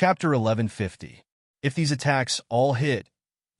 Chapter 1150. If these attacks all hit,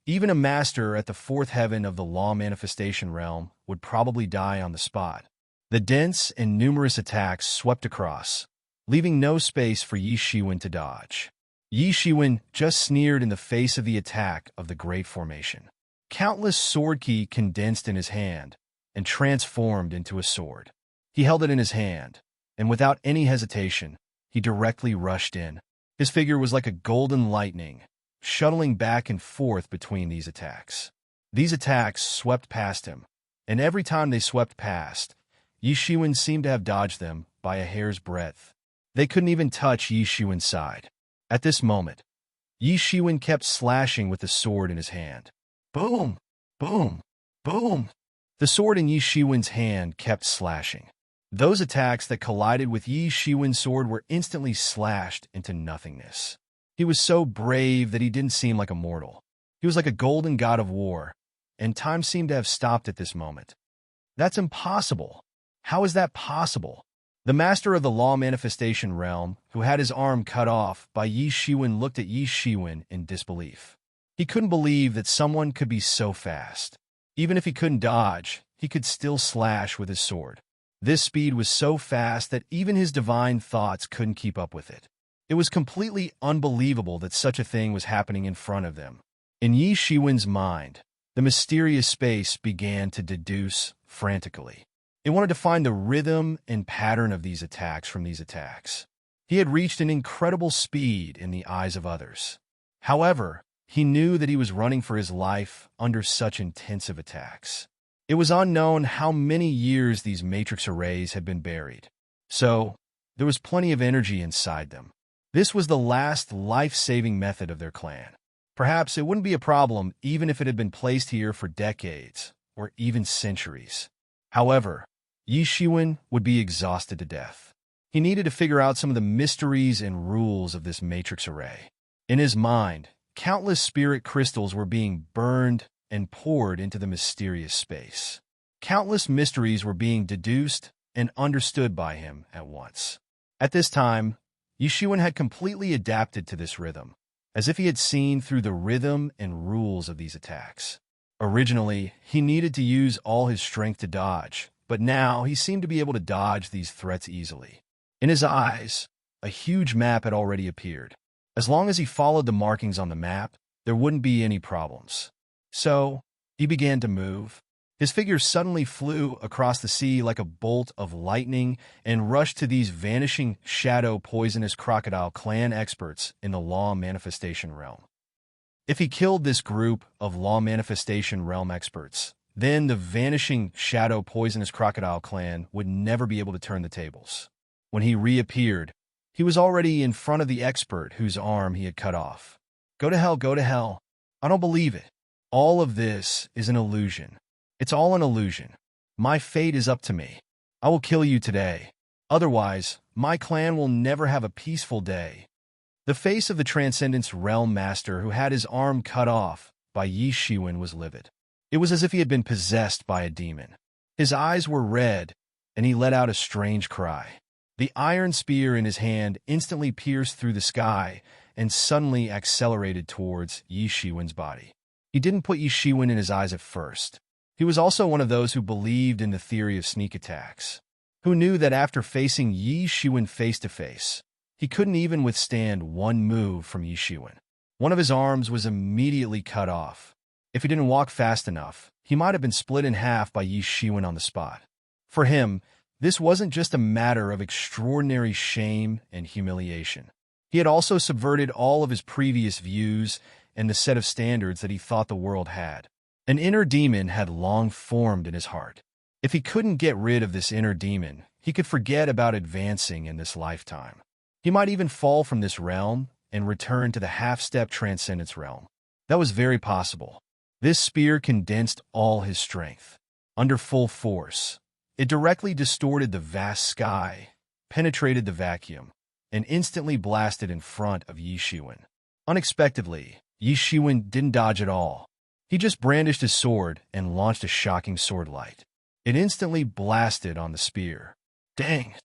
even a master at the fourth heaven of the law manifestation realm would probably die on the spot. The dense and numerous attacks swept across, leaving no space for Yi Shiwen to dodge. Yi Shiwen just sneered in the face of the attack of the Great Formation. Countless sword ki condensed in his hand and transformed into a sword. He held it in his hand, and without any hesitation, he directly rushed in. His figure was like a golden lightning, shuttling back and forth between these attacks. These attacks swept past him, and every time they swept past, Yi Shiwen seemed to have dodged them by a hair's breadth. They couldn't even touch Yi Shiwen's side. At this moment, Yi Shiwen kept slashing with the sword in his hand. Boom! Boom! Boom! The sword in Yi Shiwen's hand kept slashing. Those attacks that collided with Yi Shiwen's sword were instantly slashed into nothingness. He was so brave that he didn't seem like a mortal. He was like a golden god of war, and time seemed to have stopped at this moment. That's impossible. How is that possible? The master of the law manifestation realm, who had his arm cut off by Yi Shiwen, looked at Yi Shiwen in disbelief. He couldn't believe that someone could be so fast. Even if he couldn't dodge, he could still slash with his sword. This speed was so fast that even his divine thoughts couldn't keep up with it. It was completely unbelievable that such a thing was happening in front of them. In Yi Shiwen's mind, the mysterious space began to deduce frantically. It wanted to find the rhythm and pattern of these attacks from these attacks. He had reached an incredible speed in the eyes of others. However, he knew that he was running for his life under such intensive attacks. It was unknown how many years these matrix arrays had been buried. So, there was plenty of energy inside them. This was the last life-saving method of their clan. Perhaps it wouldn't be a problem even if it had been placed here for decades, or even centuries. However, Yi Shiwen would be exhausted to death. He needed to figure out some of the mysteries and rules of this matrix array. In his mind, countless spirit crystals were being burned and poured into the mysterious space. Countless mysteries were being deduced and understood by him at once. At this time, Yi Shiwen had completely adapted to this rhythm, as if he had seen through the rhythm and rules of these attacks. Originally, he needed to use all his strength to dodge, but now he seemed to be able to dodge these threats easily. In his eyes, a huge map had already appeared. As long as he followed the markings on the map, there wouldn't be any problems. So, he began to move. His figure suddenly flew across the sea like a bolt of lightning and rushed to these vanishing shadow poisonous crocodile clan experts in the law manifestation realm. If he killed this group of law manifestation realm experts, then the vanishing shadow poisonous crocodile clan would never be able to turn the tables. When he reappeared, he was already in front of the expert whose arm he had cut off. Go to hell, go to hell. I don't believe it. All of this is an illusion. It's all an illusion. My fate is up to me. I will kill you today. Otherwise, my clan will never have a peaceful day. The face of the Transcendence Realm Master who had his arm cut off by Yi Shiwen was livid. It was as if he had been possessed by a demon. His eyes were red, and he let out a strange cry. The iron spear in his hand instantly pierced through the sky and suddenly accelerated towards Yi Shiwen's body. He didn't put Yi Shiwen in his eyes at first. He was also one of those who believed in the theory of sneak attacks, who knew that after facing Yi Shiwen face-to-face, he couldn't even withstand one move from Yi Shiwen. One of his arms was immediately cut off. If he didn't walk fast enough, he might have been split in half by Yi Shiwen on the spot. For him, this wasn't just a matter of extraordinary shame and humiliation. He had also subverted all of his previous views and the set of standards that he thought the world had. An inner demon had long formed in his heart. If he couldn't get rid of this inner demon, he could forget about advancing in this lifetime. He might even fall from this realm and return to the half-step transcendence realm. That was very possible. This spear condensed all his strength. Under full force, it directly distorted the vast sky, penetrated the vacuum, and instantly blasted in front of Yi Shiwen. Unexpectedly, Yi Shiwen didn't dodge at all. He just brandished his sword and launched a shocking sword light. It instantly blasted on the spear. Dang!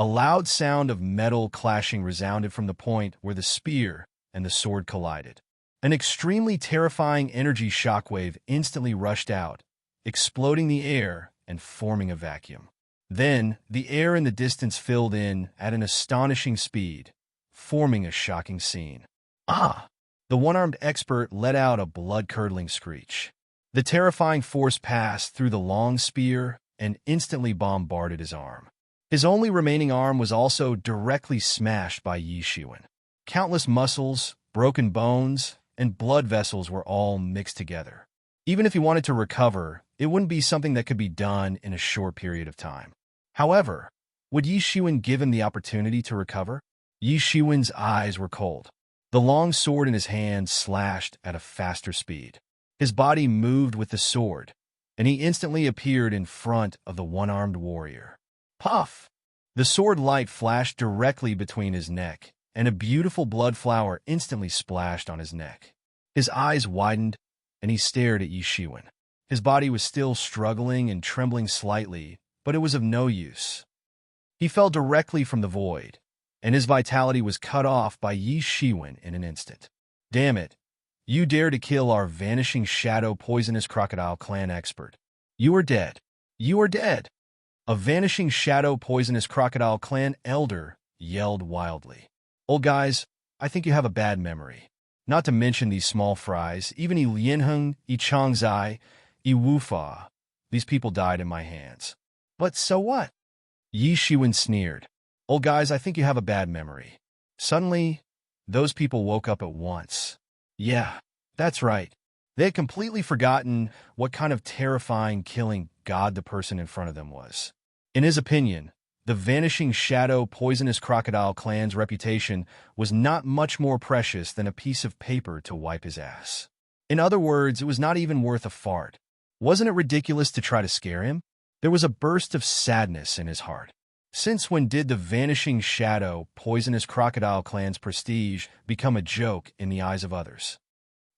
A loud sound of metal clashing resounded from the point where the spear and the sword collided. An extremely terrifying energy shockwave instantly rushed out, exploding the air and forming a vacuum. Then, the air in the distance filled in at an astonishing speed, forming a shocking scene. Ah! The one-armed expert let out a blood-curdling screech. The terrifying force passed through the long spear and instantly bombarded his arm. His only remaining arm was also directly smashed by Yi Shiwen. Countless muscles, broken bones, and blood vessels were all mixed together. Even if he wanted to recover, it wouldn't be something that could be done in a short period of time. However, would Yi Shiwen give him the opportunity to recover? Yi Shiwen's eyes were cold. The long sword in his hand slashed at a faster speed. His body moved with the sword, and he instantly appeared in front of the one-armed warrior. Puff! The sword light flashed directly between his neck, and a beautiful blood flower instantly splashed on his neck. His eyes widened, and he stared at Yi Shiwen. His body was still struggling and trembling slightly, but it was of no use. He fell directly from the void, and his vitality was cut off by Yi Shiwen in an instant. Damn it! You dare to kill our vanishing shadow poisonous crocodile clan expert. You are dead. You are dead! A vanishing shadow poisonous crocodile clan elder yelled wildly. Old guys, I think you have a bad memory. Not to mention these small fries, even Yi Lianheng, Yi Changzai, Yi Wufa. These people died in my hands. But so what? Yi Shiwen sneered. Old guys, I think you have a bad memory. Suddenly, those people woke up at once. Yeah, that's right. They had completely forgotten what kind of terrifying killing god the person in front of them was. In his opinion, the vanishing shadow poisonous crocodile clan's reputation was not much more precious than a piece of paper to wipe his ass. In other words, it was not even worth a fart. Wasn't it ridiculous to try to scare him? There was a burst of sadness in his heart. Since when did the vanishing shadow poisonous crocodile clan's prestige become a joke in the eyes of others?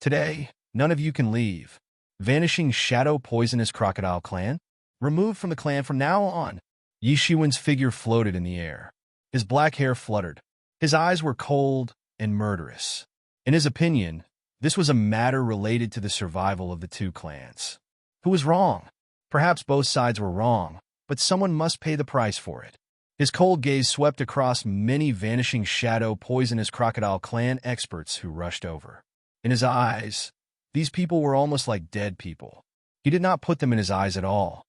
Today, none of you can leave. Vanishing shadow poisonous crocodile clan? Removed from the clan from now on. Yi Shiwen's figure floated in the air. His black hair fluttered. His eyes were cold and murderous. In his opinion, this was a matter related to the survival of the two clans. Who was wrong? Perhaps both sides were wrong, but someone must pay the price for it. His cold gaze swept across many vanishing shadow poisonous crocodile clan experts who rushed over. In his eyes, these people were almost like dead people. He did not put them in his eyes at all.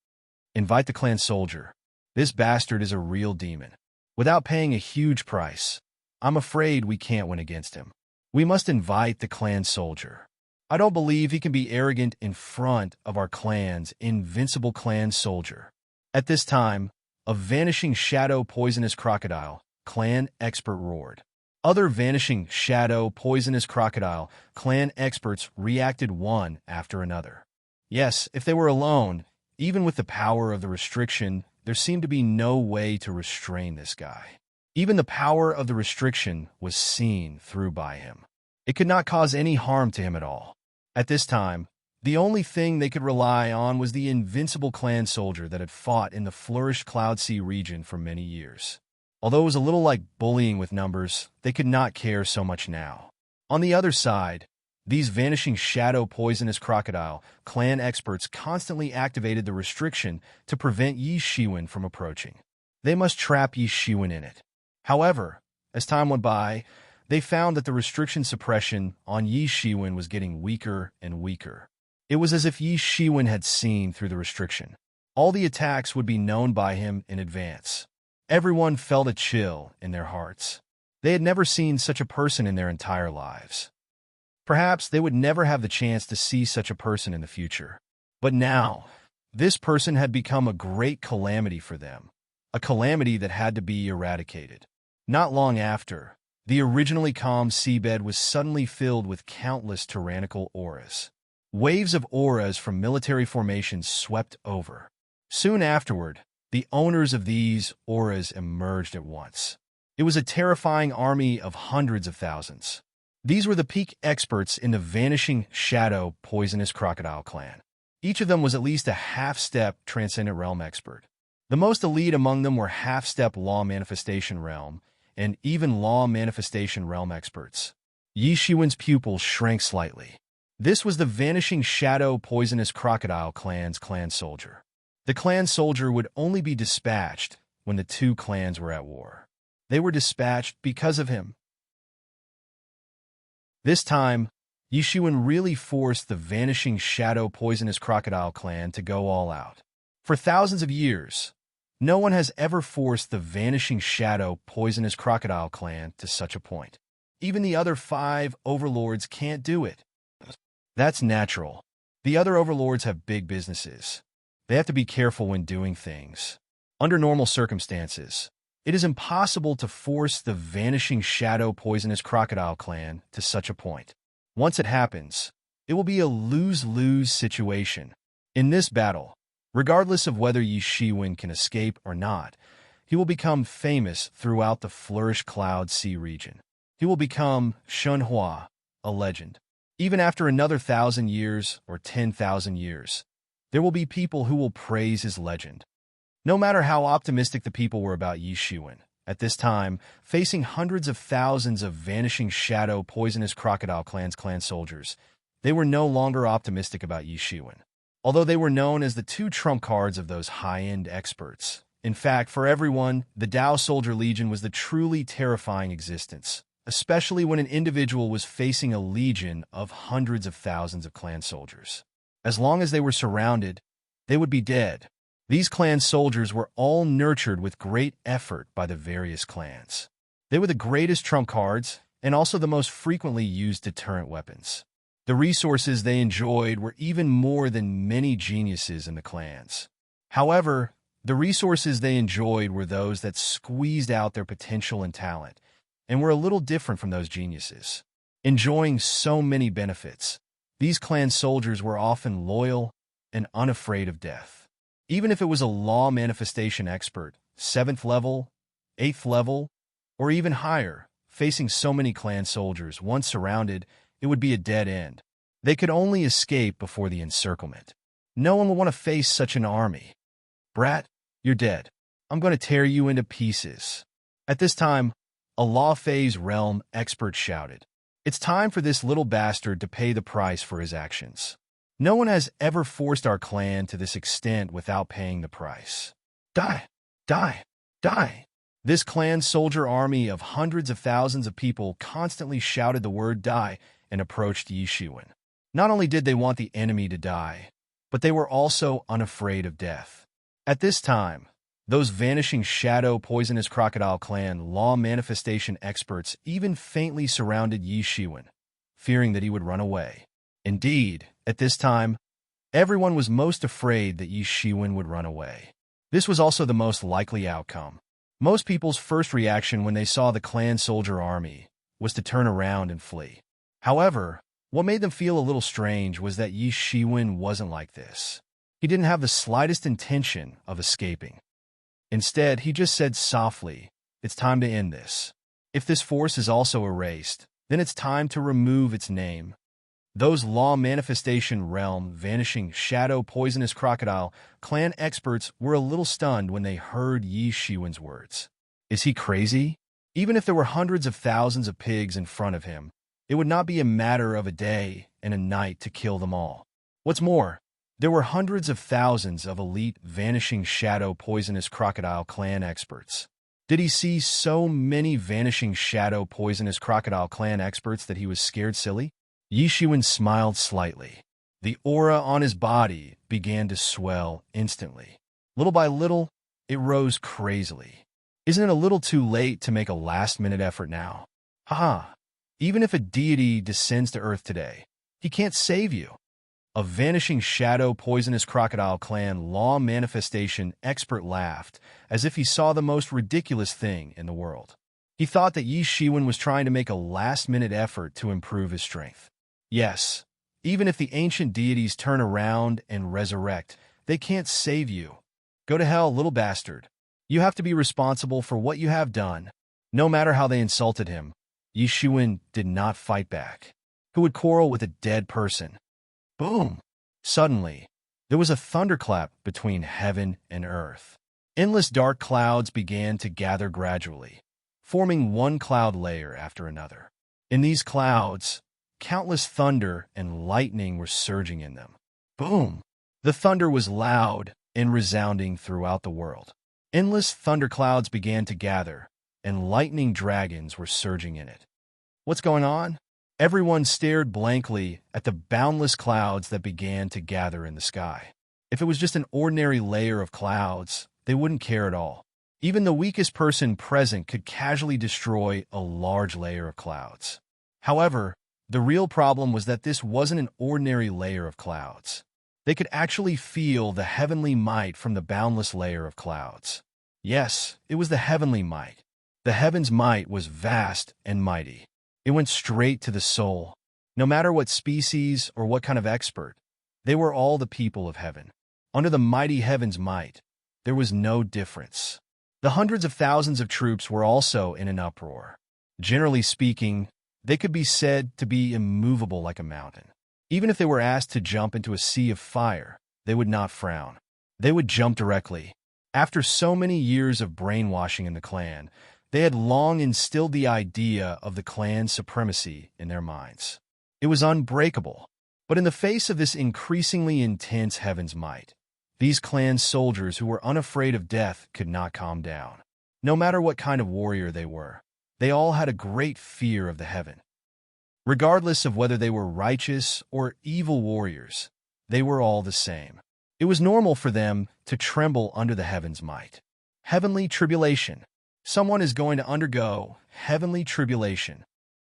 Invite the clan soldier. This bastard is a real demon. Without paying a huge price, I'm afraid we can't win against him. We must invite the clan soldier. I don't believe he can be arrogant in front of our clan's invincible clan soldier. At this time, a vanishing shadow poisonous crocodile clan expert roared. Other vanishing shadow poisonous crocodile clan experts reacted one after another. Yes, if they were alone, even with the power of the restriction, there seemed to be no way to restrain this guy. Even the power of the restriction was seen through by him. It could not cause any harm to him at all. At this time, the only thing they could rely on was the invincible clan soldier that had fought in the flourished Cloud Sea region for many years. Although it was a little like bullying with numbers, they could not care so much now. On the other side, these vanishing shadow poisonous crocodile clan experts constantly activated the restriction to prevent Yi Shiwen from approaching. They must trap Yi Shiwen in it. However, as time went by, they found that the restriction suppression on Yi Shiwen was getting weaker and weaker. It was as if Yi Shiwen had seen through the restriction. All the attacks would be known by him in advance. Everyone felt a chill in their hearts. They had never seen such a person in their entire lives. Perhaps they would never have the chance to see such a person in the future. But now, this person had become a great calamity for them, a calamity that had to be eradicated. Not long after, the originally calm seabed was suddenly filled with countless tyrannical auras. Waves of auras from military formations swept over. Soon afterward, the owners of these auras emerged at once. It was a terrifying army of hundreds of thousands. These were the peak experts in the vanishing shadow poisonous crocodile clan. Each of them was at least a half-step transcendent realm expert. The most elite among them were half-step law manifestation realm and even law manifestation realm experts. Yi Shiwen's pupils shrank slightly. This was the Vanishing Shadow Poisonous Crocodile clan's clan soldier. The clan soldier would only be dispatched when the two clans were at war. They were dispatched because of him. This time, Yi Shiwen really forced the Vanishing Shadow Poisonous Crocodile clan to go all out. For thousands of years, no one has ever forced the Vanishing Shadow Poisonous Crocodile clan to such a point. Even the other 5 overlords can't do it. That's natural. The other overlords have big businesses. They have to be careful when doing things. Under normal circumstances, it is impossible to force the Vanishing Shadow Poisonous Crocodile clan to such a point. Once it happens, it will be a lose-lose situation. In this battle, regardless of whether Yi Shiwen can escape or not, he will become famous throughout the Flourish Cloud Sea region. He will become Shunhua, a legend. Even after another 1,000 years or 10,000 years, there will be people who will praise his legend. No matter how optimistic the people were about Yi Shiwen, at this time, facing hundreds of thousands of Vanishing Shadow Poisonous Crocodile clan soldiers, they were no longer optimistic about Yi Shiwen. Although they were known as the 2 trump cards of those high-end experts. In fact, for everyone, the Dao Soldier Legion was the truly terrifying existence, especially when an individual was facing a legion of hundreds of thousands of clan soldiers. As long as they were surrounded, they would be dead. These clan soldiers were all nurtured with great effort by the various clans. They were the greatest trump cards and also the most frequently used deterrent weapons. The resources they enjoyed were even more than many geniuses in the clans. However, the resources they enjoyed were those that squeezed out their potential and talent, and were a little different from those geniuses. Enjoying so many benefits, these clan soldiers were often loyal and unafraid of death. Even if it was a law manifestation expert, 7th level, 8th level, or even higher, facing so many clan soldiers, once surrounded, it would be a dead end. They could only escape before the encirclement. No one will want to face such an army. Brat, you're dead. I'm going to tear you into pieces. At this time, a Law Phase Realm expert shouted, "It's time for this little bastard to pay the price for his actions. No one has ever forced our clan to this extent without paying the price. Die! Die! Die!" This clan soldier army of hundreds of thousands of people constantly shouted the word die and approached Yi Shiwen. Not only did they want the enemy to die, but they were also unafraid of death. At this time, those Vanishing Shadow Poisonous Crocodile clan law manifestation experts even faintly surrounded Yi Shiwen, fearing that he would run away. Indeed, at this time, everyone was most afraid that Yi Shiwen would run away. This was also the most likely outcome. Most people's first reaction when they saw the clan soldier army was to turn around and flee. However, what made them feel a little strange was that Yi Shiwen wasn't like this. He didn't have the slightest intention of escaping. Instead, he just said softly, "It's time to end this. If this force is also erased, then it's time to remove its name." Those law manifestation realm Vanishing Shadow Poisonous Crocodile clan experts were a little stunned when they heard Yi Shiwen's words. Is he crazy? Even if there were hundreds of thousands of pigs in front of him, it would not be a matter of a day and a night to kill them all. What's more, there were hundreds of thousands of elite Vanishing Shadow Poisonous Crocodile clan experts. Did he see so many Vanishing Shadow Poisonous Crocodile clan experts that he was scared silly? Yi Shiwen smiled slightly. The aura on his body began to swell instantly. Little by little, it rose crazily. Isn't it a little too late to make a last-minute effort now? Haha, even if a deity descends to Earth today, he can't save you. A Vanishing Shadow Poisonous Crocodile clan law manifestation expert laughed as if he saw the most ridiculous thing in the world. He thought that Yi Shiwen was trying to make a last-minute effort to improve his strength. Yes, even if the ancient deities turn around and resurrect, they can't save you. Go to hell, little bastard. You have to be responsible for what you have done. No matter how they insulted him, Yi Shiwen did not fight back. Who would quarrel with a dead person? Boom! Suddenly, there was a thunderclap between heaven and earth. Endless dark clouds began to gather gradually, forming one cloud layer after another. In these clouds, countless thunder and lightning were surging in them. Boom! The thunder was loud and resounding throughout the world. Endless thunderclouds began to gather, and lightning dragons were surging in it. What's going on? Everyone stared blankly at the boundless clouds that began to gather in the sky. If it was just an ordinary layer of clouds, they wouldn't care at all. Even the weakest person present could casually destroy a large layer of clouds. However, the real problem was that this wasn't an ordinary layer of clouds. They could actually feel the heavenly might from the boundless layer of clouds. Yes, it was the heavenly might. The heaven's might was vast and mighty. It went straight to the soul. No matter what species or what kind of expert, they were all the people of heaven. Under the mighty heaven's might, there was no difference. The hundreds of thousands of troops were also in an uproar. Generally speaking, they could be said to be immovable like a mountain. Even if they were asked to jump into a sea of fire, they would not frown. They would jump directly. After so many years of brainwashing in the clan, they had long instilled the idea of the clan's supremacy in their minds. It was unbreakable. But in the face of this increasingly intense heaven's might, these clan soldiers who were unafraid of death could not calm down. No matter what kind of warrior they were, they all had a great fear of the heaven. Regardless of whether they were righteous or evil warriors, they were all the same. It was normal for them to tremble under the heaven's might. Heavenly tribulation. Someone is going to undergo heavenly tribulation.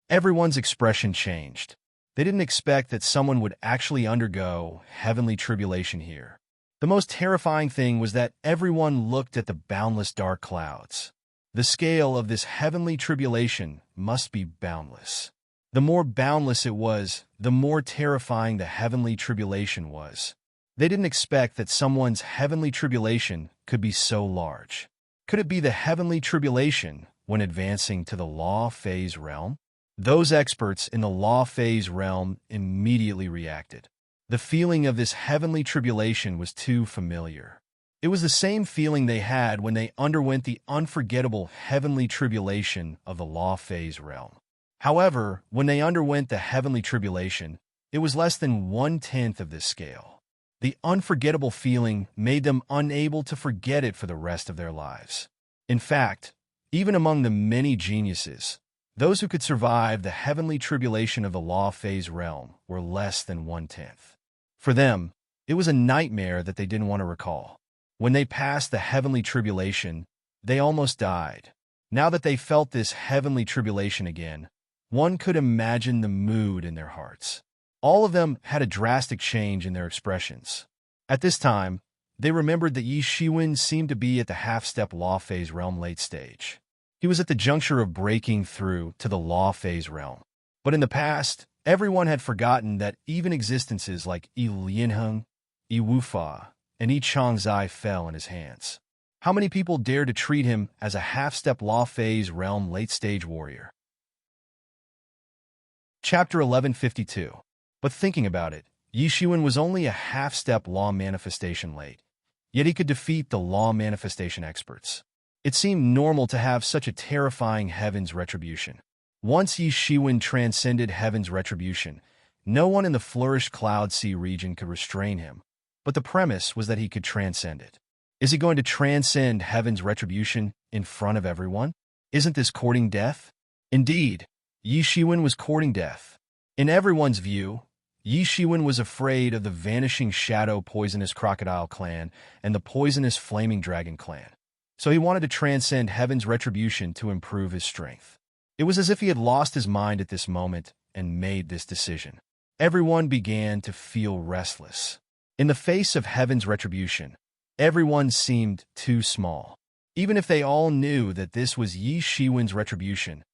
Everyone's expression changed. They didn't expect that someone would actually undergo heavenly tribulation here. The most terrifying thing was that everyone looked at the boundless dark clouds. The scale of this heavenly tribulation must be boundless. The more boundless it was, the more terrifying the heavenly tribulation was. They didn't expect that someone's heavenly tribulation could be so large. Could it be the heavenly tribulation when advancing to the law phase realm? Those experts in the law phase realm immediately reacted. The feeling of this heavenly tribulation was too familiar. It was the same feeling they had when they underwent the unforgettable heavenly tribulation of the law phase realm. However, when they underwent the heavenly tribulation, it was less than 1/10 of this scale. The unforgettable feeling made them unable to forget it for the rest of their lives. In fact, even among the many geniuses, those who could survive the heavenly tribulation of the law phase realm were less than 1/10. For them, it was a nightmare that they didn't want to recall. When they passed the heavenly tribulation, they almost died. Now that they felt this heavenly tribulation again, one could imagine the mood in their hearts. All of them had a drastic change in their expressions. At this time, they remembered that Yi Shiwen seemed to be at the half-step law phase realm late stage. He was at the juncture of breaking through to the law phase realm. But in the past, everyone had forgotten that even existences like Yi Lianheng, Yi Wufa, and Yi Changzai fell in his hands. How many people dared to treat him as a half-step law phase realm late-stage warrior? Chapter 1152. But thinking about it, Yi Shiwen was only a half-step law manifestation late, yet he could defeat the law manifestation experts. It seemed normal to have such a terrifying heaven's retribution. Once Yi Shiwen transcended heaven's retribution, no one in the flourished Cloud Sea region could restrain him, but the premise was that he could transcend it. Is he going to transcend heaven's retribution in front of everyone? Isn't this courting death? Indeed, Yi Shiwen was courting death. In everyone's view, Yi Shiwen was afraid of the vanishing shadow poisonous crocodile clan and the poisonous flaming dragon clan. So he wanted to transcend heaven's retribution to improve his strength. It was as if he had lost his mind at this moment and made this decision. Everyone began to feel restless. In the face of heaven's retribution, everyone seemed too small. Even if they all knew that this was Yi Shiwen's retribution,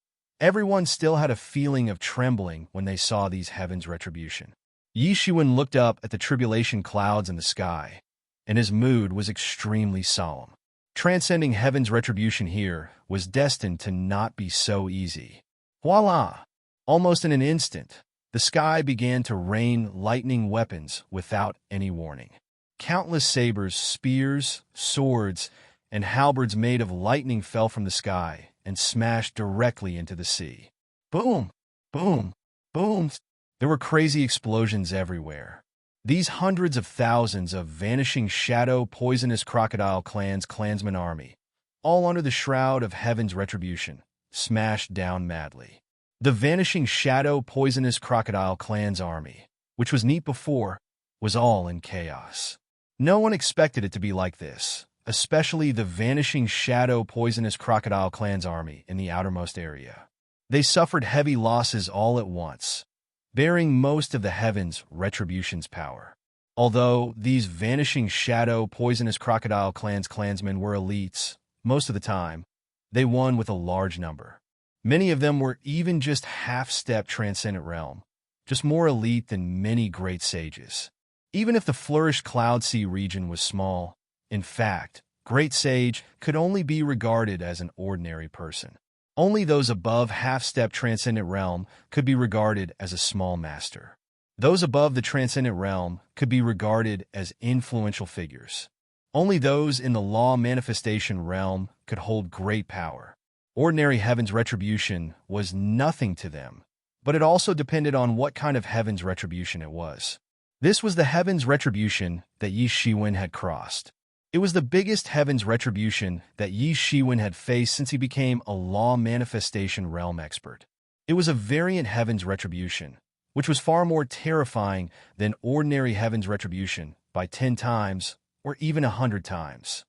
everyone still had a feeling of trembling when they saw these heaven's retribution. Yi Shiwen looked up at the tribulation clouds in the sky, and his mood was extremely solemn. Transcending heaven's retribution here was destined to not be so easy. Voila! Almost in an instant, the sky began to rain lightning weapons without any warning. Countless sabers, spears, swords, and halberds made of lightning fell from the sky and smashed directly into the sea. Boom! Boom! Boom! There were crazy explosions everywhere. These hundreds of thousands of vanishing shadow poisonous crocodile clansman army, all under the shroud of heaven's retribution, smashed down madly. The vanishing shadow poisonous crocodile clans army, which was neat before, was all in chaos. No one expected it to be like this, especially the vanishing shadow poisonous crocodile clans army in the outermost area. They suffered heavy losses all at once, bearing most of the heavens' retribution's power. Although these vanishing shadow poisonous crocodile clansmen were elites, most of the time, they won with a large number. Many of them were even just half-step transcendent realm, just more elite than many great sages. Even if the flourished Cloud Sea region was small, in fact, great sage could only be regarded as an ordinary person. Only those above half-step transcendent realm could be regarded as a small master. Those above the transcendent realm could be regarded as influential figures. Only those in the law manifestation realm could hold great power. Ordinary heaven's retribution was nothing to them, but it also depended on what kind of heaven's retribution it was. This was the heaven's retribution that Yi Shiwen had crossed. It was the biggest heaven's retribution that Yi Shiwen had faced since he became a law manifestation realm expert. It was a variant heaven's retribution, which was far more terrifying than ordinary heaven's retribution by 10 times or even 100 times.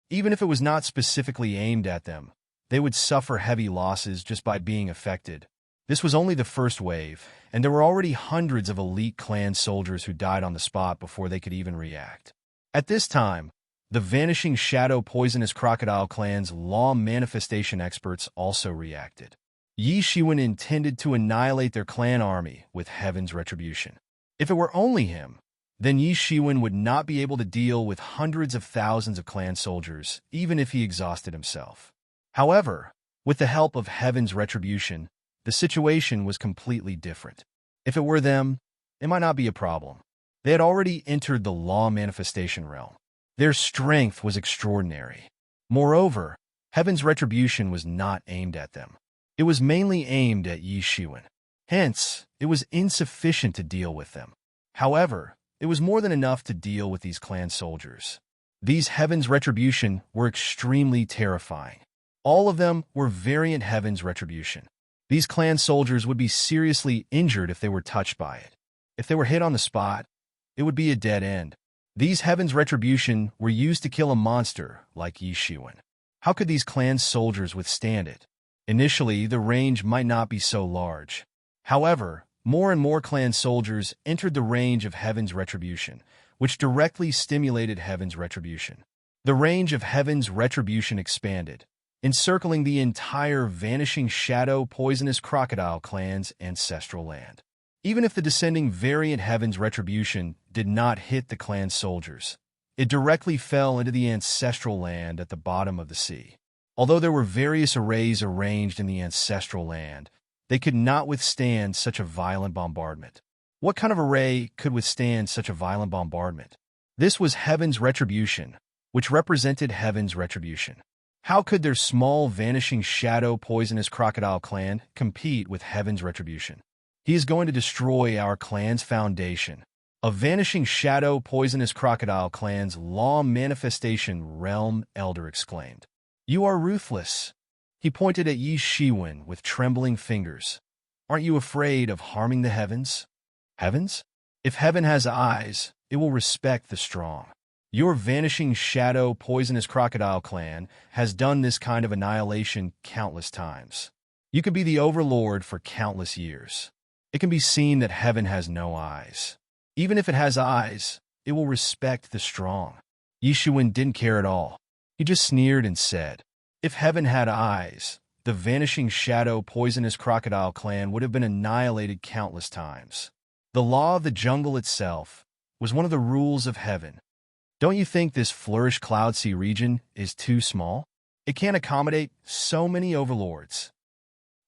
Even if it was not specifically aimed at them, they would suffer heavy losses just by being affected. This was only the first wave, and there were already hundreds of elite clan soldiers who died on the spot before they could even react. At this time, the vanishing shadow poisonous crocodile clan's law manifestation experts also reacted. Yi Shiwen intended to annihilate their clan army with heaven's retribution. If it were only him, then Yi Shiwen would not be able to deal with hundreds of thousands of clan soldiers, even if he exhausted himself. However, with the help of heaven's retribution, the situation was completely different. If it were them, it might not be a problem. They had already entered the law manifestation realm. Their strength was extraordinary. Moreover, heaven's retribution was not aimed at them. It was mainly aimed at Yi Shiwen. Hence, it was insufficient to deal with them. However, it was more than enough to deal with these clan soldiers. These heaven's retribution were extremely terrifying. All of them were variant heaven's retribution. These clan soldiers would be seriously injured if they were touched by it. If they were hit on the spot, it would be a dead end. These heaven's retribution were used to kill a monster like Yi Shiwen. How could these clan soldiers withstand it? Initially, the range might not be so large. However, more and more clan soldiers entered the range of heaven's retribution, which directly stimulated heaven's retribution. The range of heaven's retribution expanded, encircling the entire vanishing shadow poisonous crocodile clan's ancestral land. Even if the descending variant heaven's retribution did not hit the clan soldiers, it directly fell into the ancestral land at the bottom of the sea. Although there were various arrays arranged in the ancestral land, they could not withstand such a violent bombardment. What kind of array could withstand such a violent bombardment? This was heaven's retribution, which represented heaven's retribution. How could their small vanishing shadow poisonous crocodile clan compete with heaven's retribution? He is going to destroy our clan's foundation. A vanishing shadow poisonous crocodile clan's law manifestation realm elder exclaimed. You are ruthless. He pointed at Yi Shiwen with trembling fingers. Aren't you afraid of harming the heavens? Heavens? If heaven has eyes, it will respect the strong. Your vanishing shadow poisonous crocodile clan has done this kind of annihilation countless times. You could be the overlord for countless years. It can be seen that heaven has no eyes. Even if it has eyes, it will respect the strong. Yi Shiwen didn't care at all. He just sneered and said, if heaven had eyes, the vanishing shadow poisonous crocodile clan would have been annihilated countless times. The law of the jungle itself was one of the rules of heaven. Don't you think this flourished Cloud Sea region is too small? It can't accommodate so many overlords.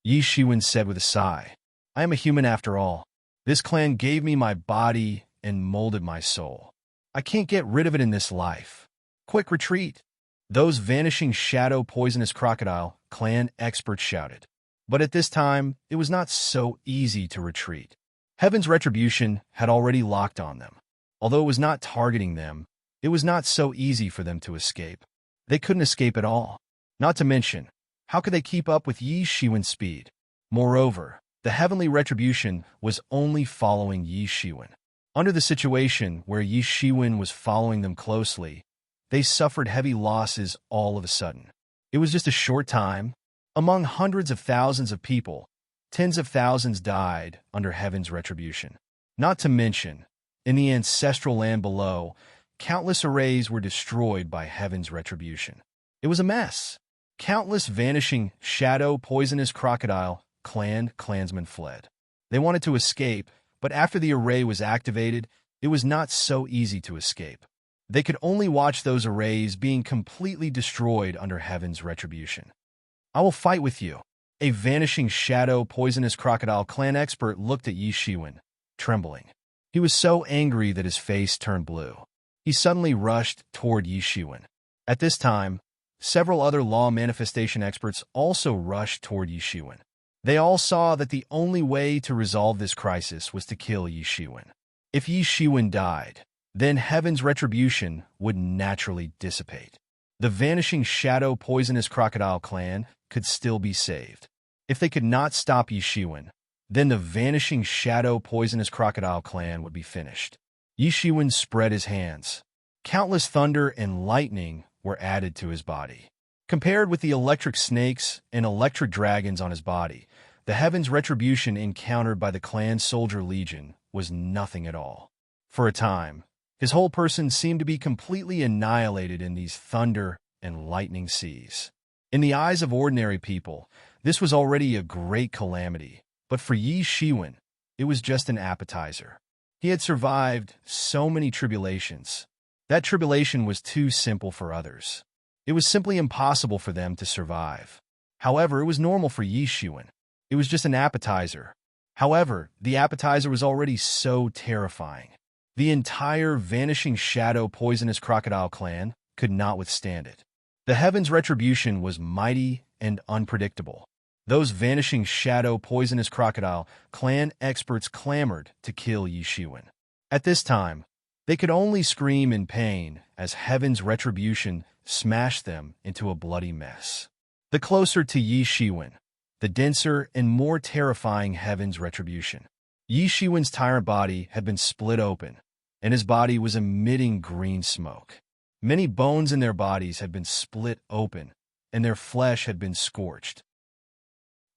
Yi Shiwen said with a sigh. I am a human after all. This clan gave me my body and molded my soul. I can't get rid of it in this life. Quick retreat. Those vanishing shadow poisonous crocodile clan experts shouted. But at this time, it was not so easy to retreat. Heaven's retribution had already locked on them. Although it was not targeting them, it was not so easy for them to escape. They couldn't escape at all. Not to mention, how could they keep up with Yi Shiwen's speed? Moreover, the heavenly retribution was only following Yi Shiwen. Under the situation where Yi Shiwen was following them closely, they suffered heavy losses all of a sudden. It was just a short time. Among hundreds of thousands of people, tens of thousands died under heaven's retribution. Not to mention, in the ancestral land below, countless arrays were destroyed by heaven's retribution. It was a mess. Countless vanishing, shadow, poisonous crocodile clansmen fled. They wanted to escape, but after the array was activated, it was not so easy to escape. They could only watch those arrays being completely destroyed under heaven's retribution. I will fight with you. A vanishing shadow poisonous crocodile clan expert looked at Yi Shiwen, trembling. He was so angry that his face turned blue. He suddenly rushed toward Yi Shiwen. At this time, several other law manifestation experts also rushed toward Yi Shiwen. They all saw that the only way to resolve this crisis was to kill Yi Shiwen. If Yi Shiwen died, then heaven's retribution would naturally dissipate. The vanishing shadow poisonous crocodile clan could still be saved. If they could not stop Yi Shiwen, then the vanishing shadow poisonous crocodile clan would be finished. Yi Shiwen spread his hands. Countless thunder and lightning were added to his body. Compared with the electric snakes and electric dragons on his body, the heaven's retribution encountered by the clan soldier legion was nothing at all. For a time, his whole person seemed to be completely annihilated in these thunder and lightning seas. In the eyes of ordinary people, this was already a great calamity, but for Yi Shiwen, it was just an appetizer. He had survived so many tribulations. That tribulation was too simple for others. It was simply impossible for them to survive. However, it was normal for Yi Shiwen. It was just an appetizer. However, the appetizer was already so terrifying. The entire vanishing shadow poisonous crocodile clan could not withstand it. The heaven's retribution was mighty and unpredictable. Those vanishing shadow poisonous crocodile clan experts clamored to kill Yi Shiwen. At this time, they could only scream in pain as heaven's retribution smashed them into a bloody mess. The closer to Yi Shiwen, the denser and more terrifying heaven's retribution. Yi Shiwen's tyrant body had been split open, and his body was emitting green smoke. Many bones in their bodies had been split open, and their flesh had been scorched.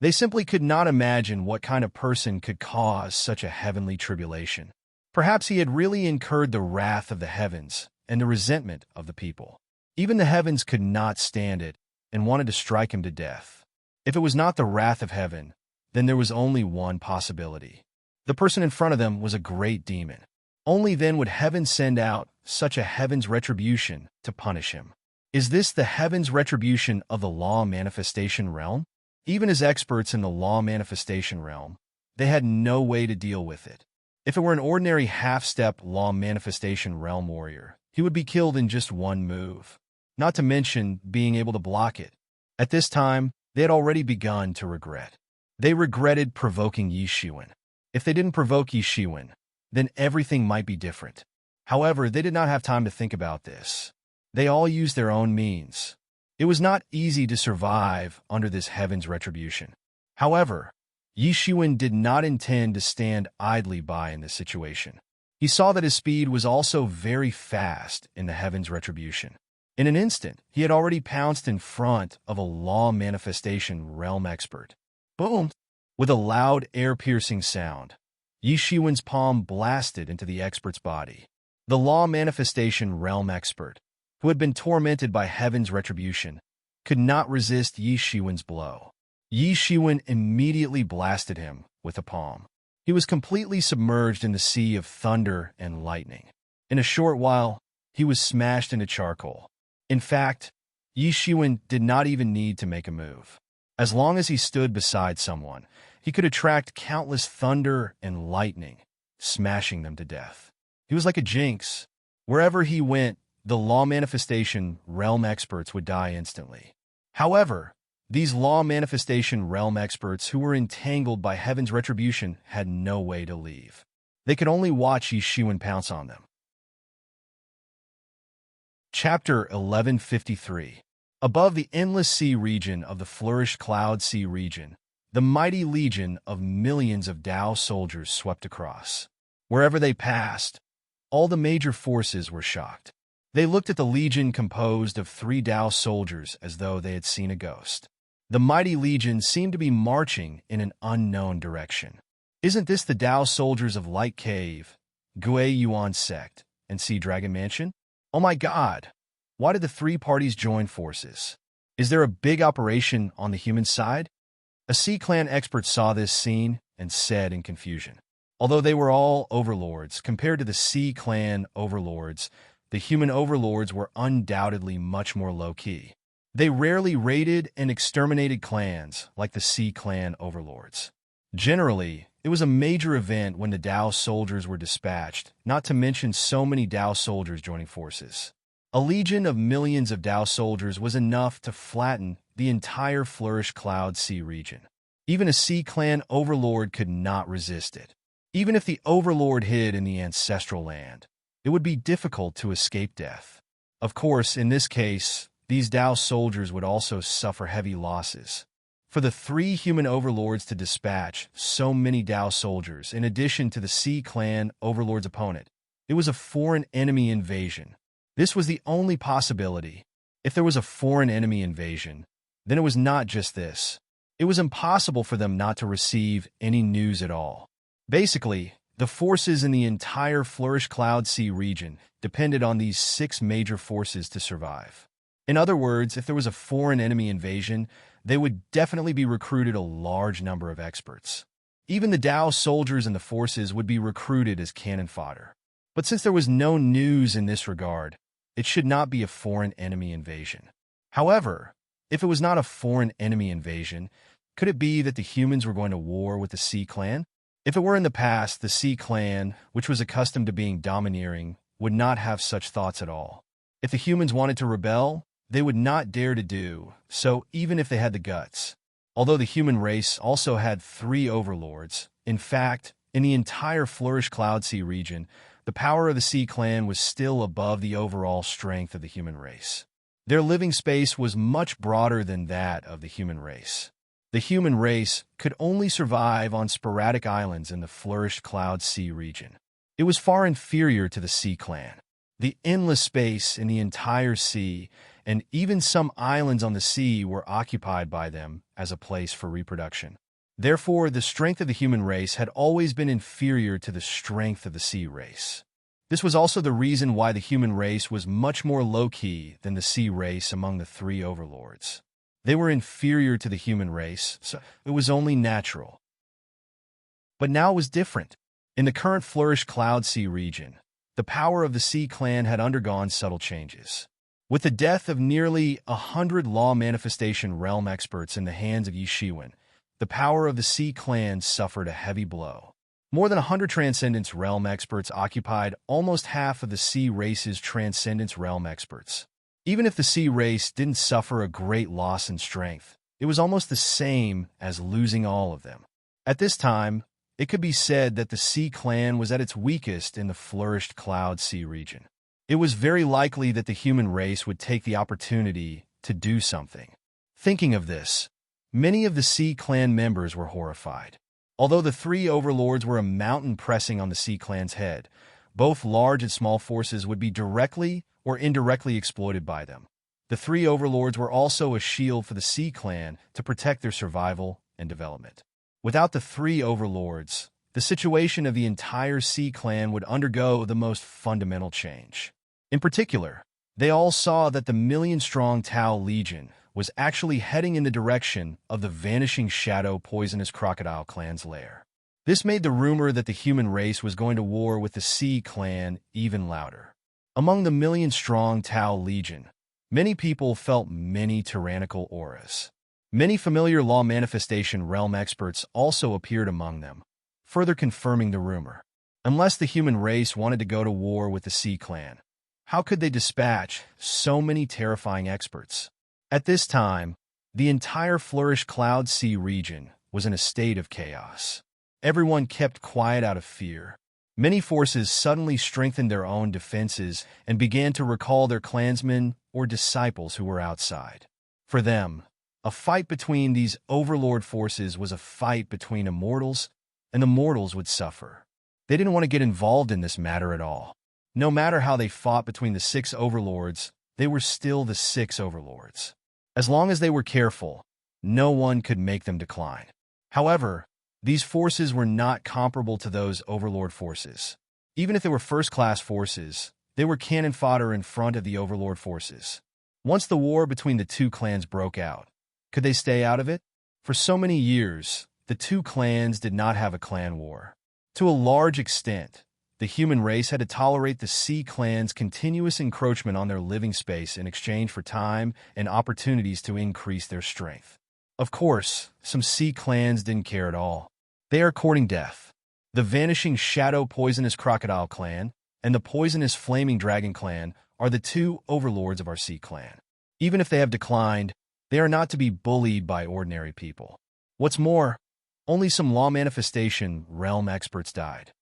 They simply could not imagine what kind of person could cause such a heavenly tribulation. Perhaps he had really incurred the wrath of the heavens and the resentment of the people. Even the heavens could not stand it and wanted to strike him to death. If it was not the wrath of heaven, then there was only one possibility. The person in front of them was a great demon. Only then would heaven send out such a heaven's retribution to punish him. Is this the heaven's retribution of the law manifestation realm? Even as experts in the law manifestation realm, they had no way to deal with it. If it were an ordinary half-step law manifestation realm warrior, he would be killed in just one move, not to mention being able to block it. At this time, they had already begun to regret. They regretted provoking Yi Shiwen. If they didn't provoke Yi Shiwen, then everything might be different. However, they did not have time to think about this. They all used their own means. It was not easy to survive under this heaven's retribution. However, Yi Shiwen did not intend to stand idly by in this situation. He saw that his speed was also very fast in the heaven's retribution. In an instant, he had already pounced in front of a law manifestation realm expert. Boom! With a loud, air-piercing sound, Yi Shiwen's palm blasted into the expert's body. The law manifestation realm expert, who had been tormented by heaven's retribution, could not resist Yi Shiwen's blow. Yi Shiwen immediately blasted him with a palm. He was completely submerged in the sea of thunder and lightning. In a short while, he was smashed into charcoal. In fact, Yi Shiwen did not even need to make a move. As long as he stood beside someone, he could attract countless thunder and lightning, smashing them to death. He was like a jinx. Wherever he went, the law manifestation realm experts would die instantly. However, these law manifestation realm experts who were entangled by heaven's retribution had no way to leave. They could only watch Yishuan pounce on them. Chapter 1153. Above the endless sea region of the flourished cloud sea region, the mighty legion of millions of Tao soldiers swept across. Wherever they passed, all the major forces were shocked. They looked at the legion composed of 3 Tao soldiers as though they had seen a ghost. The mighty legion seemed to be marching in an unknown direction. Isn't this the Tao soldiers of Light Cave, Gui Yuan Sect, and Sea Dragon Mansion? Oh my God! Why did the 3 parties join forces? Is there a big operation on the human side? A Sea Clan expert saw this scene and said in confusion. Although they were all overlords, compared to the Sea Clan overlords, the human overlords were undoubtedly much more low-key. They rarely raided and exterminated clans like the Sea Clan overlords. Generally, it was a major event when the Tao soldiers were dispatched, not to mention so many Tao soldiers joining forces. A legion of millions of Tao soldiers was enough to flatten the entire flourished cloud sea region. Even a Sea Clan overlord could not resist it. Even if the overlord hid in the ancestral land, it would be difficult to escape death. Of course, in this case, these Tao soldiers would also suffer heavy losses. For the 3 human overlords to dispatch so many Tao soldiers, in addition to the Sea Clan overlord's opponent, it was a foreign enemy invasion. This was the only possibility. If there was a foreign enemy invasion, then it was not just this. It was impossible for them not to receive any news at all. Basically, the forces in the entire flourished cloud sea region depended on these 6 major forces to survive. In other words, if there was a foreign enemy invasion, they would definitely be recruited a large number of experts. Even the Tao soldiers and the forces would be recruited as cannon fodder. But since there was no news in this regard, it should not be a foreign enemy invasion. However, if it was not a foreign enemy invasion, could it be that the humans were going to war with the Sea Clan? If it were in the past, the Sea Clan, which was accustomed to being domineering, would not have such thoughts at all. If the humans wanted to rebel, they would not dare to do so, even if they had the guts. Although the human race also had 3 overlords, in fact, in the entire flourished cloud sea region, the power of the Sea Clan was still above the overall strength of the human race. Their living space was much broader than that of the human race. The human race could only survive on sporadic islands in the flourished cloud sea region. It was far inferior to the Sea Clan. The endless space in the entire sea, and even some islands on the sea, were occupied by them as a place for reproduction. Therefore, the strength of the human race had always been inferior to the strength of the sea race. This was also the reason why the human race was much more low-key than the sea race among the 3 overlords. They were inferior to the human race, so it was only natural. But now it was different. In the current flourished cloud sea region, the power of the Sea Clan had undergone subtle changes. With the death of nearly 100 law manifestation realm experts in the hands of Yishuan, the power of the Sea Clan suffered a heavy blow. More than 100 Transcendence realm experts occupied almost half of the sea race's Transcendence realm experts. Even if the sea race didn't suffer a great loss in strength, it was almost the same as losing all of them. At this time, it could be said that the Sea Clan was at its weakest in the flourished cloud sea region. It was very likely that the human race would take the opportunity to do something. Thinking of this, many of the Sea Clan members were horrified. Although the 3 overlords were a mountain pressing on the Sea Clan's head, both large and small forces would be directly or indirectly exploited by them. The 3 overlords were also a shield for the Sea Clan to protect their survival and development. Without the 3 overlords, the situation of the entire Sea Clan would undergo the most fundamental change. In particular, they all saw that the million-strong Tao Legion was actually heading in the direction of the vanishing shadow poisonous crocodile clan's lair. This made the rumor that the human race was going to war with the Sea Clan even louder. Among the million-strong Tao Legion, many people felt many tyrannical auras. Many familiar law manifestation realm experts also appeared among them, further confirming the rumor. Unless the human race wanted to go to war with the Sea Clan, How could they dispatch so many terrifying experts? At this time, the entire Flourish Cloud Sea region was in a state of chaos. Everyone kept quiet out of fear. Many forces suddenly strengthened their own defenses and began to recall their clansmen or disciples who were outside. For them, a fight between these overlord forces was a fight between immortals, and the mortals would suffer. They didn't want to get involved in this matter at all. No matter how they fought between the 6 overlords, they were still the 6 overlords. As long as they were careful, no one could make them decline. However, these forces were not comparable to those overlord forces. Even if they were first-class forces, they were cannon fodder in front of the overlord forces. Once the war between the 2 clans broke out, could they stay out of it? For so many years, the 2 clans did not have a clan war. To a large extent, the human race had to tolerate the Sea Clan's continuous encroachment on their living space in exchange for time and opportunities to increase their strength. Of course, some Sea Clans didn't care at all. They are courting death. The Vanishing Shadow Poisonous Crocodile Clan and the Poisonous Flaming Dragon Clan are the 2 overlords of our Sea Clan. Even if they have declined, they are not to be bullied by ordinary people. What's more, only some law manifestation realm experts died.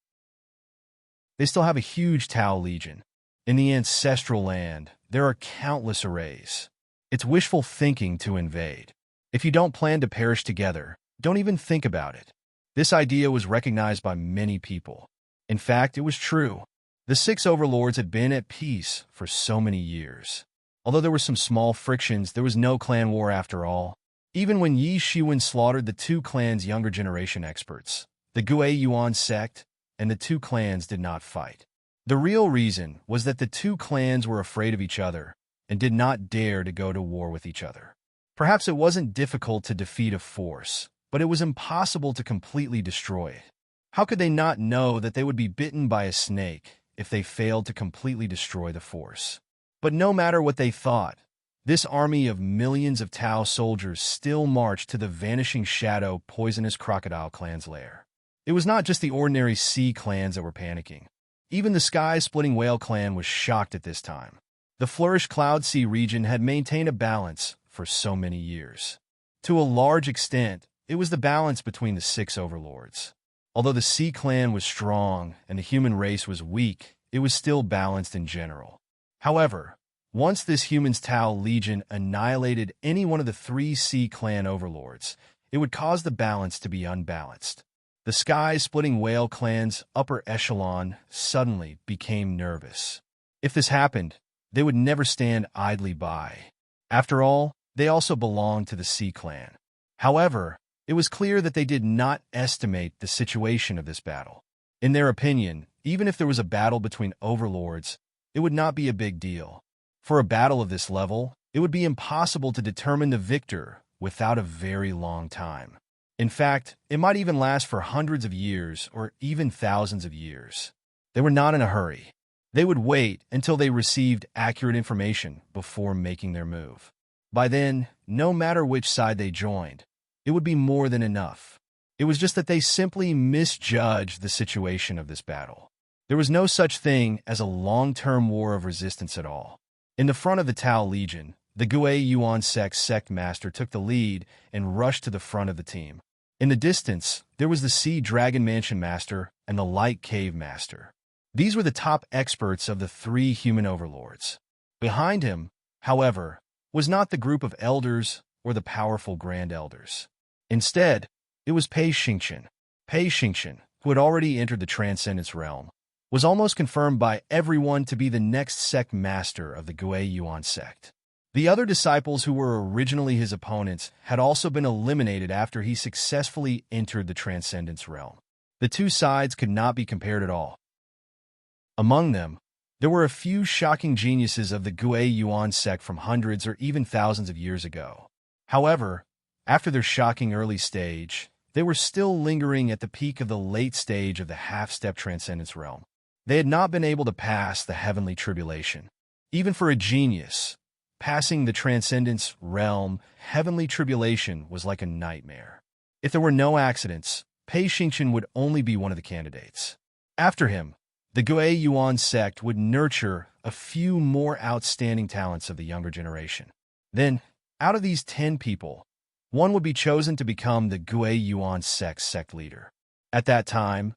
They still have a huge Tau legion. In the ancestral land, there are countless arrays. It's wishful thinking to invade. If you don't plan to perish together, don't even think about it. This idea was recognized by many people. In fact, it was true. The 6 overlords had been at peace for so many years. Although there were some small frictions, there was no clan war after all. Even when Yi Shiwen slaughtered the 2 clans' younger generation experts, the Gui Yuan sect and the 2 clans did not fight. The real reason was that the 2 clans were afraid of each other and did not dare to go to war with each other. Perhaps it wasn't difficult to defeat a force, but it was impossible to completely destroy it. How could they not know that they would be bitten by a snake if they failed to completely destroy the force? But no matter what they thought, this army of millions of Tau soldiers still marched to the Vanishing Shadow Poisonous Crocodile Clan's lair. It was not just the ordinary Sea Clans that were panicking. Even the Sky-Splitting Whale Clan was shocked at this time. The Flourish Cloud Sea region had maintained a balance for so many years. To a large extent, it was the balance between the 6 overlords. Although the Sea Clan was strong and the human race was weak, it was still balanced in general. However, once this Human's Tau Legion annihilated any one of the 3 Sea Clan overlords, it would cause the balance to be unbalanced. The Sky-Splitting Whale Clan's upper echelon suddenly became nervous. If this happened, they would never stand idly by. After all, they also belonged to the Sea Clan. However, it was clear that they did not estimate the situation of this battle. In their opinion, even if there was a battle between overlords, it would not be a big deal. For a battle of this level, it would be impossible to determine the victor without a very long time. In fact, it might even last for hundreds of years or even thousands of years. They were not in a hurry. They would wait until they received accurate information before making their move. By then, no matter which side they joined, it would be more than enough. It was just that they simply misjudged the situation of this battle. There was no such thing as a long-term war of resistance at all. In the front of the Tau Legion, the Gui Yuan sect master took the lead and rushed to the front of the team. In the distance, there was the Sea Dragon Mansion Master and the Light Cave Master. These were the top experts of the 3 human overlords. Behind him, however, was not the group of elders or the powerful Grand Elders. Instead, it was Pei Xingqian. Pei Xingqian, who had already entered the Transcendence realm, was almost confirmed by everyone to be the next sect master of the Gui Yuan sect. The other disciples who were originally his opponents had also been eliminated after he successfully entered the Transcendence realm. The 2 sides could not be compared at all. Among them, there were a few shocking geniuses of the Gui Yuan sect from hundreds or even thousands of years ago. However, after their shocking early stage, they were still lingering at the peak of the late stage of the half-step Transcendence realm. They had not been able to pass the heavenly tribulation. Even for a genius, passing the Transcendence realm, heavenly tribulation was like a nightmare. If there were no accidents, Pei Xingqian would only be one of the candidates. After him, The Gui Yuan sect would nurture a few more outstanding talents of the younger generation. Then, out of these 10 people, one would be chosen to become the Gui Yuan sect leader. At that time,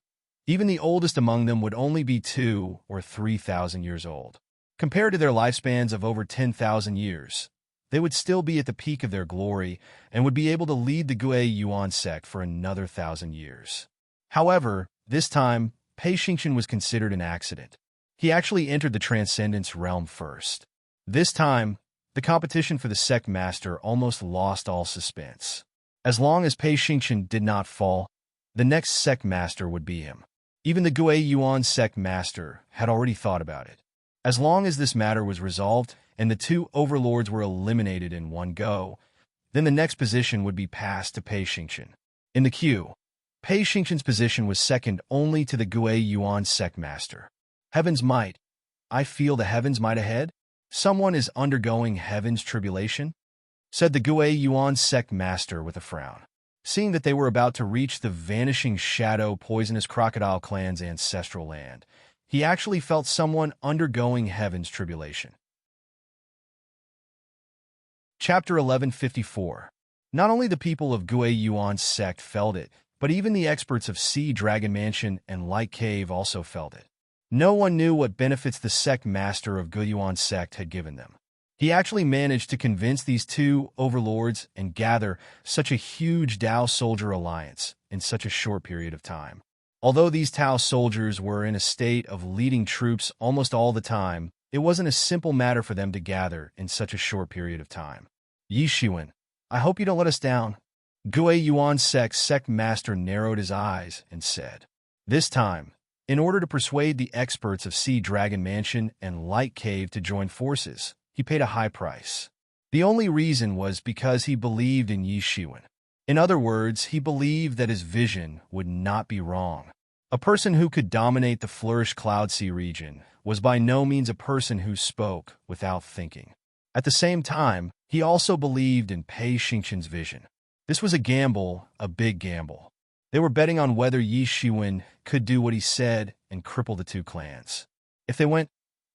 even the oldest among them would only be 2 or 3,000 years old. Compared to their lifespans of over 10,000 years, they would still be at the peak of their glory and would be able to lead the Gui Yuan sect for another 1,000 years. However, this time, Pei Xingqian was considered an accident. He actually entered the Transcendence realm first. This time, the competition for the sect master almost lost all suspense. As long as Pei Xingqian did not fall, the next sect master would be him. Even the Gui Yuan sect master had already thought about it. As long as this matter was resolved and the 2 overlords were eliminated in one go, then the next position would be passed to Pei Xingqian. In the queue, Pei Xingqian's position was second only to the Gui Yuan sect master. Heaven's might. I feel the heaven's might ahead. Someone is undergoing heaven's tribulation, said the Gui Yuan sect master with a frown. Seeing that they were about to reach the vanishing shadow poisonous crocodile clan's ancestral land, he actually felt someone undergoing heaven's tribulation. Chapter 1154. Not only the people of Gui Yuan's sect felt it, but even the experts of Sea Dragon Mansion and Light Cave also felt it. No one knew what benefits the sect master of Gui Yuan's sect had given them. He actually managed to convince these 2 overlords and gather such a huge Tao soldier alliance in such a short period of time. Although these Tao soldiers were in a state of leading troops almost all the time, it wasn't a simple matter for them to gather in such a short period of time. Yi Shiwen, I hope you don't let us down. Gui Yuan sect master narrowed his eyes and said. This time, in order to persuade the experts of Sea Dragon Mansion and Light Cave to join forces, he paid a high price. The only reason was because he believed in Yi Shiwen. In other words, he believed that his vision would not be wrong. A person who could dominate the Flourish Cloud Sea region was by no means a person who spoke without thinking. At the same time, he also believed in Pei Xingqian's vision. This was a gamble, a big gamble. They were betting on whether Yi Shiwen could do what he said and cripple the 2 clans. If they went,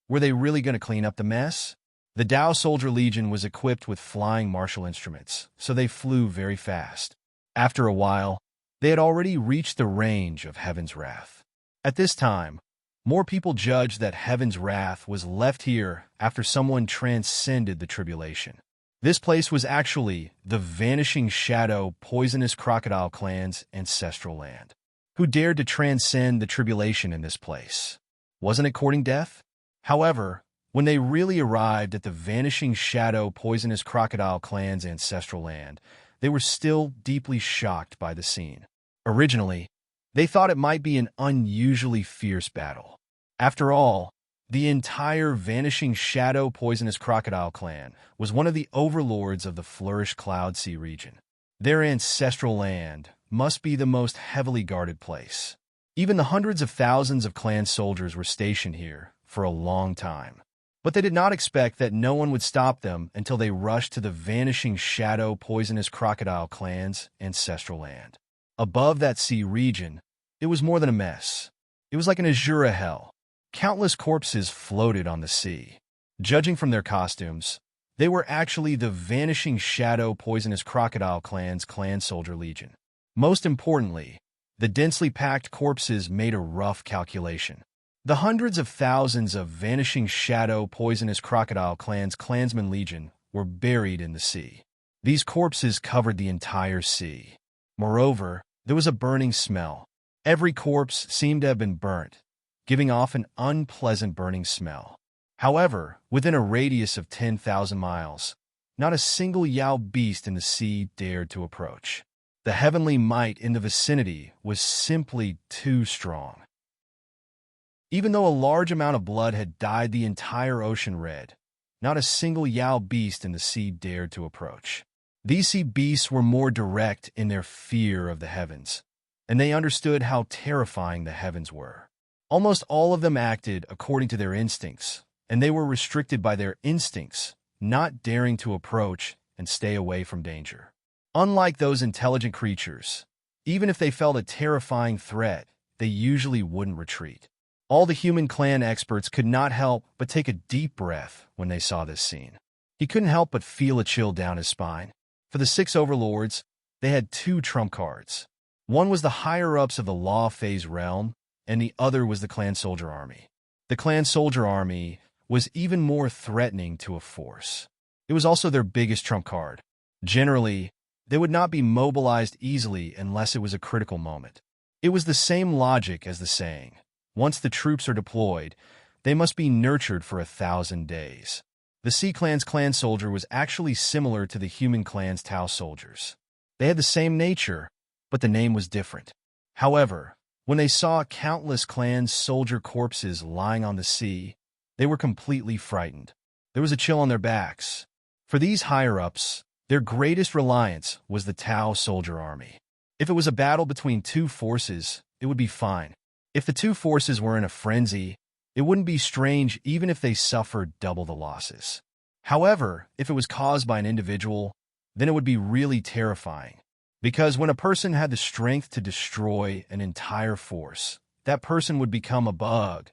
were they really going to clean up the mess? The Tao Soldier Legion was equipped with flying martial instruments, so they flew very fast. After a while, they had already reached the range of Heaven's Wrath. At this time, more people judged that Heaven's Wrath was left here after someone transcended the tribulation. This place was actually the vanishing shadow poisonous crocodile clan's ancestral land. Who dared to transcend the tribulation in this place? Wasn't it courting death? However, when they really arrived at the vanishing shadow poisonous crocodile clan's ancestral land, they were still deeply shocked by the scene. Originally, they thought it might be an unusually fierce battle. After all, the entire vanishing shadow poisonous crocodile clan was one of the overlords of the Flourish Cloud Sea region. Their ancestral land must be the most heavily guarded place. Even the hundreds of thousands of clan soldiers were stationed here for a long time. But they did not expect that no one would stop them until they rushed to the vanishing shadow poisonous crocodile clan's ancestral land. Above that sea region, it was more than a mess. It was like an azure hell. Countless corpses floated on the sea. Judging from their costumes, they were actually the vanishing shadow poisonous crocodile clan's clan soldier legion. Most importantly, the densely packed corpses made a rough calculation. The hundreds of thousands of vanishing shadow poisonous crocodile clan's clansman legion were buried in the sea. These corpses covered the entire sea. Moreover, there was a burning smell. Every corpse seemed to have been burnt, giving off an unpleasant burning smell. However, within a radius of 10,000 miles, not a single Yao beast in the sea dared to approach. The heavenly might in the vicinity was simply too strong. Even though a large amount of blood had dyed the entire ocean red, not a single Yao beast in the sea dared to approach. These sea beasts were more direct in their fear of the heavens, and they understood how terrifying the heavens were. Almost all of them acted according to their instincts, and they were restricted by their instincts, not daring to approach and stay away from danger. Unlike those intelligent creatures, even if they felt a terrifying threat, they usually wouldn't retreat. All the human clan experts could not help but take a deep breath when they saw this scene. He couldn't help but feel a chill down his spine. For the 6 overlords, they had 2 trump cards. One was the higher-ups of the Law Phase realm, and the other was the clan soldier army. The clan soldier army was even more threatening to a force. It was also their biggest trump card. Generally, they would not be mobilized easily unless it was a critical moment. It was the same logic as the saying, once the troops are deployed, they must be nurtured for 1,000 days. The Sea Clan's clan soldier was actually similar to the human clan's Tau soldiers. They had the same nature, but the name was different. However, when they saw countless clan soldier corpses lying on the sea, they were completely frightened. There was a chill on their backs. For these higher-ups, their greatest reliance was the Tau soldier army. If it was a battle between 2 forces, it would be fine. If the 2 forces were in a frenzy, it wouldn't be strange even if they suffered double the losses. However, if it was caused by an individual, then it would be really terrifying. Because when a person had the strength to destroy an entire force, that person would become a bug,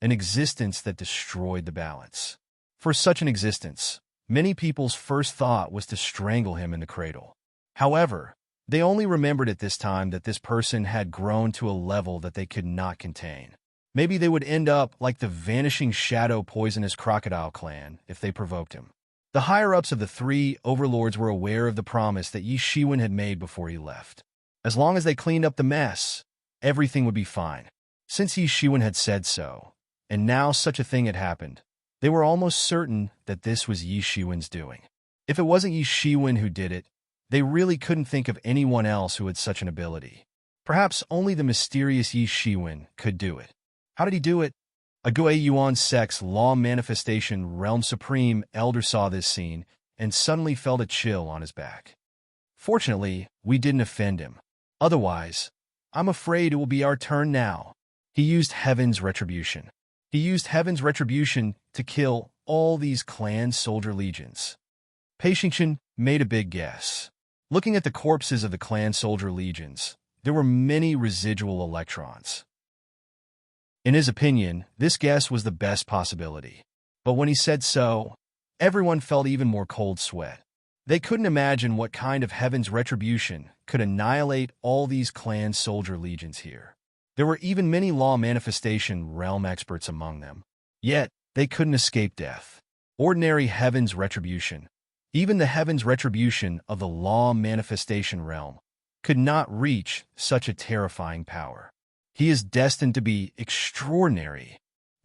an existence that destroyed the balance. For such an existence, many people's first thought was to strangle him in the cradle. However, they only remembered at this time that this person had grown to a level that they could not contain. Maybe they would end up like the vanishing shadow poisonous crocodile clan if they provoked him. The higher-ups of the 3 overlords were aware of the promise that Yi Shiwen had made before he left. As long as they cleaned up the mess, everything would be fine. Since Yi Shiwen had said so, and now such a thing had happened, they were almost certain that this was Yi Shiwen's doing. If it wasn't Yi Shiwen who did it, they really couldn't think of anyone else who had such an ability. Perhaps only the mysterious Yi Shiwen could do it. How did he do it? A Gui Yuan Sect's Law Manifestation Realm Supreme Elder saw this scene and suddenly felt a chill on his back. Fortunately, we didn't offend him. Otherwise, I'm afraid it will be our turn now. He used Heaven's Retribution. He used Heaven's Retribution to kill all these clan soldier legions. Pei Xingqian made a big guess. Looking at the corpses of the clan soldier legions, there were many residual electrons. In his opinion, this guess was the best possibility. But when he said so, everyone felt even more cold sweat. They couldn't imagine what kind of Heaven's Retribution could annihilate all these clan soldier legions here. There were even many Law Manifestation realm experts among them. Yet, they couldn't escape death. Ordinary Heaven's Retribution, even the Heaven's Retribution of the Law Manifestation realm, could not reach such a terrifying power. He is destined to be extraordinary.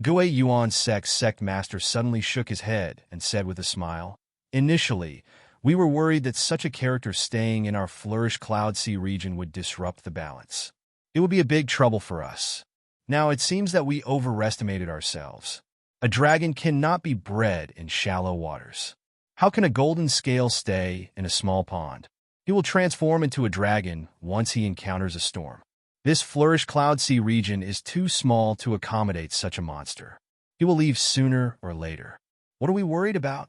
Gui Yuan Sect's sect master suddenly shook his head and said with a smile, "Initially, we were worried that such a character staying in our Flourish Cloud Sea region would disrupt the balance. It would be a big trouble for us. Now it seems that we overestimated ourselves. A dragon cannot be bred in shallow waters. How can a golden scale stay in a small pond? He will transform into a dragon once he encounters a storm. This Flourish Cloud Sea region is too small to accommodate such a monster. He will leave sooner or later. What are we worried about?"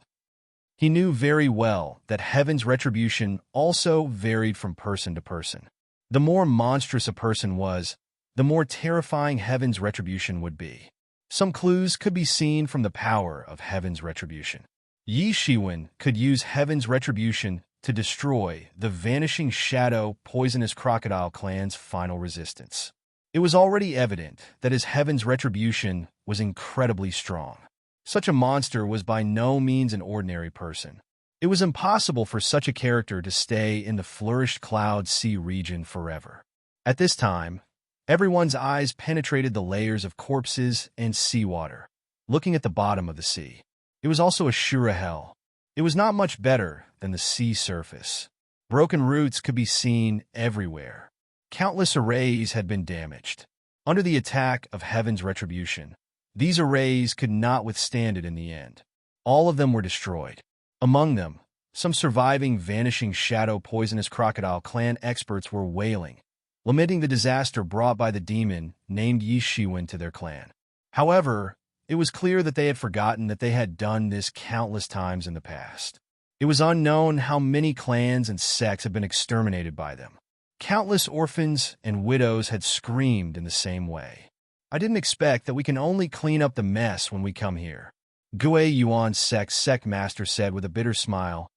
He knew very well that Heaven's Retribution also varied from person to person. The more monstrous a person was, the more terrifying Heaven's Retribution would be. Some clues could be seen from the power of Heaven's Retribution. Yi Shiwen could use Heaven's Retribution to destroy the vanishing shadow poisonous crocodile clan's final resistance. It was already evident that his Heaven's Retribution was incredibly strong. Such a monster was by no means an ordinary person. It was impossible for such a character to stay in the Flourished Cloud Sea region forever. At this time, everyone's eyes penetrated the layers of corpses and seawater, looking at the bottom of the sea. It was also a sure hell. It was not much better than the sea surface. Broken roots could be seen everywhere. Countless arrays had been damaged. Under the attack of Heaven's Retribution, these arrays could not withstand it in the end. All of them were destroyed. Among them, some surviving vanishing shadow poisonous crocodile clan experts were wailing, lamenting the disaster brought by the demon named Yi Shiwen to their clan. However, it was clear that they had forgotten that they had done this countless times in the past. It was unknown how many clans and sects had been exterminated by them. Countless orphans and widows had screamed in the same way. I didn't expect that we can only clean up the mess when we come here. Gue Yuan's sect master said with a bitter smile,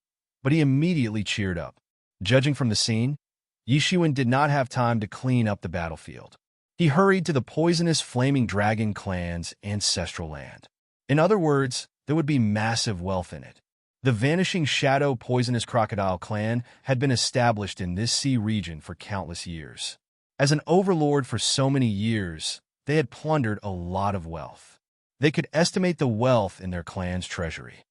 but he immediately cheered up. Judging from the scene, Yishuan did not have time to clean up the battlefield. He hurried to the poisonous flaming dragon clan's ancestral land. In other words, there would be massive wealth in it. The vanishing shadow poisonous crocodile clan had been established in this sea region for countless years. As an overlord for so many years, they had plundered a lot of wealth. They could estimate the wealth in their clan's treasury.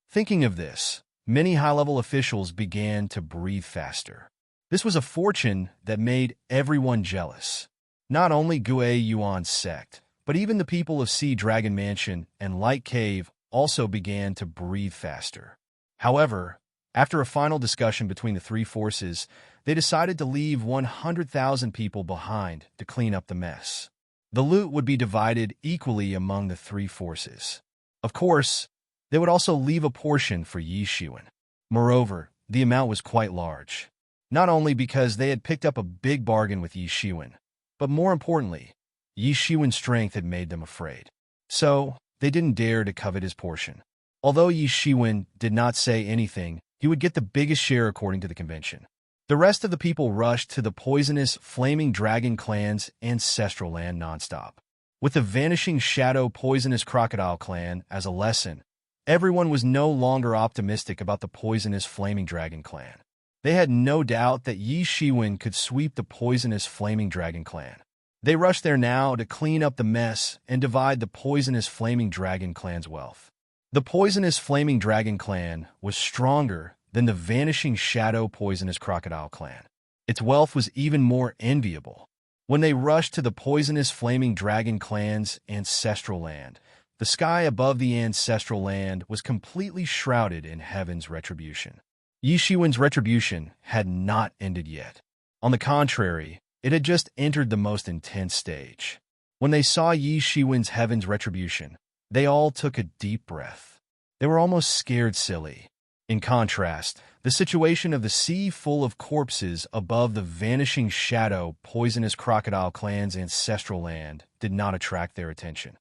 Thinking of this, many high-level officials began to breathe faster. This was a fortune that made everyone jealous. Not only Gue Yuan's sect, but even the people of Sea Dragon Mansion and Light Cave also began to breathe faster. However, after a final discussion between the three forces, they decided to leave 100,000 people behind to clean up the mess. The loot would be divided equally among the three forces. Of course, they would also leave a portion for Yishuan. Moreover, the amount was quite large. Not only because they had picked up a big bargain with Yishuan, but more importantly, Yishuan's strength had made them afraid. So, they didn't dare to covet his portion. Although Yishuan did not say anything, he would get the biggest share according to the convention. The rest of the people rushed to the poisonous Flaming Dragon clan's ancestral land nonstop. With the vanishing shadow poisonous crocodile clan as a lesson, everyone was no longer optimistic about the poisonous Flaming Dragon clan. They had no doubt that Yishuan could sweep the poisonous Flaming Dragon clan. They rushed there now to clean up the mess and divide the poisonous Flaming Dragon clan's wealth. The poisonous Flaming Dragon clan was stronger than the vanishing shadow poisonous crocodile clan. Its wealth was even more enviable. When they rushed to the poisonous Flaming Dragon clan's ancestral land, the sky above the ancestral land was completely shrouded in heaven's retribution. Yishuan's retribution had not ended yet. On the contrary, it had just entered the most intense stage. When they saw Yishuan's heaven's retribution, they all took a deep breath. They were almost scared silly. In contrast, the situation of the sea full of corpses above the vanishing shadow poisonous crocodile clan's ancestral land did not attract their attention.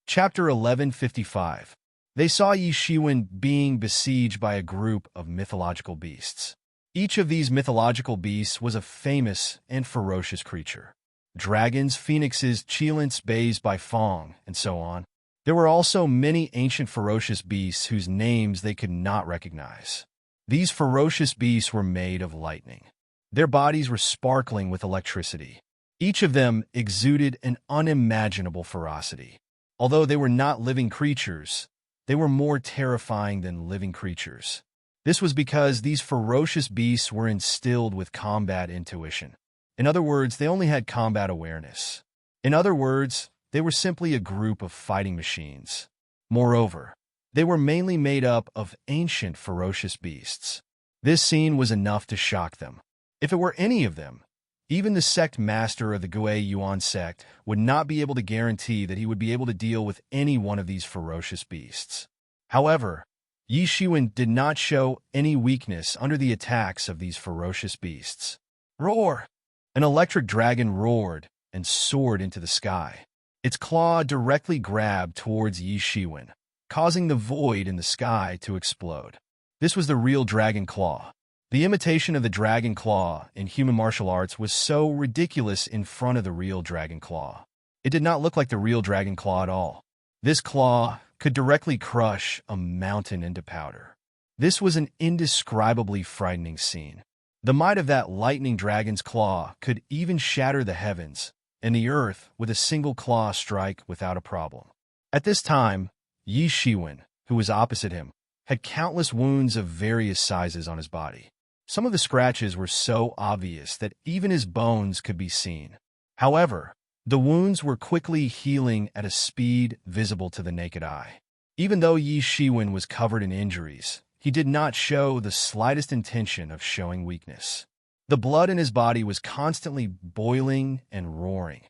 Chapter 1155. They saw Yishuan being besieged by a group of mythological beasts. Each of these mythological beasts was a famous and ferocious creature. Dragons, phoenixes, cheelants, bays by Fong, and so on. There were also many ancient ferocious beasts whose names they could not recognize. These ferocious beasts were made of lightning. Their bodies were sparkling with electricity. Each of them exuded an unimaginable ferocity. Although they were not living creatures, they were more terrifying than living creatures. This was because these ferocious beasts were instilled with combat intuition. In other words, they only had combat awareness. In other words, they were simply a group of fighting machines. Moreover, they were mainly made up of ancient ferocious beasts. This scene was enough to shock them. If it were any of them, even the sect master of the Gue Yuan sect would not be able to guarantee that he would be able to deal with any one of these ferocious beasts. However, Yishuan did not show any weakness under the attacks of these ferocious beasts. Roar! An electric dragon roared and soared into the sky. Its claw directly grabbed towards Yishuan, causing the void in the sky to explode. This was the real dragon claw. The imitation of the dragon claw in human martial arts was so ridiculous in front of the real dragon claw. It did not look like the real dragon claw at all. This claw could directly crush a mountain into powder. This was an indescribably frightening scene. The might of that lightning dragon's claw could even shatter the heavens and the earth with a single claw strike without a problem. At this time, Yishuan, who was opposite him, had countless wounds of various sizes on his body. Some of the scratches were so obvious that even his bones could be seen. However, the wounds were quickly healing at a speed visible to the naked eye. Even though Yishuan was covered in injuries, he did not show the slightest intention of showing weakness. The blood in his body was constantly boiling and roaring,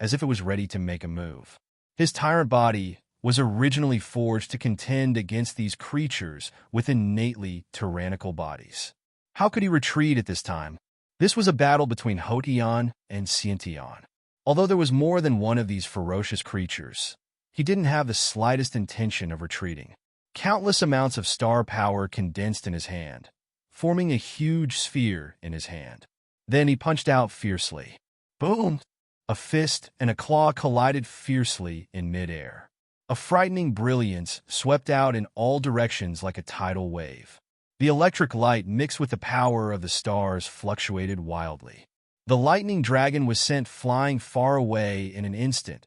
as if it was ready to make a move. His tyrant body was originally forged to contend against these creatures with innately tyrannical bodies. How could he retreat at this time? This was a battle between Hotian and Xiantian. Although there was more than one of these ferocious creatures, he didn't have the slightest intention of retreating. Countless amounts of star power condensed in his hand, forming a huge sphere in his hand. Then he punched out fiercely. Boom! A fist and a claw collided fiercely in midair. A frightening brilliance swept out in all directions like a tidal wave. The electric light mixed with the power of the stars fluctuated wildly. The lightning dragon was sent flying far away in an instant,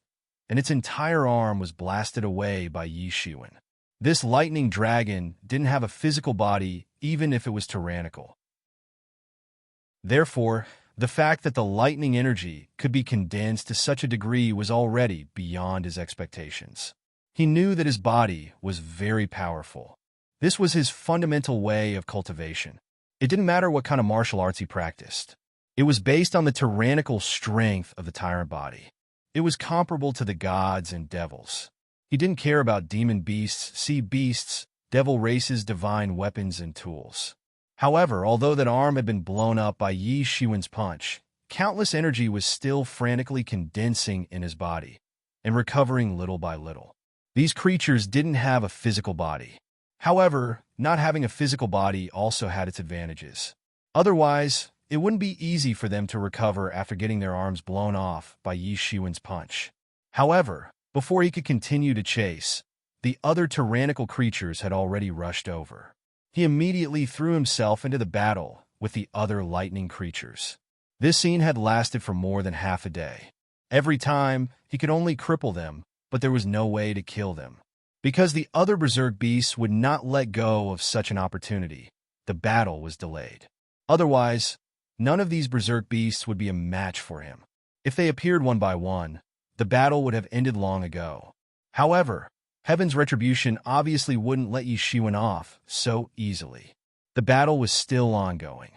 and its entire arm was blasted away by Yi Shiwen. This lightning dragon didn't have a physical body, even if it was tyrannical. Therefore, the fact that the lightning energy could be condensed to such a degree was already beyond his expectations. He knew that his body was very powerful. This was his fundamental way of cultivation. It didn't matter what kind of martial arts he practiced. It was based on the tyrannical strength of the tyrant body. It was comparable to the gods and devils. He didn't care about demon beasts, sea beasts, devil races, divine weapons, and tools. However, although that arm had been blown up by Yi Shiwen's punch, countless energy was still frantically condensing in his body and recovering little by little. These creatures didn't have a physical body. However, not having a physical body also had its advantages. Otherwise, it wouldn't be easy for them to recover after getting their arms blown off by Yi Shiwen's punch. However, before he could continue to chase, the other tyrannical creatures had already rushed over. He immediately threw himself into the battle with the other lightning creatures. This scene had lasted for more than half a day. Every time, he could only cripple them, but there was no way to kill them. Because the other berserk beasts would not let go of such an opportunity, the battle was delayed. Otherwise, none of these berserk beasts would be a match for him. If they appeared one by one, the battle would have ended long ago. However, Heaven's retribution obviously wouldn't let Yi Shiwen off so easily. The battle was still ongoing.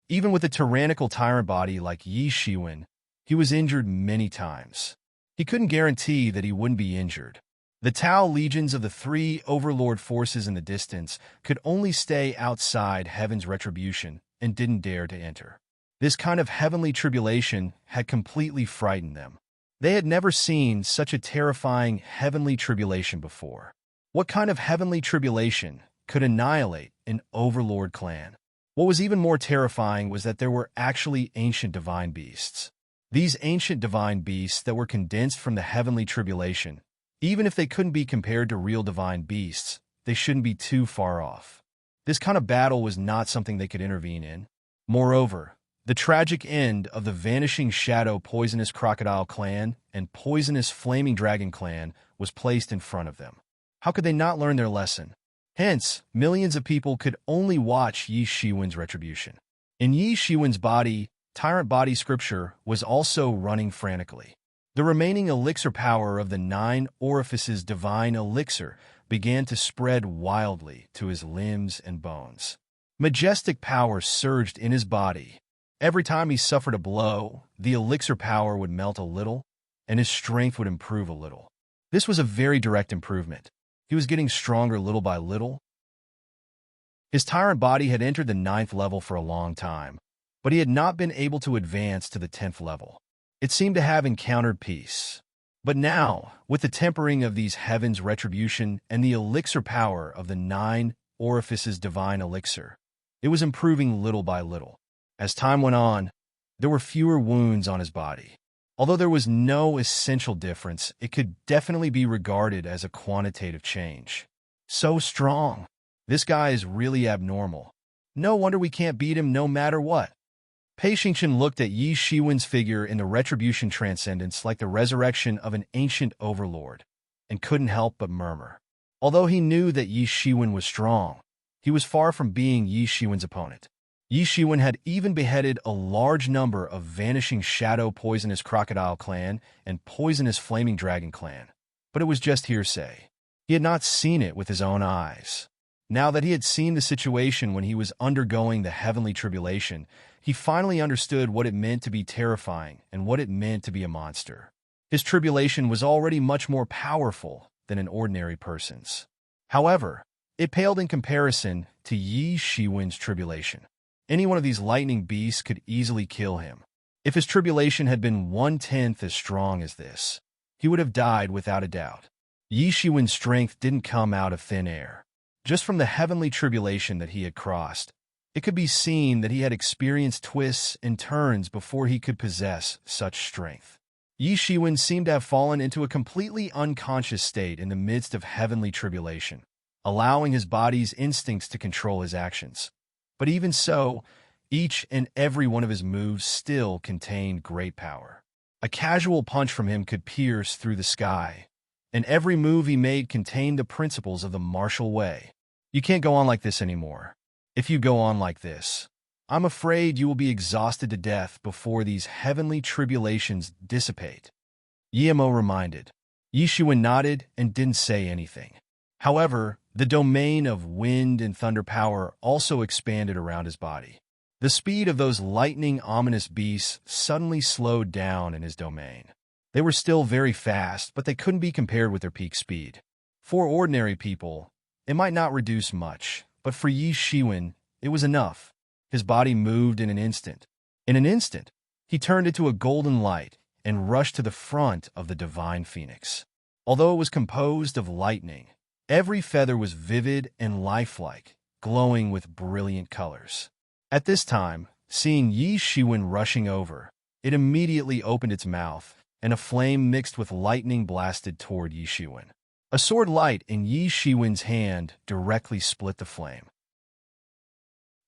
Even with a tyrannical tyrant body like Yi Shiwen, he was injured many times. He couldn't guarantee that he wouldn't be injured. The Tau legions of the three overlord forces in the distance could only stay outside Heaven's retribution and didn't dare to enter. This kind of heavenly tribulation had completely frightened them. They had never seen such a terrifying heavenly tribulation before. What kind of heavenly tribulation could annihilate an overlord clan? What was even more terrifying was that there were actually ancient divine beasts. These ancient divine beasts that were condensed from the heavenly tribulation, even if they couldn't be compared to real divine beasts, they shouldn't be too far off. This kind of battle was not something they could intervene in. Moreover, the tragic end of the Vanishing Shadow Poisonous Crocodile Clan and Poisonous Flaming Dragon Clan was placed in front of them. How could they not learn their lesson? Hence, millions of people could only watch Yi Shiwen's retribution. In Yi Shiwen's body, tyrant body scripture was also running frantically. The remaining elixir power of the 9 orifices divine elixir began to spread wildly to his limbs and bones. Majestic power surged in his body. Every time he suffered a blow, the elixir power would melt a little, and his strength would improve a little. This was a very direct improvement. He was getting stronger little by little. His tyrant body had entered the 9th level for a long time, but he had not been able to advance to the 10th level. It seemed to have encountered peace. But now, with the tempering of these heavens' retribution and the elixir power of the 9 orifices divine elixir, it was improving little by little. As time went on, there were fewer wounds on his body. Although there was no essential difference, it could definitely be regarded as a quantitative change. So strong. This guy is really abnormal. No wonder we can't beat him no matter what. Pei Xingchen looked at Yi Shiwen's figure in the retribution transcendence like the resurrection of an ancient overlord, and couldn't help but murmur. Although he knew that Yi Shiwen was strong, he was far from being Yi Shiwen's opponent. Yi Shiwen had even beheaded a large number of Vanishing Shadow Poisonous Crocodile Clan and Poisonous Flaming Dragon Clan, but it was just hearsay. He had not seen it with his own eyes. Now that he had seen the situation when he was undergoing the heavenly tribulation, he finally understood what it meant to be terrifying and what it meant to be a monster. His tribulation was already much more powerful than an ordinary person's. However, it paled in comparison to Yi Shiwen's tribulation. Any one of these lightning beasts could easily kill him. If his tribulation had been 1/10 as strong as this, he would have died without a doubt. Yi Shiwen's strength didn't come out of thin air. Just from the heavenly tribulation that he had crossed, it could be seen that he had experienced twists and turns before he could possess such strength. Yi Shiwen seemed to have fallen into a completely unconscious state in the midst of heavenly tribulation, allowing his body's instincts to control his actions. But even so, each and every one of his moves still contained great power. A casual punch from him could pierce through the sky, and every move he made contained the principles of the martial way. You can't go on like this anymore. If you go on like this, I'm afraid you will be exhausted to death before these heavenly tribulations dissipate, Yemo reminded. Yi Shiwen nodded and didn't say anything. However, the domain of wind and thunder power also expanded around his body. The speed of those lightning ominous beasts suddenly slowed down in his domain. They were still very fast, but they couldn't be compared with their peak speed. For ordinary people, it might not reduce much, but for Yi Shiwen, it was enough. His body moved in an instant. In an instant, he turned into a golden light and rushed to the front of the divine phoenix. Although it was composed of lightning, every feather was vivid and lifelike, glowing with brilliant colors. At this time, seeing Yi Shiwen rushing over, it immediately opened its mouth, and a flame mixed with lightning blasted toward Yi Shiwen. A sword light in Yi Shiwen's hand directly split the flame.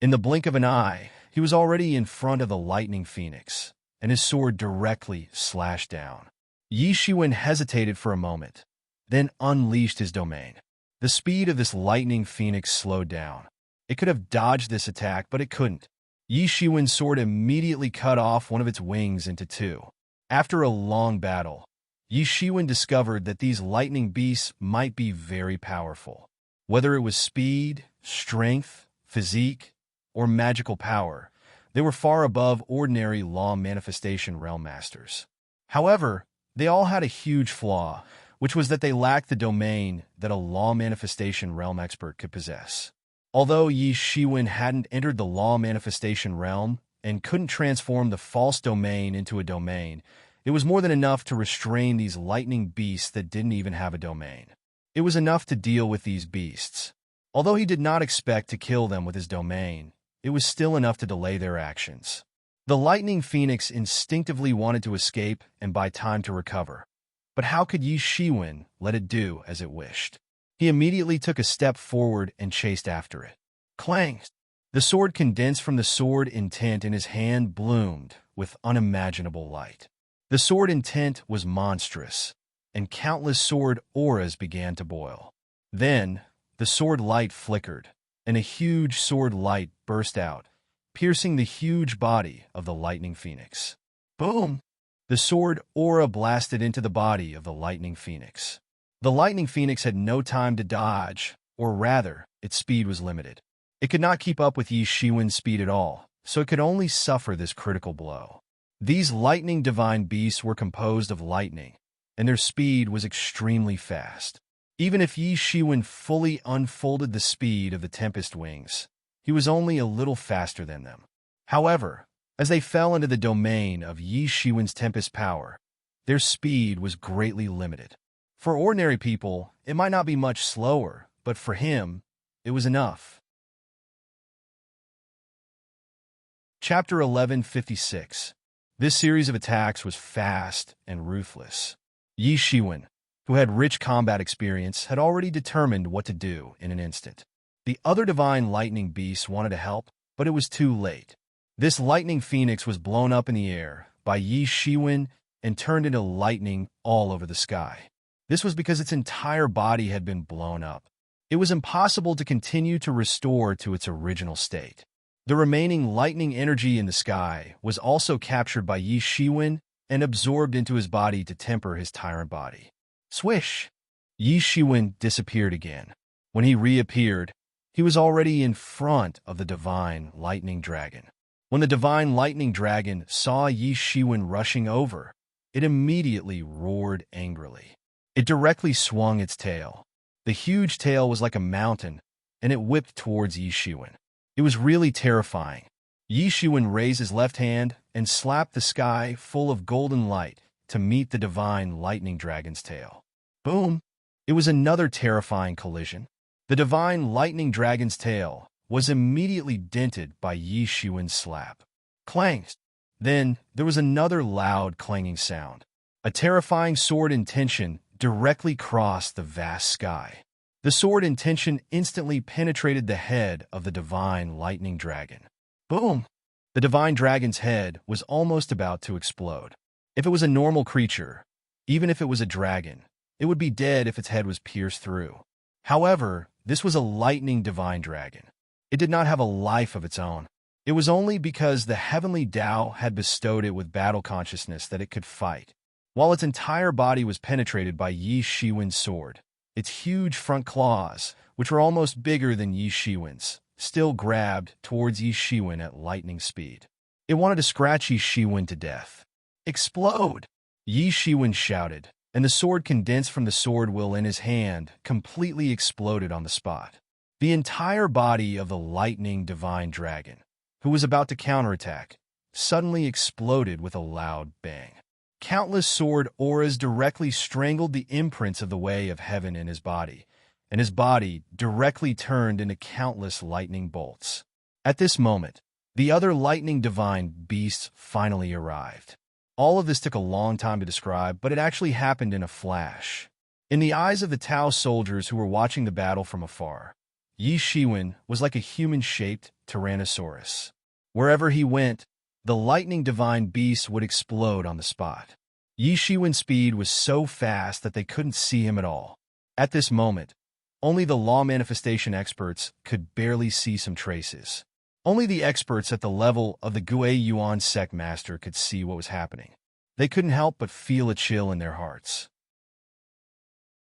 In the blink of an eye, he was already in front of the lightning phoenix, and his sword directly slashed down. Yi Shiwen hesitated for a moment, then unleashed his domain. The speed of this lightning phoenix slowed down. It could have dodged this attack, but it couldn't. Yi Shiwen's sword immediately cut off one of its wings into two. After a long battle, Yi Shiwen discovered that these lightning beasts might be very powerful. Whether it was speed, strength, physique, or magical power, they were far above ordinary law manifestation realm masters. However, they all had a huge flaw, which was that they lacked the domain that a law manifestation realm expert could possess. Although Yi Shiwen hadn't entered the law manifestation realm and couldn't transform the false domain into a domain, it was more than enough to restrain these lightning beasts that didn't even have a domain. It was enough to deal with these beasts. Although he did not expect to kill them with his domain, it was still enough to delay their actions. The lightning phoenix instinctively wanted to escape and buy time to recover. But how could Yi Shiwen let it do as it wished? He immediately took a step forward and chased after it. Clang! The sword condensed from the sword intent in his hand bloomed with unimaginable light. The sword intent was monstrous, and countless sword auras began to boil. Then, the sword light flickered, and a huge sword light burst out, piercing the huge body of the lightning phoenix. Boom! The sword aura blasted into the body of the lightning phoenix. The lightning phoenix had no time to dodge, or rather, its speed was limited. It could not keep up with Yi Shiwen's speed at all, so it could only suffer this critical blow. These lightning divine beasts were composed of lightning, and their speed was extremely fast. Even if Yi Shiwen fully unfolded the speed of the Tempest Wings, he was only a little faster than them. However, as they fell into the domain of Yi Shiwen's Tempest power, their speed was greatly limited. For ordinary people, it might not be much slower, but for him, it was enough. Chapter 1156. This series of attacks was fast and ruthless. Yi Shiwen, who had rich combat experience, had already determined what to do in an instant. The other divine lightning beasts wanted to help, but it was too late. This lightning phoenix was blown up in the air by Yi Shiwen and turned into lightning all over the sky. This was because its entire body had been blown up. It was impossible to continue to restore to its original state. The remaining lightning energy in the sky was also captured by Yi Shiwen and absorbed into his body to temper his tyrant body. Swish! Yi Shiwen disappeared again. When he reappeared, he was already in front of the divine lightning dragon. When the divine lightning dragon saw Yi Shiwen rushing over, it immediately roared angrily. It directly swung its tail. The huge tail was like a mountain, and it whipped towards Yi Shiwen. It was really terrifying. Yi Shiwen raised his left hand and slapped the sky full of golden light to meet the divine lightning dragon's tail. Boom! It was another terrifying collision. The divine lightning dragon's tail was immediately dented by Yi Shiwen's slap. Clang! Then there was another loud clanging sound. A terrifying sword in tension directly crossed the vast sky. The sword in tension instantly penetrated the head of the divine lightning dragon. Boom! The divine dragon's head was almost about to explode. If it was a normal creature, even if it was a dragon, it would be dead if its head was pierced through. However, this was a lightning divine dragon. It did not have a life of its own. It was only because the heavenly Tao had bestowed it with battle consciousness that it could fight. While its entire body was penetrated by Yi Shiwen's sword, its huge front claws, which were almost bigger than Yi Shiwen's, still grabbed towards Yi Shiwen at lightning speed. It wanted to scratch Yi Shiwen to death. Explode! Yi Shiwen shouted, and the sword condensed from the sword will in his hand completely exploded on the spot. The entire body of the lightning divine dragon, who was about to counterattack, suddenly exploded with a loud bang. Countless sword auras directly strangled the imprints of the way of heaven in his body, and his body directly turned into countless lightning bolts. At this moment, the other lightning divine beasts finally arrived. All of this took a long time to describe, but it actually happened in a flash. In the eyes of the Tao soldiers who were watching the battle from afar, Yi Shiwen was like a human-shaped Tyrannosaurus. Wherever he went, the lightning divine beast would explode on the spot. Yi Shiwen's speed was so fast that they couldn't see him at all. At this moment, only the law manifestation experts could barely see some traces. Only the experts at the level of the Gui Yuan sect master could see what was happening. They couldn't help but feel a chill in their hearts.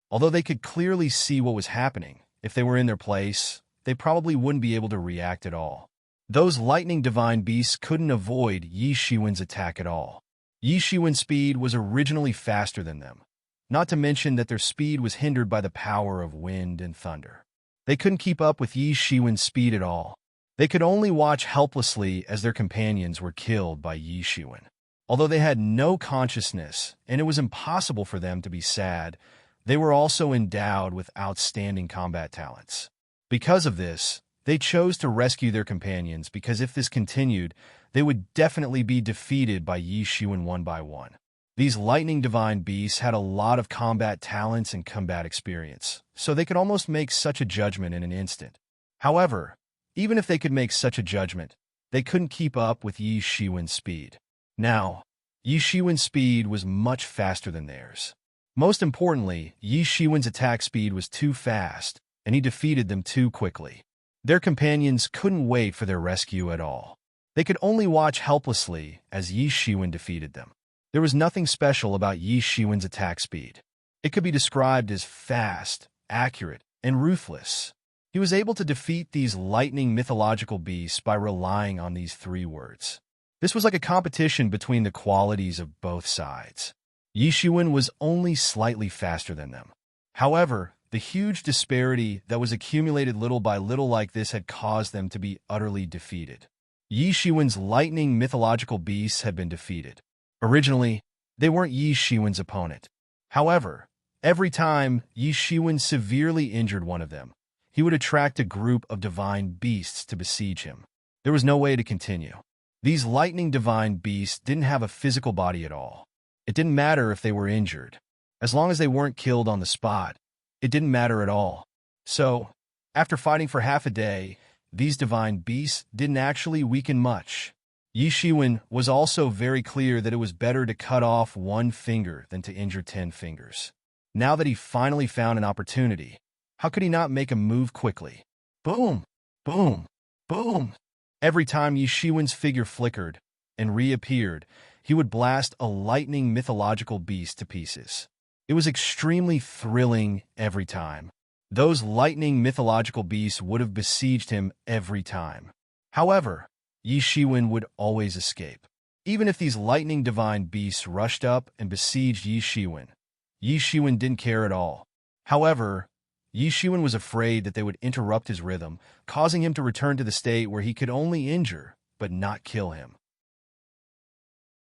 Although they could clearly see what was happening, if they were in their place, they probably wouldn't be able to react at all. Those lightning divine beasts couldn't avoid Yi Shiwen's attack at all. Yi Shiwen's speed was originally faster than them, not to mention that their speed was hindered by the power of wind and thunder. They couldn't keep up with Yi Shiwen's speed at all. They could only watch helplessly as their companions were killed by Yi Shiwen. Although they had no consciousness and it was impossible for them to be sad, they were also endowed with outstanding combat talents. Because of this, they chose to rescue their companions because if this continued, they would definitely be defeated by Yi Shiwen one by one. These lightning divine beasts had a lot of combat talents and combat experience, so they could almost make such a judgment in an instant. However, even if they could make such a judgment, they couldn't keep up with Yi Shiwen's speed. Now, Yi Shiwen's speed was much faster than theirs. Most importantly, Yi Shiwen's attack speed was too fast, and he defeated them too quickly. Their companions couldn't wait for their rescue at all. They could only watch helplessly as Yi Shiwen defeated them. There was nothing special about Yi Shiwen's attack speed. It could be described as fast, accurate, and ruthless. He was able to defeat these lightning mythological beasts by relying on these three words. This was like a competition between the qualities of both sides. Yi Shiwen was only slightly faster than them. However, the huge disparity that was accumulated little by little like this had caused them to be utterly defeated. Yi Shiwen's lightning mythological beasts had been defeated. Originally, they weren't Yi Shiwen's opponent. However, every time Yi Shiwen severely injured one of them, he would attract a group of divine beasts to besiege him. There was no way to continue. These lightning divine beasts didn't have a physical body at all. It didn't matter if they were injured. As long as they weren't killed on the spot, it didn't matter at all. So, after fighting for half a day, these divine beasts didn't actually weaken much. Yi Shiwen was also very clear that it was better to cut off one finger than to injure 10 fingers. Now that he finally found an opportunity, how could he not make a move quickly? Boom! Boom! Boom! Every time Yi Shiwen's figure flickered and reappeared, he would blast a lightning mythological beast to pieces. It was extremely thrilling every time. Those lightning mythological beasts would have besieged him every time. However, Yi Shiwen would always escape. Even if these lightning divine beasts rushed up and besieged Yi Shiwen didn't care at all. However, Yi Shiwen was afraid that they would interrupt his rhythm, causing him to return to the state where he could only injure, but not kill him.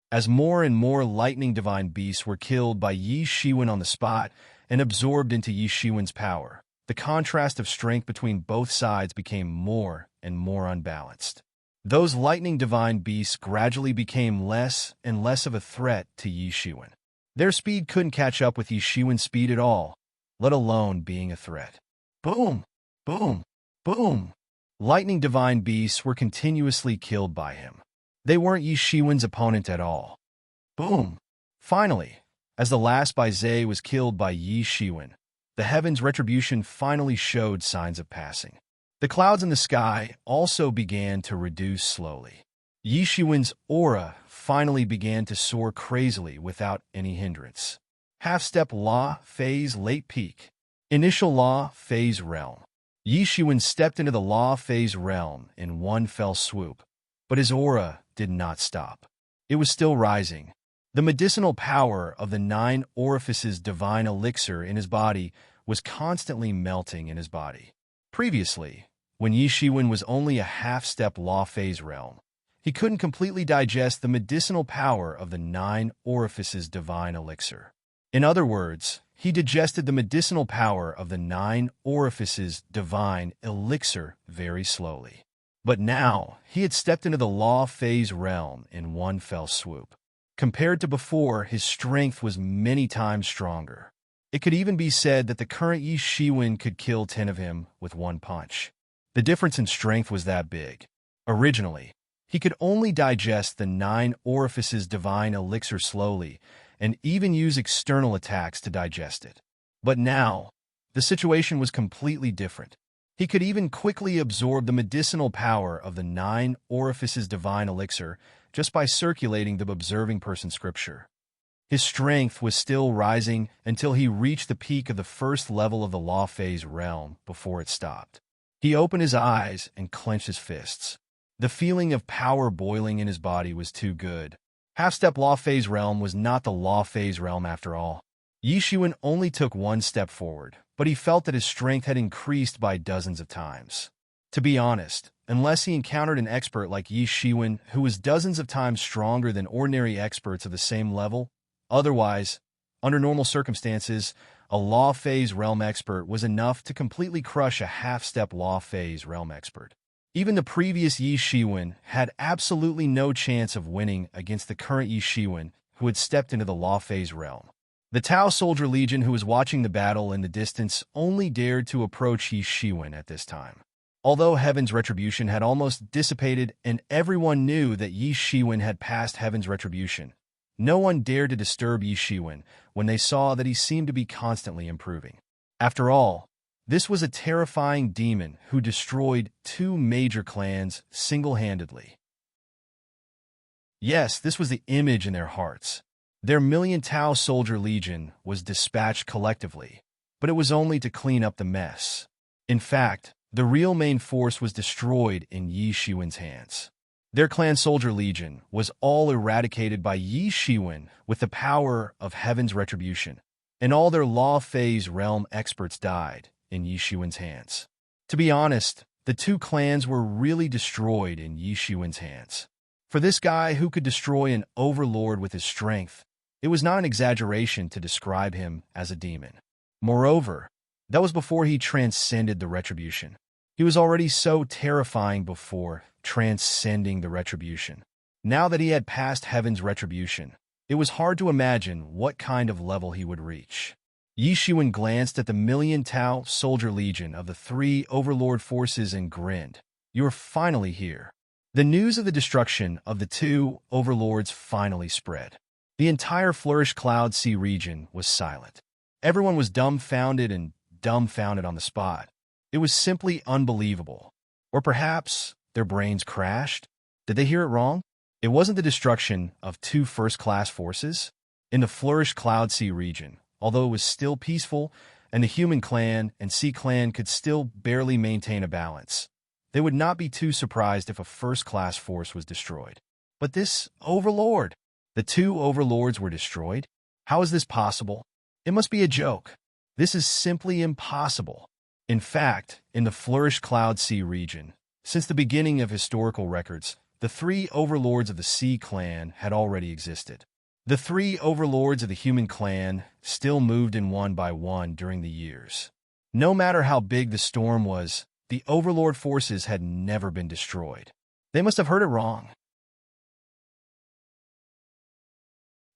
As more and more lightning divine beasts were killed by Yi Shiwen on the spot and absorbed into Yi Shiwen's power, the contrast of strength between both sides became more and more unbalanced. Those lightning divine beasts gradually became less and less of a threat to Yi Shiwen. Their speed couldn't catch up with Yi Shiwen's speed at all, let alone being a threat. Boom! Boom! Boom! Lightning divine beasts were continuously killed by him. They weren't Yi Shiwen's opponent at all. Boom! Finally, as the last Bai Zhe was killed by Yi Shiwen, the heaven's retribution finally showed signs of passing. The clouds in the sky also began to reduce slowly. Yi Shiwen's aura finally began to soar crazily without any hindrance. Half-step law phase late peak. Initial law phase realm. Yi Shiwen stepped into the law phase realm in one fell swoop, but his aura did not stop. It was still rising. The medicinal power of the 9 orifices divine elixir in his body was constantly melting in his body. Previously, when Yi Shiwen was only a half-step law phase realm, he couldn't completely digest the medicinal power of the 9 orifices divine elixir. In other words, he digested the medicinal power of the 9 orifices divine elixir very slowly. But now, he had stepped into the law phase realm in one fell swoop. Compared to before, his strength was many times stronger. It could even be said that the current Yi Shiwen could kill 10 of him with one punch. The difference in strength was that big. Originally, he could only digest the 9 orifices divine elixir slowly and even use external attacks to digest it. But now, the situation was completely different. He could even quickly absorb the medicinal power of the 9 orifices divine elixir just by circulating the observing person scripture. His strength was still rising until he reached the peak of the first level of the law phase realm before it stopped. He opened his eyes and clenched his fists. The feeling of power boiling in his body was too good. Half-step law phase realm was not the law phase realm after all. Yi Shiwen only took one step forward, but he felt that his strength had increased by dozens of times. To be honest, unless he encountered an expert like Yi Shiwen, who was dozens of times stronger than ordinary experts of the same level, otherwise, under normal circumstances, a law phase realm expert was enough to completely crush a half-step law phase realm expert. Even the previous Yi Shiwen had absolutely no chance of winning against the current Yi Shiwen, who had stepped into the law phase realm. The Tao Soldier Legion, who was watching the battle in the distance, only dared to approach Yi Shiwen at this time. Although Heaven's Retribution had almost dissipated and everyone knew that Yi Shiwen had passed Heaven's Retribution, no one dared to disturb Yi Shiwen when they saw that he seemed to be constantly improving. After all, this was a terrifying demon who destroyed 2 major clans single-handedly. Yes, this was the image in their hearts. Their million Tao Soldier Legion was dispatched collectively, but it was only to clean up the mess. In fact, the real main force was destroyed in Yi Shiwen's hands. Their clan Soldier Legion was all eradicated by Yi Shiwen with the power of Heaven's Retribution, and all their law phase realm experts died in Yi Shiwen's hands. To be honest, the 2 clans were really destroyed in Yi Shiwen's hands. For this guy who could destroy an overlord with his strength, it was not an exaggeration to describe him as a demon. Moreover, that was before he transcended the retribution. He was already so terrifying before transcending the retribution. Now that he had passed Heaven's Retribution, it was hard to imagine what kind of level he would reach. Yi Shiwen glanced at the million Tao Soldier Legion of the 3 overlord forces and grinned. "You're finally here." The news of the destruction of the 2 overlords finally spread. The entire Flourish Cloud Sea region was silent. Everyone was dumbfounded on the spot. It was simply unbelievable. Or perhaps their brains crashed? Did they hear it wrong? It wasn't the destruction of 2 first-class forces. In the Flourish Cloud Sea region, although it was still peaceful, and the Human Clan and Sea Clan could still barely maintain a balance, they would not be too surprised if a first-class force was destroyed. But this overlord! The 2 overlords were destroyed? How is this possible? It must be a joke. This is simply impossible. In fact, in the Flourish Cloud Sea region, since the beginning of historical records, the three overlords of the Sea clan had already existed. The three overlords of the human clan still moved in one by one during the years. No matter how big the storm was, the overlord forces had never been destroyed. They must have heard it wrong.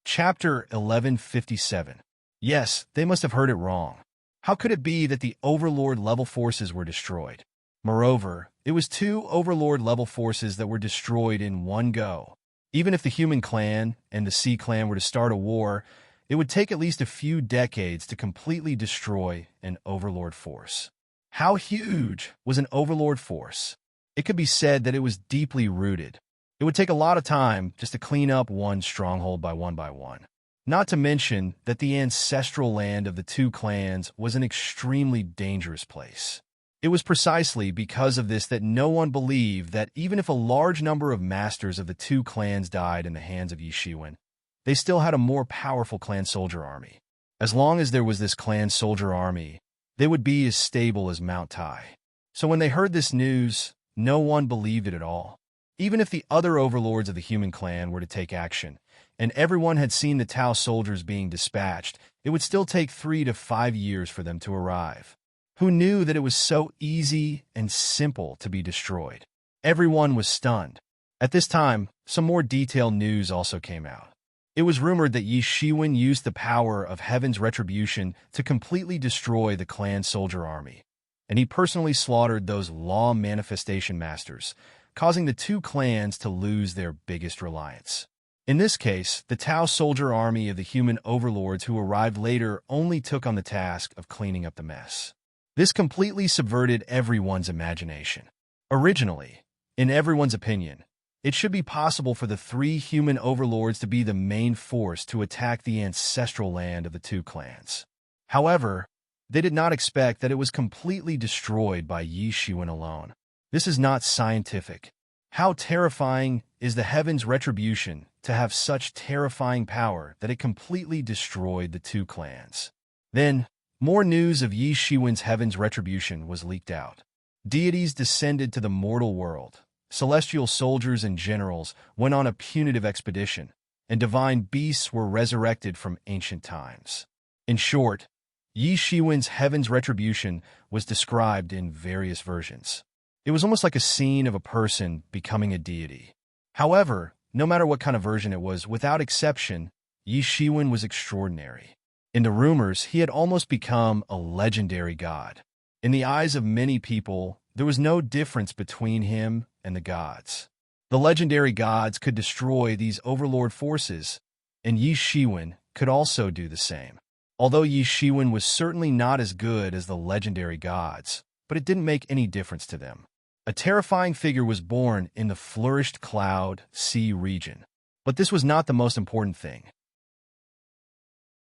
Chapter 1157. Yes, they must have heard it wrong. How could it be that the overlord-level forces were destroyed? Moreover, it was two overlord-level forces that were destroyed in one go. Even if the human clan and the Sea clan were to start a war, it would take at least a few decades to completely destroy an overlord force. How huge was an overlord force? It could be said that it was deeply rooted. It would take a lot of time just to clean up one stronghold by one. Not to mention that the ancestral land of the two clans was an extremely dangerous place. It was precisely because of this that no one believed that even if a large number of masters of the two clans died in the hands of Yi Shiwen, they still had a more powerful clan soldier army. As long as there was this clan soldier army, they would be as stable as Mount Tai. So when they heard this news, no one believed it at all. Even if the other overlords of the human clan were to take action, and everyone had seen the Tao soldiers being dispatched, it would still take 3 to 5 years for them to arrive. Who knew that it was so easy and simple to be destroyed? Everyone was stunned. At this time, some more detailed news also came out. It was rumored that Yi Shiwen used the power of heaven's retribution to completely destroy the clan soldier army, and he personally slaughtered those law manifestation masters, causing the two clans to lose their biggest reliance. In this case, the Tao soldier army of the human overlords who arrived later only took on the task of cleaning up the mess. This completely subverted everyone's imagination. Originally, in everyone's opinion, it should be possible for the three human overlords to be the main force to attack the ancestral land of the two clans. However, they did not expect that it was completely destroyed by Yi Shiwen alone. This is not scientific. How terrifying is the heaven's retribution to have such terrifying power that it completely destroyed the two clans. Then, more news of Yi Shiwen's heaven's retribution was leaked out. Deities descended to the mortal world. Celestial soldiers and generals went on a punitive expedition, and divine beasts were resurrected from ancient times. In short, Yi Shiwen's heaven's retribution was described in various versions. It was almost like a scene of a person becoming a deity. However, no matter what kind of version it was, without exception, Yi Shiwen was extraordinary. In the rumors, he had almost become a legendary god. In the eyes of many people, there was no difference between him and the gods. The legendary gods could destroy these overlord forces, and Yi Shiwen could also do the same. Although Yi Shiwen was certainly not as good as the legendary gods, but it didn't make any difference to them. A terrifying figure was born in the flourished Cloud Sea region. But this was not the most important thing.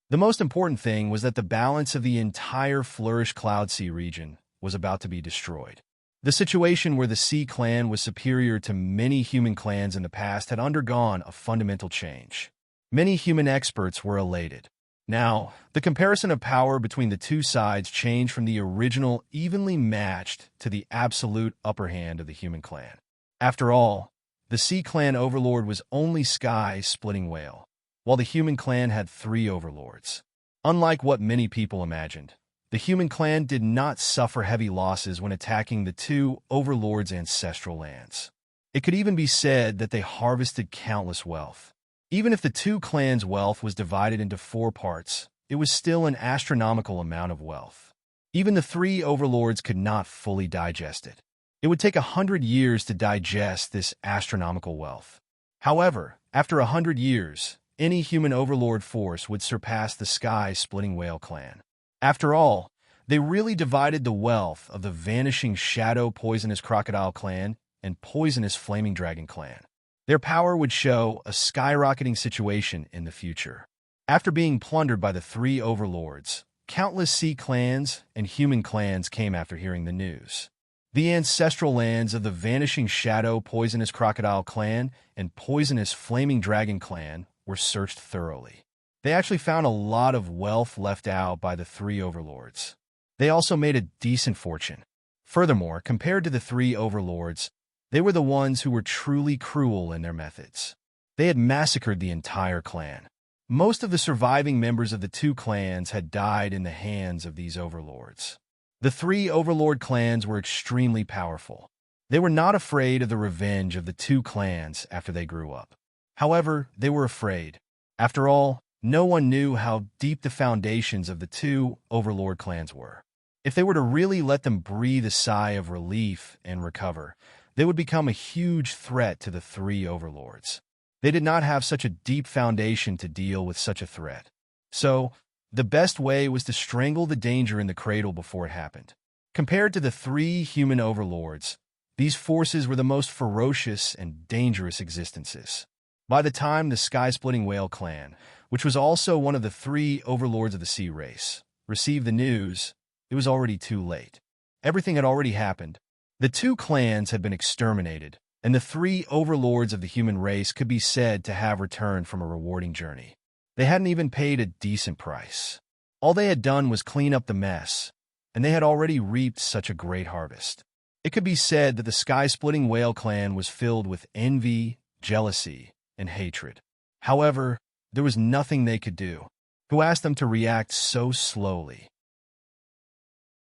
The most important thing was that the balance of the entire flourished Cloud Sea region was about to be destroyed. The situation where the Sea clan was superior to many human clans in the past had undergone a fundamental change. Many human experts were elated. Now, the comparison of power between the two sides changed from the original evenly matched to the absolute upper hand of the human clan. After all, the Sea clan overlord was only Sky-splitting whale, while the human clan had 3 overlords. Unlike what many people imagined, the human clan did not suffer heavy losses when attacking the two overlords' ancestral lands. It could even be said that they harvested countless wealth. Even if the two clans' wealth was divided into 4 parts, it was still an astronomical amount of wealth. Even the 3 overlords could not fully digest it. It would take 100 years to digest this astronomical wealth. However, after 100 years, any human overlord force would surpass the Sky-splitting whale clan. After all, they really divided the wealth of the vanishing shadow poisonous crocodile clan and poisonous flaming dragon clan. Their power would show a skyrocketing situation in the future. After being plundered by the 3 overlords, countless sea clans and human clans came after hearing the news. The ancestral lands of the vanishing shadow poisonous crocodile clan and poisonous flaming dragon clan were searched thoroughly. They actually found a lot of wealth left out by the 3 overlords. They also made a decent fortune. Furthermore, compared to the 3 overlords, They were the ones who were truly cruel in their methods. They had massacred the entire clan. Most of the surviving members of the two clans had died in the hands of these overlords. The three overlord clans were extremely powerful. They were not afraid of the revenge of the two clans after they grew up. However, they were afraid. After all, no one knew how deep the foundations of the two overlord clans were. If they were to really let them breathe a sigh of relief and recover, they would become a huge threat to the three overlords. They did not have such a deep foundation to deal with such a threat. So, the best way was to strangle the danger in the cradle before it happened. Compared to the three human overlords, these forces were the most ferocious and dangerous existences. By the time the sky-splitting whale clan, which was also one of the three overlords of the sea race, received the news, it was already too late. Everything had already happened. The two clans had been exterminated, and the three overlords of the human race could be said to have returned from a rewarding journey. They hadn't even paid a decent price. All they had done was clean up the mess, and they had already reaped such a great harvest. It could be said that the sky-splitting whale clan was filled with envy, jealousy, and hatred. However, there was nothing they could do. Who asked them to react so slowly?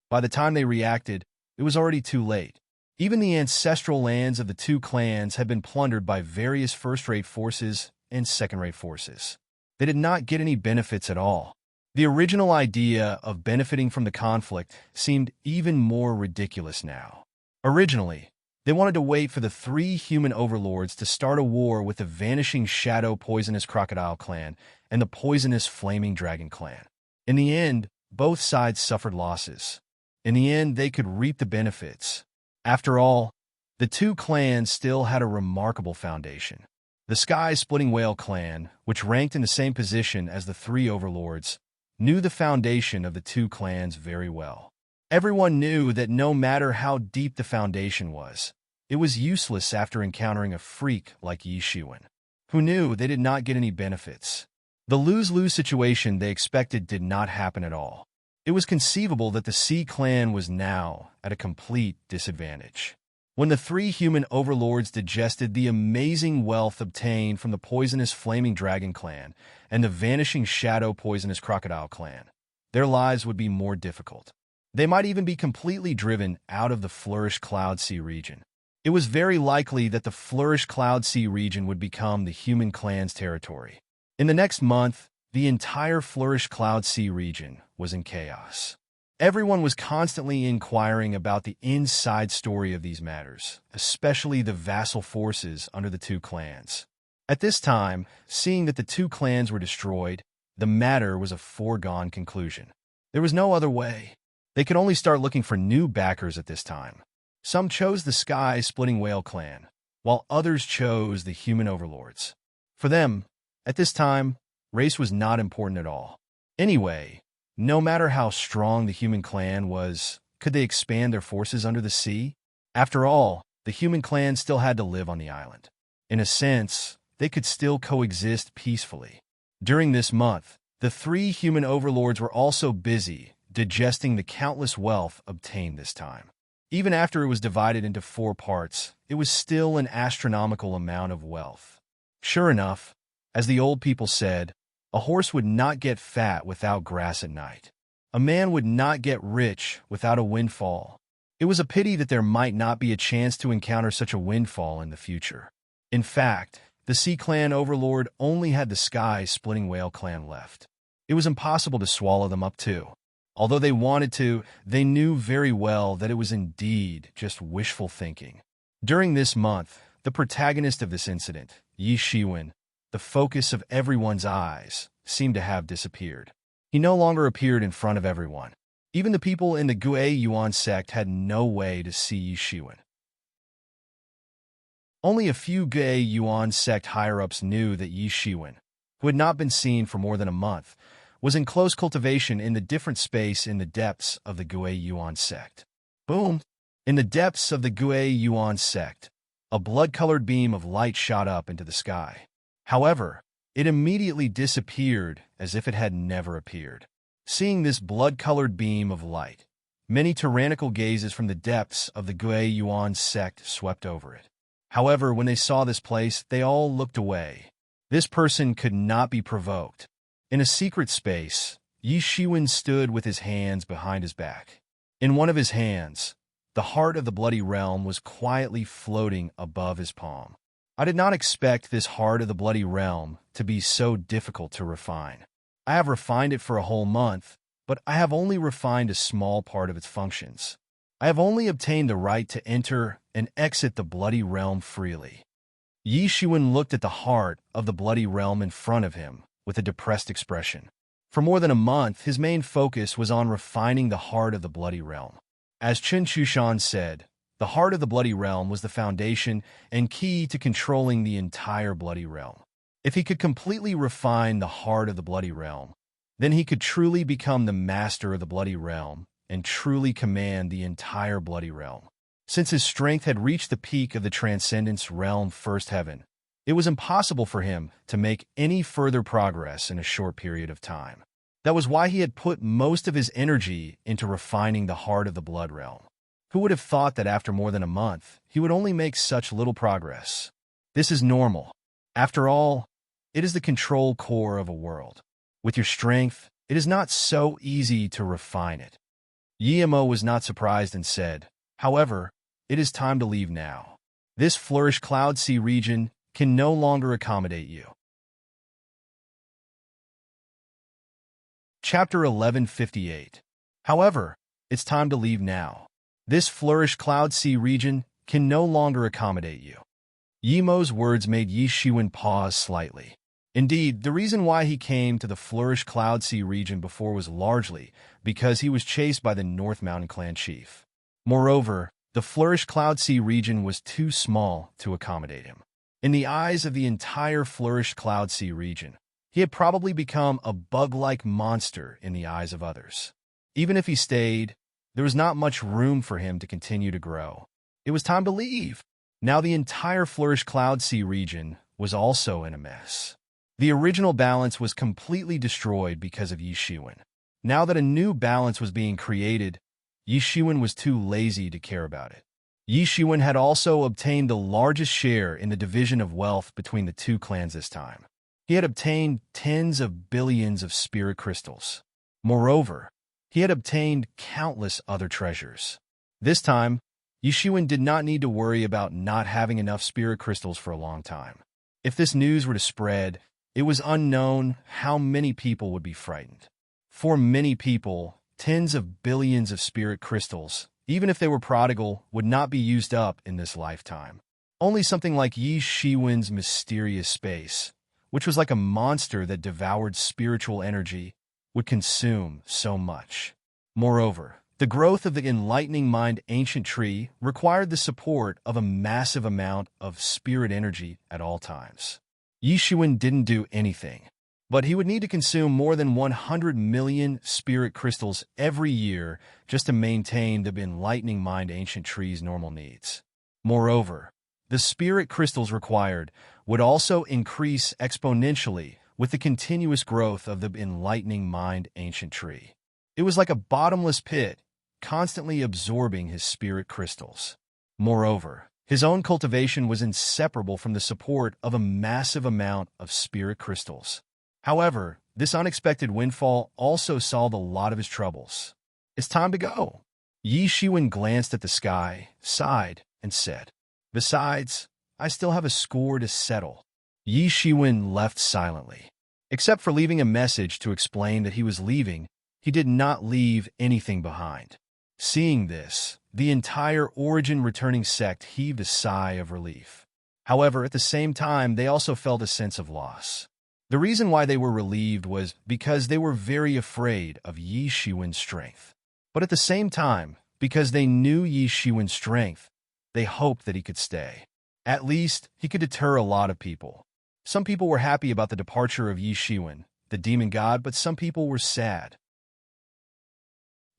By the time they reacted, it was already too late. Even the ancestral lands of the two clans had been plundered by various first-rate forces and second-rate forces. They did not get any benefits at all. The original idea of benefiting from the conflict seemed even more ridiculous now. Originally, they wanted to wait for the three human overlords to start a war with the vanishing shadow poisonous crocodile clan and the poisonous flaming dragon clan. In the end, both sides suffered losses. In the end, they could reap the benefits. After all, the two clans still had a remarkable foundation. The sky-splitting whale clan, which ranked in the same position as the three overlords, knew the foundation of the two clans very well. Everyone knew that no matter how deep the foundation was, it was useless after encountering a freak like Yi Shiwen, who knew they did not get any benefits. The lose-lose situation they expected did not happen at all. It was conceivable that the Sea clan was now at a complete disadvantage. When the three human overlords digested the amazing wealth obtained from the poisonous flaming dragon clan and the vanishing shadow poisonous crocodile clan, their lives would be more difficult. They might even be completely driven out of the Flourish Cloud Sea region. It was very likely that the Flourish Cloud Sea region would become the human clan's territory. In the next month, the entire Flourish Cloud Sea region was in chaos. Everyone was constantly inquiring about the inside story of these matters, especially the vassal forces under the two clans. At this time, seeing that the two clans were destroyed, the matter was a foregone conclusion. There was no other way. They could only start looking for new backers at this time. Some chose the sky-splitting whale clan, while others chose the human overlords. For them, at this time, race was not important at all. Anyway, no matter how strong the human clan was, could they expand their forces under the sea? After all, the human clan still had to live on the island. In a sense, they could still coexist peacefully. During this month, the three human overlords were also busy digesting the countless wealth obtained this time. Even after it was divided into 4 parts, it was still an astronomical amount of wealth. Sure enough, as the old people said, a horse would not get fat without grass at night. A man would not get rich without a windfall. It was a pity that there might not be a chance to encounter such a windfall in the future. In fact, the Sea Clan overlord only had the sky-splitting whale clan left. It was impossible to swallow them up too. Although they wanted to, they knew very well that it was indeed just wishful thinking. During this month, the protagonist of this incident, Yi Shiwen, the focus of everyone's eyes, seemed to have disappeared. He no longer appeared in front of everyone. Even the people in the Gui Yuan sect had no way to see Yi Shiwen. Only a few Gui Yuan sect higher-ups knew that Yi Shiwen, who had not been seen for more than a month, was in close cultivation in the different space in the depths of the Gui Yuan sect. Boom! In the depths of the Gui Yuan sect, a blood-colored beam of light shot up into the sky. However, it immediately disappeared as if it had never appeared. Seeing this blood-colored beam of light, Many tyrannical gazes from the depths of the Gui Yuan sect swept over it. However, when they saw this place, they all looked away. This person could not be provoked. In a secret space, Yi Shiwen stood with his hands behind his back. In one of his hands, the heart of the Bloody Realm was quietly floating above his palm. I did not expect this heart of the Bloody Realm to be so difficult to refine. I have refined it for a whole month, but I have only refined a small part of its functions. I have only obtained the right to enter and exit the Bloody Realm freely. Yi Shiwen looked at the heart of the Bloody Realm in front of him with a depressed expression. For more than a month, his main focus was on refining the heart of the Bloody Realm. As Chen Chushan said, the heart of the Bloody Realm was the foundation and key to controlling the entire Bloody Realm. If he could completely refine the heart of the Bloody Realm, then he could truly become the master of the Bloody Realm and truly command the entire Bloody Realm. Since his strength had reached the peak of the Transcendence Realm First Heaven, it was impossible for him to make any further progress in a short period of time. That was why he had put most of his energy into refining the heart of the Blood Realm. Who would have thought that after more than a month, he would only make such little progress? This is normal. After all, it is the control core of a world. With your strength, it is not so easy to refine it. Yi Mo was not surprised and said, however, it is time to leave now. This Flourish Cloud Sea region can no longer accommodate you. Chapter 1158. However, it's time to leave now. This Flourish Cloud Sea region can no longer accommodate you. Yi Mo's words made Yi Shiwen pause slightly. Indeed, the reason why he came to the Flourish Cloud Sea region before was largely because he was chased by the North Mountain Clan chief. Moreover, the Flourish Cloud Sea region was too small to accommodate him. In the eyes of the entire Flourish Cloud Sea region, he had probably become a bug-like monster in the eyes of others. Even if he stayed, there was not much room for him to continue to grow. It was time to leave. Now the entire Flourish Cloud Sea region was also in a mess. The original balance was completely destroyed because of Yi Shiwen. Now that a new balance was being created, Yi Shiwen was too lazy to care about it. Yi Shiwen had also obtained the largest share in the division of wealth between the two clans this time. He had obtained tens of billions of spirit crystals. Moreover, he had obtained countless other treasures. This time, Yi Shiwen did not need to worry about not having enough spirit crystals for a long time. If this news were to spread, it was unknown how many people would be frightened. For many people, tens of billions of spirit crystals, even if they were prodigal, would not be used up in this lifetime. Only something like Yi Shiwen's mysterious space, which was like a monster that devoured spiritual energy, would consume so much. Moreover, the growth of the enlightening mind ancient tree required the support of a massive amount of spirit energy at all times. Yi Shiwen didn't do anything, but he would need to consume more than 100 million spirit crystals every year just to maintain the enlightening mind ancient tree's normal needs. Moreover, the spirit crystals required would also increase exponentially with the continuous growth of the enlightening mind ancient tree. It was like a bottomless pit, constantly absorbing his spirit crystals. Moreover, his own cultivation was inseparable from the support of a massive amount of spirit crystals. However, this unexpected windfall also solved a lot of his troubles. It's time to go. Yi Shiwen glanced at the sky, sighed, and said, besides, I still have a score to settle. Yi Shiwen left silently. Except for leaving a message to explain that he was leaving, he did not leave anything behind. Seeing this, the entire Origin returning sect heaved a sigh of relief. However, at the same time, they also felt a sense of loss. The reason why they were relieved was because they were very afraid of Yi Shiwen's strength. But at the same time, because they knew Yi Shiwen's strength, they hoped that he could stay. At least, he could deter a lot of people. Some people were happy about the departure of Yi Shiwen, the demon god, but some people were sad.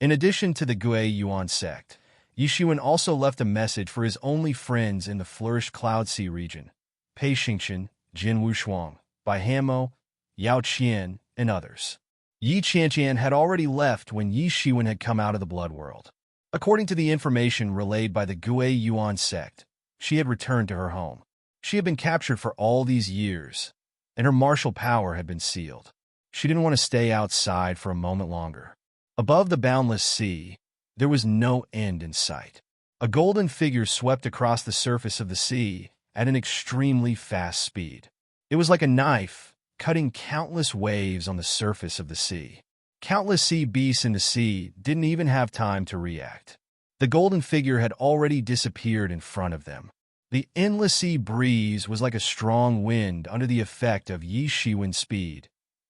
In addition to the Gui Yuan sect, Yi Shiwen also left a message for his only friends in the Flourish Cloud Sea region, Pei Xingqian, Jin Wushuang, Bai Hamo, Yao Qian, and others. Yi Qianqian had already left when Yi Shiwen had come out of the Blood World. According to the information relayed by the Gui Yuan sect, she had returned to her home. She had been captured for all these years, and her martial power had been sealed. She didn't want to stay outside for a moment longer. Above the boundless sea, there was no end in sight. A golden figure swept across the surface of the sea at an extremely fast speed. It was like a knife, cutting countless waves on the surface of the sea. Countless sea beasts in the sea didn't even have time to react. The golden figure had already disappeared in front of them. The endless sea breeze was like a strong wind under the effect of Yi Shiwen's speed,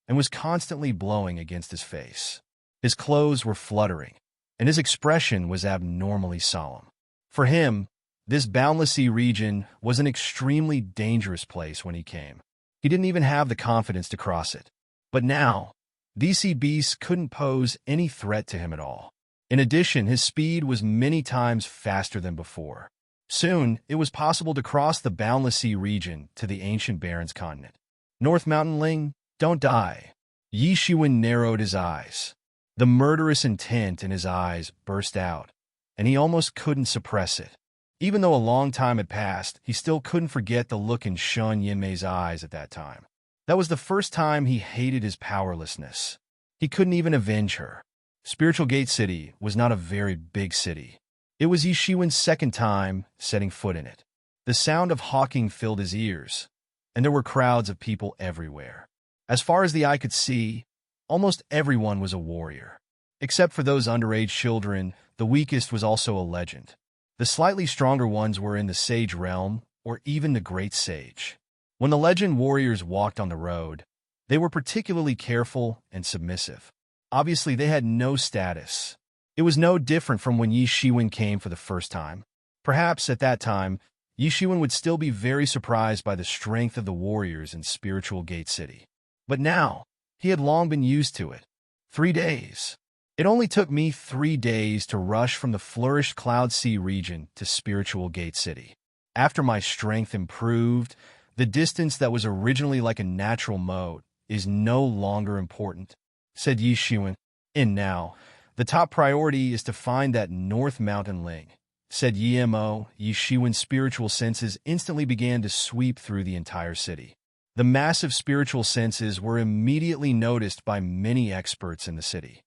and was constantly blowing against his face. His clothes were fluttering, and his expression was abnormally solemn. For him, this boundless sea region was an extremely dangerous place when he came. He didn't even have the confidence to cross it. But now, these sea beasts couldn't pose any threat to him at all. In addition, his speed was many times faster than before. Soon, it was possible to cross the boundless sea region to the ancient Barrens continent. North Mountain Ling, don't die. Yi Shiwen narrowed his eyes. The murderous intent in his eyes burst out, and he almost couldn't suppress it. Even though a long time had passed, he still couldn't forget the look in Shun Yinmei's eyes at that time. That was the first time he hated his powerlessness. He couldn't even avenge her. Spiritual Gate City was not a very big city. It was Yi Shiwen's second time setting foot in it. The sound of hawking filled his ears, and there were crowds of people everywhere. As far as the eye could see, almost everyone was a warrior. Except for those underage children, the weakest was also a legend. The slightly stronger ones were in the sage realm, or even the great sage. When the legend warriors walked on the road, they were particularly careful and submissive. Obviously, they had no status. It was no different from when Yi Shiwen came for the first time. Perhaps at that time, Yi Shiwen would still be very surprised by the strength of the warriors in Spiritual Gate City. But now, he had long been used to it. 3 days. It only took me 3 days to rush from the flourished Cloud Sea region to Spiritual Gate City. After my strength improved, the distance that was originally like a natural moat is no longer important, said Yi Shiwen. And now, the top priority is to find that North Mountain Ling, said Yi Mo. Yi Shiwen's spiritual senses instantly began to sweep through the entire city. The massive spiritual senses were immediately noticed by many experts in the city.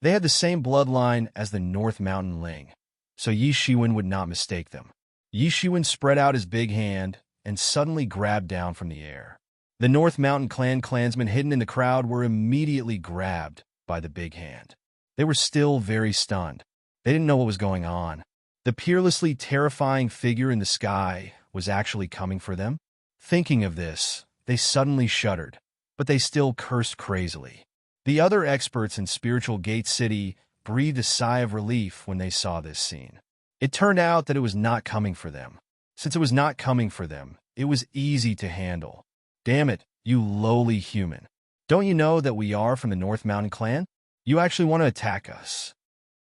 They had the same bloodline as the North Mountain Ling, so Yi Shiwen would not mistake them. Yi Shiwen spread out his big hand and suddenly grabbed down from the air. The North Mountain Clan clansmen hidden in the crowd were immediately grabbed by the big hand. They were still very stunned. They didn't know what was going on. The peerlessly terrifying figure in the sky was actually coming for them. Thinking of this, they suddenly shuddered, but they still cursed crazily. The other experts in Spiritual Gate City breathed a sigh of relief when they saw this scene. It turned out that it was not coming for them. Since it was not coming for them, it was easy to handle. Damn it, you lowly human. Don't you know that we are from the North Mountain Clan? You actually want to attack us.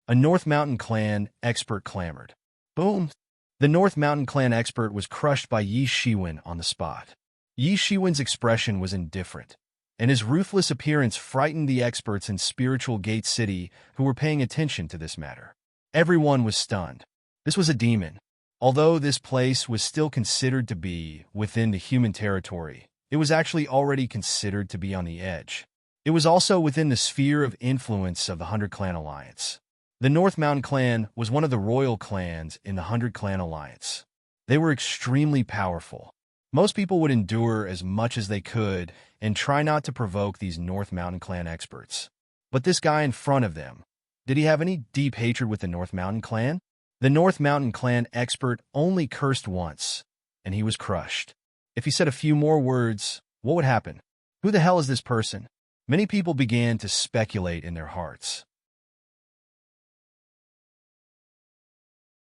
A North Mountain Clan expert clamored. Boom! The North Mountain Clan expert was crushed by Yi Shiwen on the spot. Yi Shiwen's expression was indifferent, and his ruthless appearance frightened the experts in Spiritual Gate City who were paying attention to this matter. Everyone was stunned. This was a demon. Although this place was still considered to be within the human territory, it was actually already considered to be on the edge. It was also within the sphere of influence of the 100 Clan Alliance. The North Mountain Clan was one of the royal clans in the 100 Clan Alliance. They were extremely powerful. Most people would endure as much as they could and try not to provoke these North Mountain Clan experts. But this guy in front of them, did he have any deep hatred with the North Mountain Clan? The North Mountain Clan expert only cursed once, and he was crushed. If he said a few more words, what would happen? Who the hell is this person? Many people began to speculate in their hearts.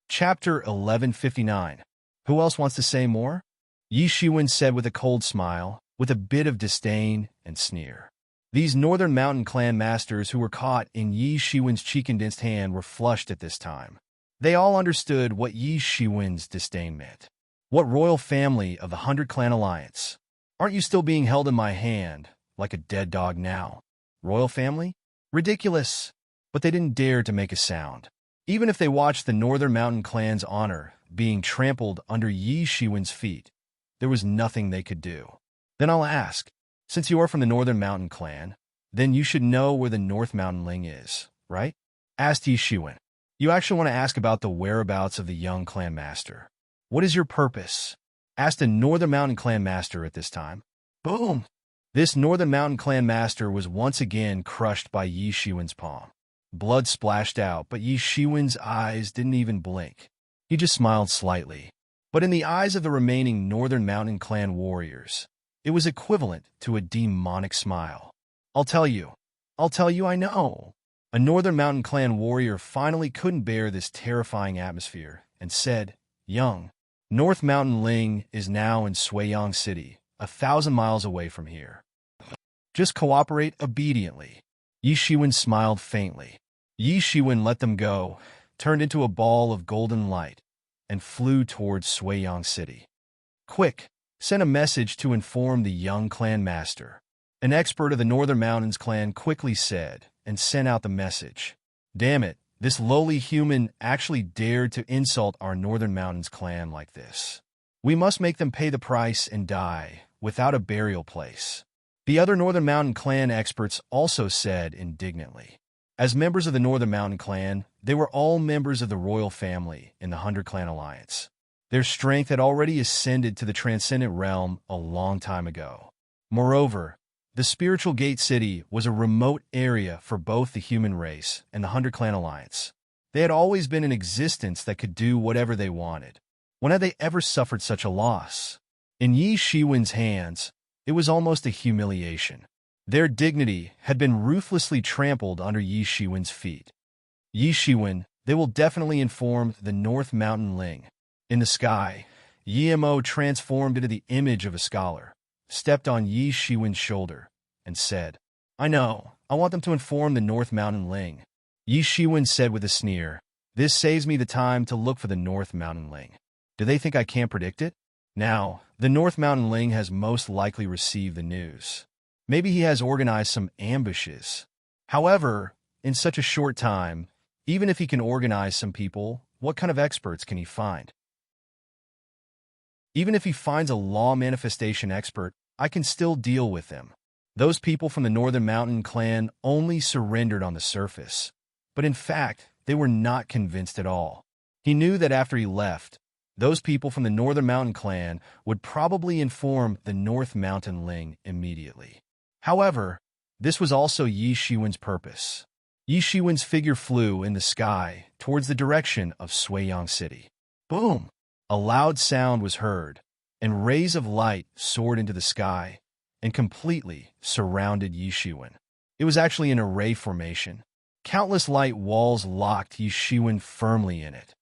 Chapter 1159. Who else wants to say more? Yi Shiwen said with a cold smile, with a bit of disdain and sneer. These Northern Mountain Clan masters who were caught in Yi Shiwen's cheek-condensed hand were flushed at this time. They all understood what Yi Shiwen's disdain meant. What royal family of the 100 Clan Alliance? Aren't you still being held in my hand, like a dead dog now? Royal family? Ridiculous! but they didn't dare to make a sound. Even if they watched the Northern Mountain Clan's honor being trampled under Yi Shiwen's feet, there was nothing they could do. Then I'll ask, since you are from the Northern Mountain Clan, then you should know where the North Mountain Ling is, right? Asked Yi Shiwen. You actually want to ask about the whereabouts of the young clan master. What is your purpose? Asked a Northern Mountain Clan master at this time. Boom! This Northern Mountain Clan master was once again crushed by Yi Shiwen's palm. Blood splashed out, but Yi Shiwen's eyes didn't even blink. He just smiled slightly. But in the eyes of the remaining Northern Mountain Clan warriors, it was equivalent to a demonic smile. I'll tell you I know. A Northern Mountain Clan warrior finally couldn't bear this terrifying atmosphere and said, Young, North Mountain Ling is now in Suiyang City, 1,000 miles away from here. Just cooperate obediently. Yi Shiwen smiled faintly. Yi Shiwen let them go, turned into a ball of golden light, and flew towards Suiyang City. Quick, send a message to inform the young clan master. An expert of the Northern Mountains clan quickly said, and sent out the message. Damn it, this lowly human actually dared to insult our Northern Mountains clan like this. We must make them pay the price and die without a burial place. The other Northern Mountain Clan experts also said indignantly. As members of the Northern Mountain Clan, they were all members of the royal family in the 100 Clan Alliance. Their strength had already ascended to the transcendent realm a long time ago. Moreover, the Spiritual Gate City was a remote area for both the human race and the 100 Clan Alliance. They had always been in existence that could do whatever they wanted. When had they ever suffered such a loss? In Yi Shiwen's hands, it was almost a humiliation. Their dignity had been ruthlessly trampled under Yi Shiwen's feet. Yi Shiwen, they will definitely inform the North Mountain Ling. In the sky, Yi Mo transformed into the image of a scholar, stepped on Yi Shiwen's shoulder, and said, I know, I want them to inform the North Mountain Ling. Yi Shiwen said with a sneer, This saves me the time to look for the North Mountain Ling. Do they think I can't predict it? Now, the North Mountain Ling has most likely received the news. Maybe he has organized some ambushes. However, in such a short time, even if he can organize some people, what kind of experts can he find? Even if he finds a law manifestation expert, I can still deal with them. Those people from the Northern Mountain Clan only surrendered on the surface. But in fact, they were not convinced at all. He knew that after he left, those people from the Northern Mountain Clan would probably inform the North Mountain Ling immediately. However, this was also Yi Shiwen's purpose. Yi Shiwen's figure flew in the sky towards the direction of Suiyang City. Boom! A loud sound was heard, and rays of light soared into the sky and completely surrounded Yi Shiwen. It was actually an array formation. Countless light walls locked Yi Shiwen firmly in it.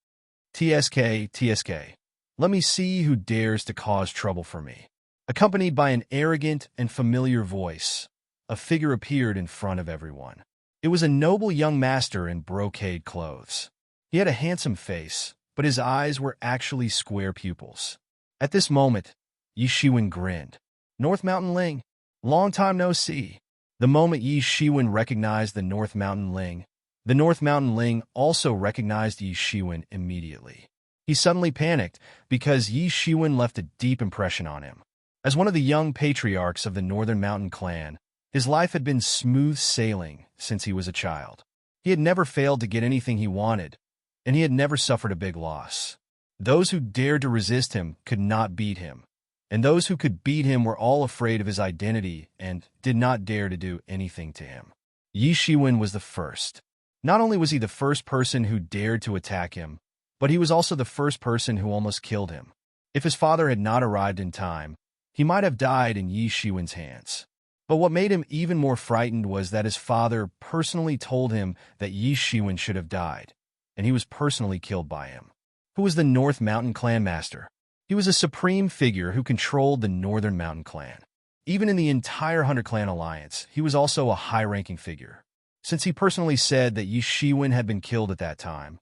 TSK, let me see who dares to cause trouble for me. Accompanied by an arrogant and familiar voice, a figure appeared in front of everyone. It was a noble young master in brocade clothes. He had a handsome face, but his eyes were actually square pupils. At this moment, Yi Shiwen grinned. North Mountain Ling, long time no see. The moment Yi Shiwen recognized the North Mountain Ling, the North Mountain Ling also recognized Yi Shiwen immediately. He suddenly panicked because Yi Shiwen left a deep impression on him. As one of the young patriarchs of the Northern Mountain Clan, his life had been smooth sailing since he was a child. He had never failed to get anything he wanted, and he had never suffered a big loss. Those who dared to resist him could not beat him, and those who could beat him were all afraid of his identity and did not dare to do anything to him. Yi Shiwen was the first. Not only was he the first person who dared to attack him, but he was also the first person who almost killed him. If his father had not arrived in time, he might have died in Yi Shiwen's hands. But what made him even more frightened was that his father personally told him that Yi Shiwen should have died, and he was personally killed by him. Who was the North Mountain Clan Master? He was a supreme figure who controlled the Northern Mountain Clan. Even in the entire 100 Clan Alliance, he was also a high-ranking figure. Since he personally said that Yi Shiwen had been killed at that time,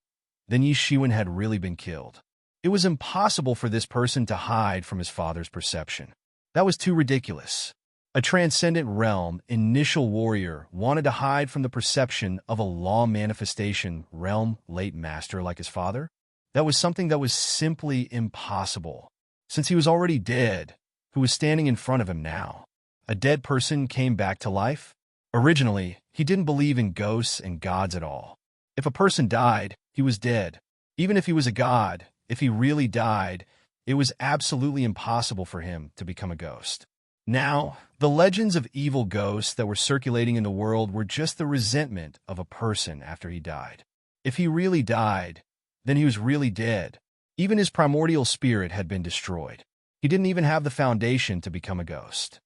then Yi Shiwen had really been killed. It was impossible for this person to hide from his father's perception. That was too ridiculous. A transcendent realm initial warrior wanted to hide from the perception of a law manifestation realm late master like his father. That was something that was simply impossible, since he was already dead, who was standing in front of him now. A dead person came back to life? Originally, he didn't believe in ghosts and gods at all. If a person died, he was dead. Even if he was a god, if he really died, it was absolutely impossible for him to become a ghost. Now, the legends of evil ghosts that were circulating in the world were just the resentment of a person after he died. If he really died, then he was really dead. Even his primordial spirit had been destroyed. He didn't even have the foundation to become a ghost.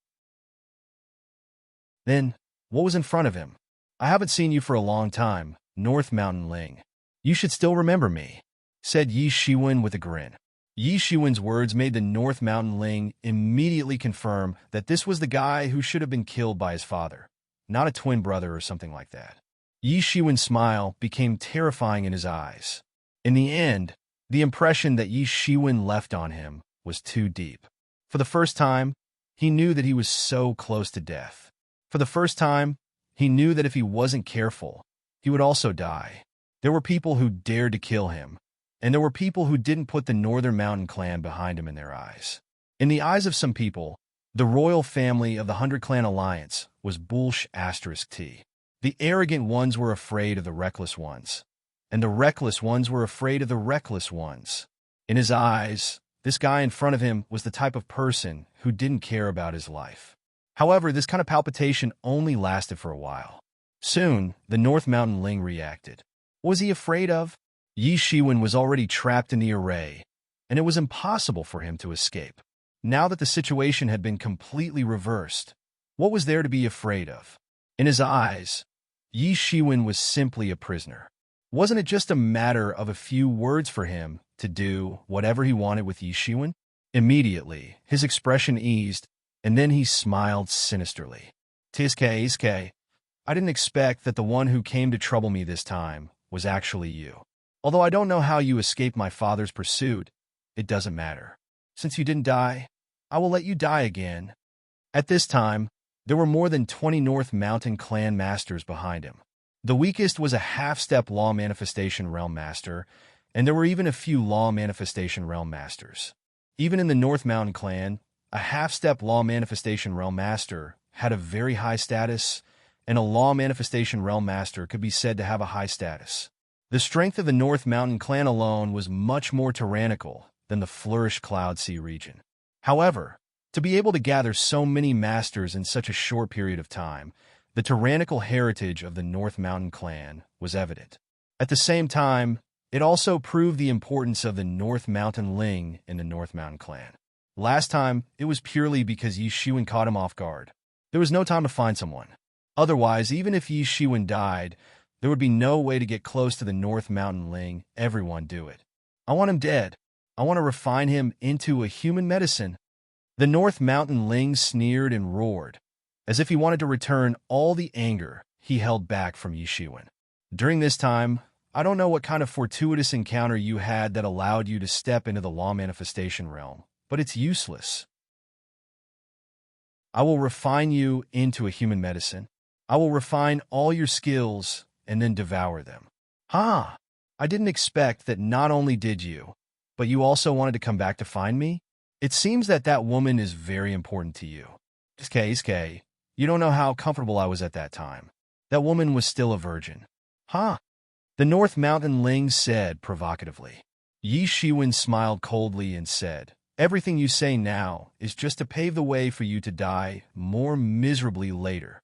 Then, what was in front of him? I haven't seen you for a long time, North Mountain Ling. You should still remember me, said Yi Shiwen with a grin. Yi Shiwen's words made the North Mountain Ling immediately confirm that this was the guy who should have been killed by his father, not a twin brother or something like that. Yi Shiwen's smile became terrifying in his eyes. In the end, the impression that Yi Shiwen left on him was too deep. For the first time, he knew that he was so close to death. For the first time, he knew that if he wasn't careful, he would also die. There were people who dared to kill him, and there were people who didn't put the Northern Mountain clan behind him in their eyes. In the eyes of some people, the royal family of the 100 Clan Alliance was *T. The arrogant ones were afraid of the reckless ones, and the reckless ones were afraid of the reckless ones. In his eyes, this guy in front of him was the type of person who didn't care about his life. However, this kind of palpitation only lasted for a while. Soon, the North Mountain Ling reacted. What was he afraid of? Yi Shiwen was already trapped in the array, and it was impossible for him to escape. Now that the situation had been completely reversed, what was there to be afraid of? In his eyes, Yi Shiwen was simply a prisoner. Wasn't it just a matter of a few words for him to do whatever he wanted with Yi Shiwen? Immediately, his expression eased, and then he smiled sinisterly. Tiske, I didn't expect that the one who came to trouble me this time was actually you. Although I don't know how you escaped my father's pursuit, it doesn't matter. Since you didn't die, I will let you die again. At this time, there were more than 20 North Mountain clan masters behind him. The weakest was a half-step law manifestation realm master, and there were even a few law manifestation realm masters. Even in the North Mountain clan, a half-step law manifestation realm master had a very high status, and a law manifestation realm master could be said to have a high status. The strength of the North Mountain clan alone was much more tyrannical than the Flourish Cloud Sea region. However, to be able to gather so many masters in such a short period of time, the tyrannical heritage of the North Mountain clan was evident. At the same time, it also proved the importance of the North Mountain Ling in the North Mountain clan. Last time, it was purely because Yi Shiwen caught him off guard. There was no time to find someone. Otherwise, even if Yi Shiwen died, there would be no way to get close to the North Mountain Ling. Everyone do it. I want him dead. I want to refine him into a human medicine. The North Mountain Ling sneered and roared, as if he wanted to return all the anger he held back from Yi Shiwen. During this time, I don't know what kind of fortuitous encounter you had that allowed you to step into the law manifestation realm, but it's useless. I will refine you into a human medicine. I will refine all your skills and then devour them. I didn't expect that not only did you, but you also wanted to come back to find me? It seems that that woman is very important to you. Sk, you don't know how comfortable I was at that time. That woman was still a virgin. The North Mountain Ling said provocatively. Yi Shiwen smiled coldly and said, everything you say now is just to pave the way for you to die more miserably later.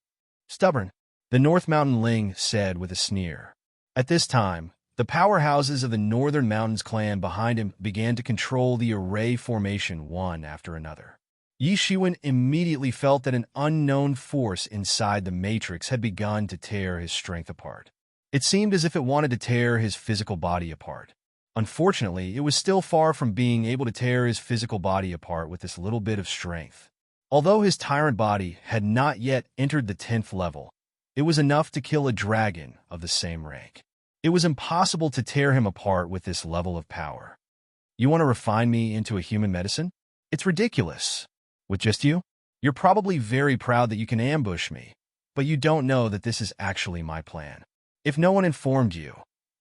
Stubborn, the North Mountain Ling said with a sneer. At this time, the powerhouses of the Northern Mountains clan behind him began to control the array formation one after another. Yi Shiwen immediately felt that an unknown force inside the matrix had begun to tear his strength apart. It seemed as if it wanted to tear his physical body apart. Unfortunately, it was still far from being able to tear his physical body apart with this little bit of strength. Although his tyrant body had not yet entered the 10th level, it was enough to kill a dragon of the same rank. It was impossible to tear him apart with this level of power. You want to refine me into a human medicine? It's ridiculous. With just you? You're probably very proud that you can ambush me, but you don't know that this is actually my plan. If no one informed you,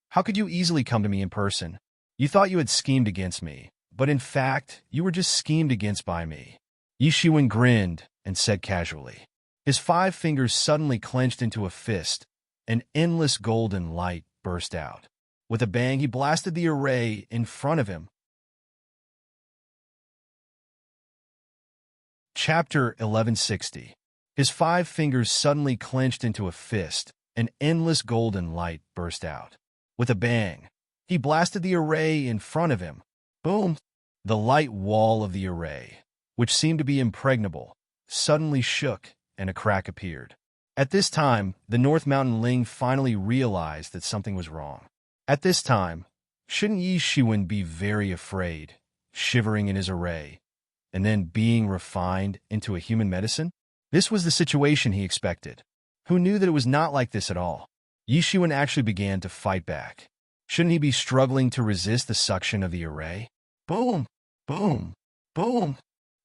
how could you easily come to me in person? You thought you had schemed against me, but in fact, you were just schemed against by me. Yi Shiwen grinned and said casually. His 5 fingers suddenly clenched into a fist. An endless golden light burst out. With a bang, he blasted the array in front of him. Chapter 1160. His 5 fingers suddenly clenched into a fist. An endless golden light burst out. With a bang, he blasted the array in front of him. Boom! The light wall of the array, which seemed to be impregnable, suddenly shook and a crack appeared. At this time, the North Mountain Ling finally realized that something was wrong. At this time, shouldn't Yi Shiwen be very afraid, shivering in his array, and then being refined into a human medicine? This was the situation he expected. Who knew that it was not like this at all? Yi Shiwen actually began to fight back. Shouldn't he be struggling to resist the suction of the array? Boom! Boom! Boom!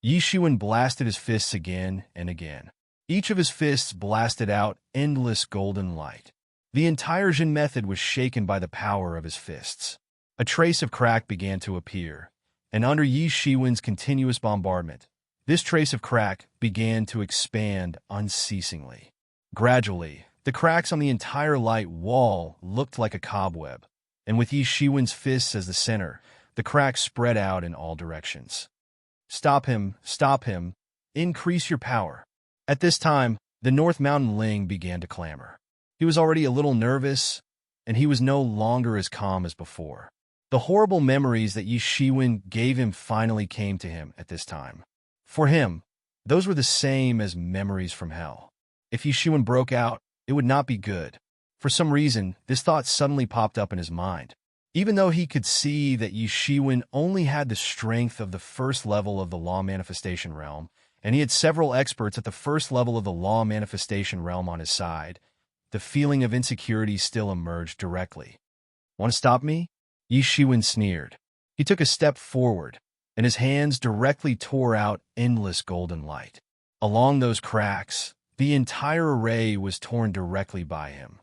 Yi Shiwen blasted his fists again and again. Each of his fists blasted out endless golden light. The entire Jin method was shaken by the power of his fists. A trace of crack began to appear, and under Yi Shiwen's continuous bombardment, this trace of crack began to expand unceasingly. Gradually, the cracks on the entire light wall looked like a cobweb, and with Yi Shiwen's fists as the center, the cracks spread out in all directions. Stop him! Stop him! Increase your power! At this time, the North Mountain Ling began to clamor. He was already a little nervous, and he was no longer as calm as before. The horrible memories that Yi Shiwen gave him finally came to him at this time. For him, those were the same as memories from hell. If Yi Shiwen broke out, it would not be good. For some reason, this thought suddenly popped up in his mind. Even though he could see that Yi Shiwen only had the strength of the first level of the Law Manifestation Realm, and he had several experts at the first level of the Law Manifestation Realm on his side, the feeling of insecurity still emerged directly. Want to stop me? Yi Shiwen sneered. He took a step forward, and his hands directly tore out endless golden light. Along those cracks, the entire array was torn directly by him.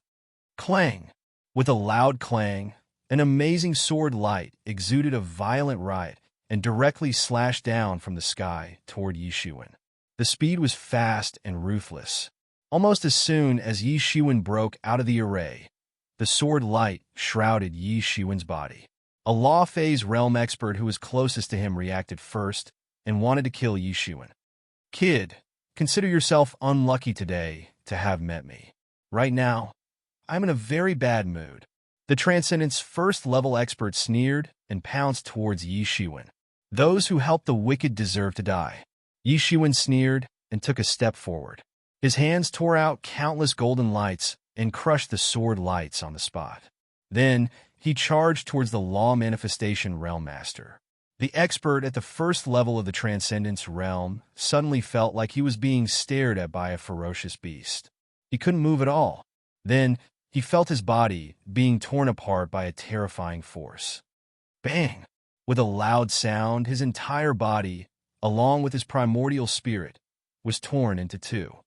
Clang! With a loud clang, an amazing sword light exuded a violent riot and directly slashed down from the sky toward Yi Shiwen. The speed was fast and ruthless. Almost as soon as Yi Shiwen broke out of the array, the sword light shrouded Yi Shiwen's body. A Law Phase Realm expert who was closest to him reacted first and wanted to kill Yi Shiwen. Kid, consider yourself unlucky today to have met me. Right now, I'm in a very bad mood. The Transcendent's first-level expert sneered and pounced towards Yi Shiwen. Those who help the wicked deserve to die. Yi Shiwen sneered and took a step forward. His hands tore out countless golden lights and crushed the sword lights on the spot. Then, he charged towards the Law Manifestation Realm Master. The expert at the first level of the Transcendence Realm suddenly felt like he was being stared at by a ferocious beast. He couldn't move at all. Then, he felt his body being torn apart by a terrifying force. Bang! With a loud sound, his entire body, along with his primordial spirit, was torn into two.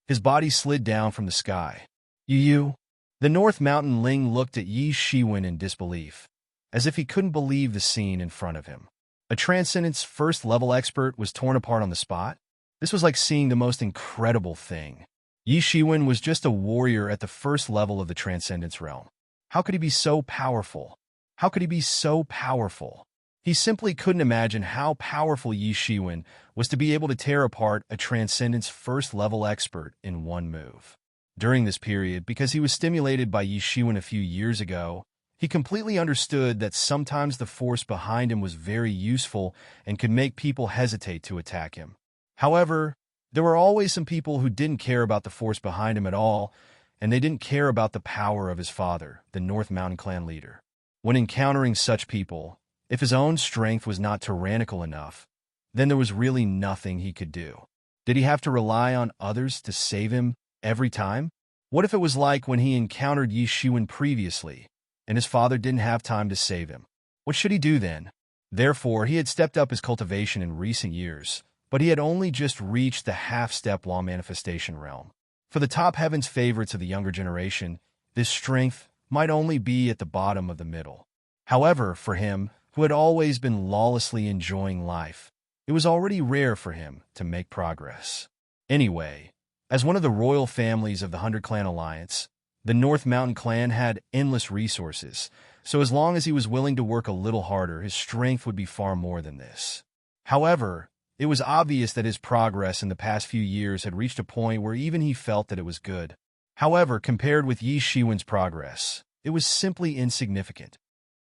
His body slid down from the sky. You. The North Mountain Ling looked at Yi Shiwen in disbelief, as if he couldn't believe the scene in front of him. A Transcendence first-level expert was torn apart on the spot? This was like seeing the most incredible thing. Yi Shiwen was just a warrior at the first level of the Transcendence Realm. How could he be so powerful? How could he be so powerful? He simply couldn't imagine how powerful Yi Shiwen was to be able to tear apart a Transcendence first-level expert in one move. During this period, because he was stimulated by Yi Shiwen a few years ago, he completely understood that sometimes the force behind him was very useful and could make people hesitate to attack him. However, there were always some people who didn't care about the force behind him at all, and they didn't care about the power of his father, the North Mountain Clan leader. When encountering such people, if his own strength was not tyrannical enough, then there was really nothing he could do. Did he have to rely on others to save him every time? What if it was like when he encountered Yi Shiwen previously, and his father didn't have time to save him? What should he do then? Therefore, he had stepped up his cultivation in recent years, but he had only just reached the half-step law manifestation realm. For the top heaven's favorites of the younger generation, this strength might only be at the bottom of the middle. However, for him, who had always been lawlessly enjoying life, it was already rare for him to make progress. Anyway, as one of the royal families of the 100-Clan Alliance, the North Mountain Clan had endless resources, so as long as he was willing to work a little harder, his strength would be far more than this. However, it was obvious that his progress in the past few years had reached a point where even he felt that it was good. However, compared with Yi Shiwen's progress, it was simply insignificant.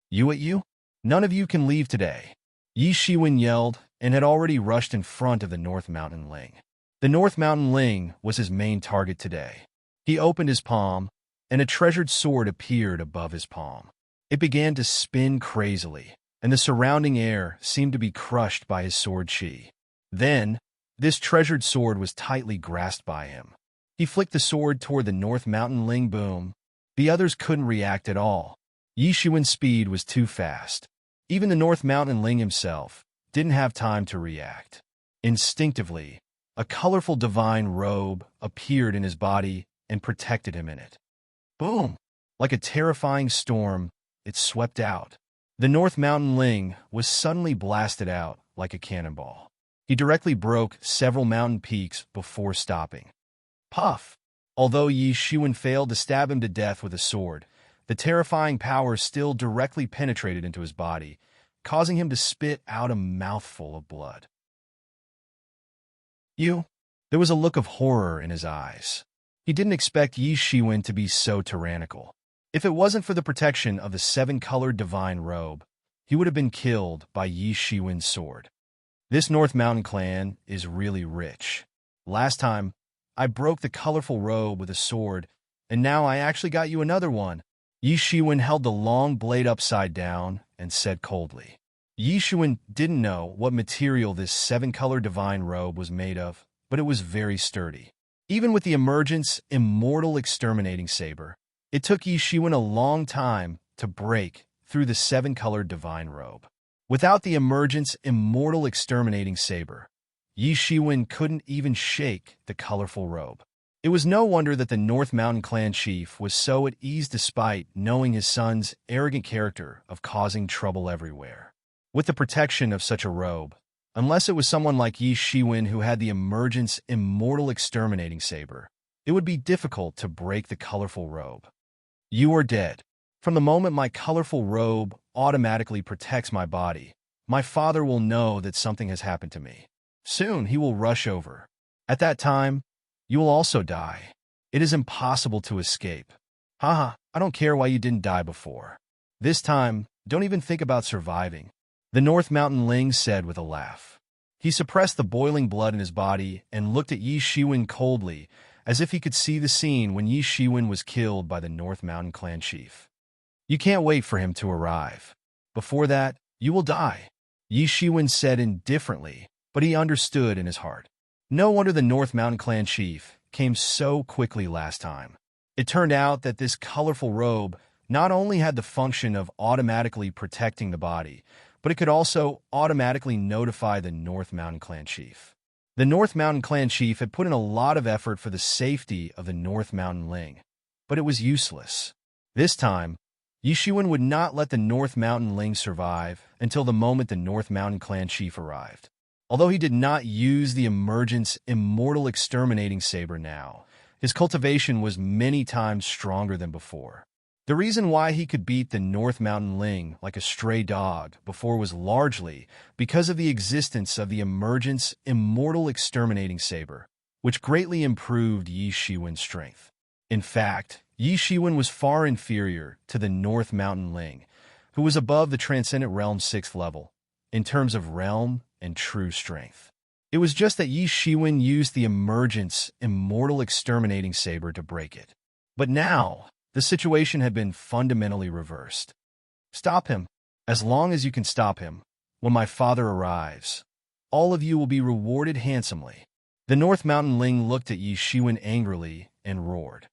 You at you? None of you can leave today. Yi Shiwen yelled and had already rushed in front of the North Mountain Ling. The North Mountain Ling was his main target today. He opened his palm, and a treasured sword appeared above his palm. It began to spin crazily, and the surrounding air seemed to be crushed by his sword chi. Then, this treasured sword was tightly grasped by him. He flicked the sword toward the North Mountain Ling. Boom. The others couldn't react at all. Yi Shiwen's speed was too fast. Even the North Mountain Ling himself didn't have time to react. Instinctively, a colorful divine robe appeared in his body and protected him in it. Boom! Like a terrifying storm, it swept out. The North Mountain Ling was suddenly blasted out like a cannonball. He directly broke several mountain peaks before stopping. Puff! Although Yi Shiwen failed to stab him to death with a sword, the terrifying power still directly penetrated into his body, causing him to spit out a mouthful of blood. You? There was a look of horror in his eyes. He didn't expect Yi Shiwen to be so tyrannical. If it wasn't for the protection of the seven-colored divine robe, he would have been killed by Yi Shiwen's sword. This North Mountain clan is really rich. Last time, I broke the colorful robe with a sword, and now I actually got you another one. Yi Shiwen held the long blade upside down and said coldly. Yi Shiwen didn't know what material this seven-colored divine robe was made of, but it was very sturdy. Even with the emergence immortal exterminating saber, it took Yi Shiwen a long time to break through the seven-colored divine robe. Without the emergence immortal exterminating saber, Yi Shiwen couldn't even shake the colorful robe. It was no wonder that the North Mountain Clan chief was so at ease despite knowing his son's arrogant character of causing trouble everywhere. With the protection of such a robe, unless it was someone like Yi Shiwen who had the emergence immortal exterminating saber, it would be difficult to break the colorful robe. You are dead. From the moment my colorful robe automatically protects my body, my father will know that something has happened to me. Soon he will rush over. At that time, you will also die. It is impossible to escape. Haha, I don't care why you didn't die before. This time, don't even think about surviving. The North Mountain Ling said with a laugh. He suppressed the boiling blood in his body and looked at Yi Shiwen coldly, as if he could see the scene when Yi Shiwen was killed by the North Mountain Clan chief. You can't wait for him to arrive. Before that, you will die. Yi Shiwen said indifferently, but he understood in his heart. No wonder the North Mountain Clan chief came so quickly last time. It turned out that this colorful robe not only had the function of automatically protecting the body, but it could also automatically notify the North Mountain Clan chief. The North Mountain Clan chief had put in a lot of effort for the safety of the North Mountain Ling, but it was useless. This time, Yi Shiwen would not let the North Mountain Ling survive until the moment the North Mountain Clan chief arrived. Although he did not use the emergence immortal exterminating saber now, his cultivation was many times stronger than before. The reason why he could beat the North Mountain Ling like a stray dog before was largely because of the existence of the emergence immortal exterminating saber, which greatly improved Yi Shiwen's strength. In fact, Yi Shiwen was far inferior to the North Mountain Ling, who was above the Transcendent Realm's 6th level, in terms of realm and true strength. It was just that Yi Shiwen used the emergence immortal exterminating saber to break it. But now, the situation had been fundamentally reversed. Stop him. As long as you can stop him, when my father arrives, all of you will be rewarded handsomely. The North Mountain Ling looked at Yi Shiwen angrily and roared.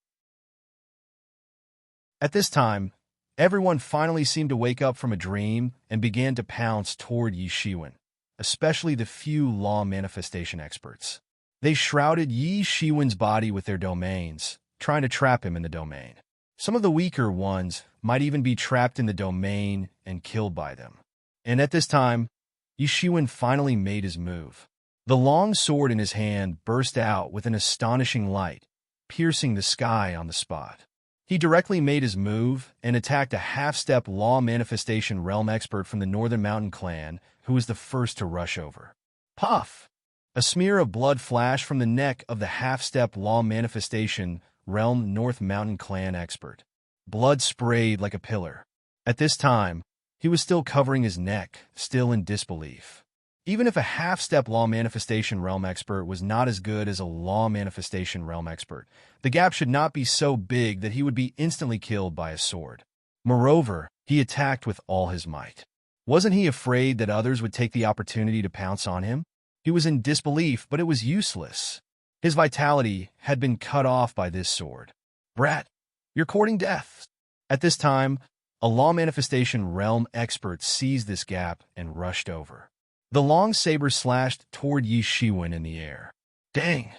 At this time, everyone finally seemed to wake up from a dream and began to pounce toward Yi Shiwen. especially the few law manifestation experts. They shrouded Yi Shiwen's body with their domains, trying to trap him in the domain. Some of the weaker ones might even be trapped in the domain and killed by them. And at this time, Yi Shiwen finally made his move. The long sword in his hand burst out with an astonishing light, piercing the sky on the spot. He directly made his move and attacked a half-step law manifestation realm expert from the Northern Mountain clan, who was the first to rush over. Puff! A smear of blood flashed from the neck of the half-step law manifestation realm North Mountain clan expert. Blood sprayed like a pillar. At this time, he was still covering his neck, still in disbelief. Even if a half-step law manifestation realm expert was not as good as a law manifestation realm expert, the gap should not be so big that he would be instantly killed by a sword. Moreover, he attacked with all his might. Wasn't he afraid that others would take the opportunity to pounce on him? He was in disbelief, but it was useless. His vitality had been cut off by this sword. Brat, you're courting death. At this time, a law manifestation realm expert seized this gap and rushed over. The long saber slashed toward Yi Shiwen in the air. Dang!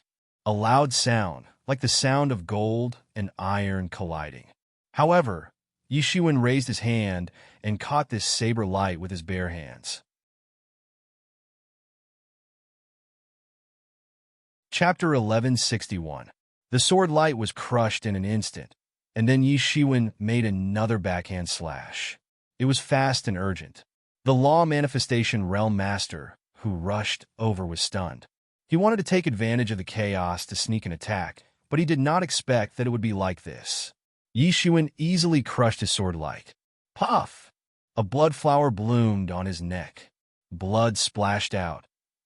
A loud sound, like the sound of gold and iron colliding. However, Yi Shiwen raised his hand and caught this saber light with his bare hands. Chapter 1161. The sword light was crushed in an instant, and then Yi Shiwen made another backhand slash. It was fast and urgent. The law manifestation realm master, who rushed over, was stunned. He wanted to take advantage of the chaos to sneak an attack, but he did not expect that it would be like this. Yi Shiwen easily crushed his sword light. Puff! A blood flower bloomed on his neck. Blood splashed out,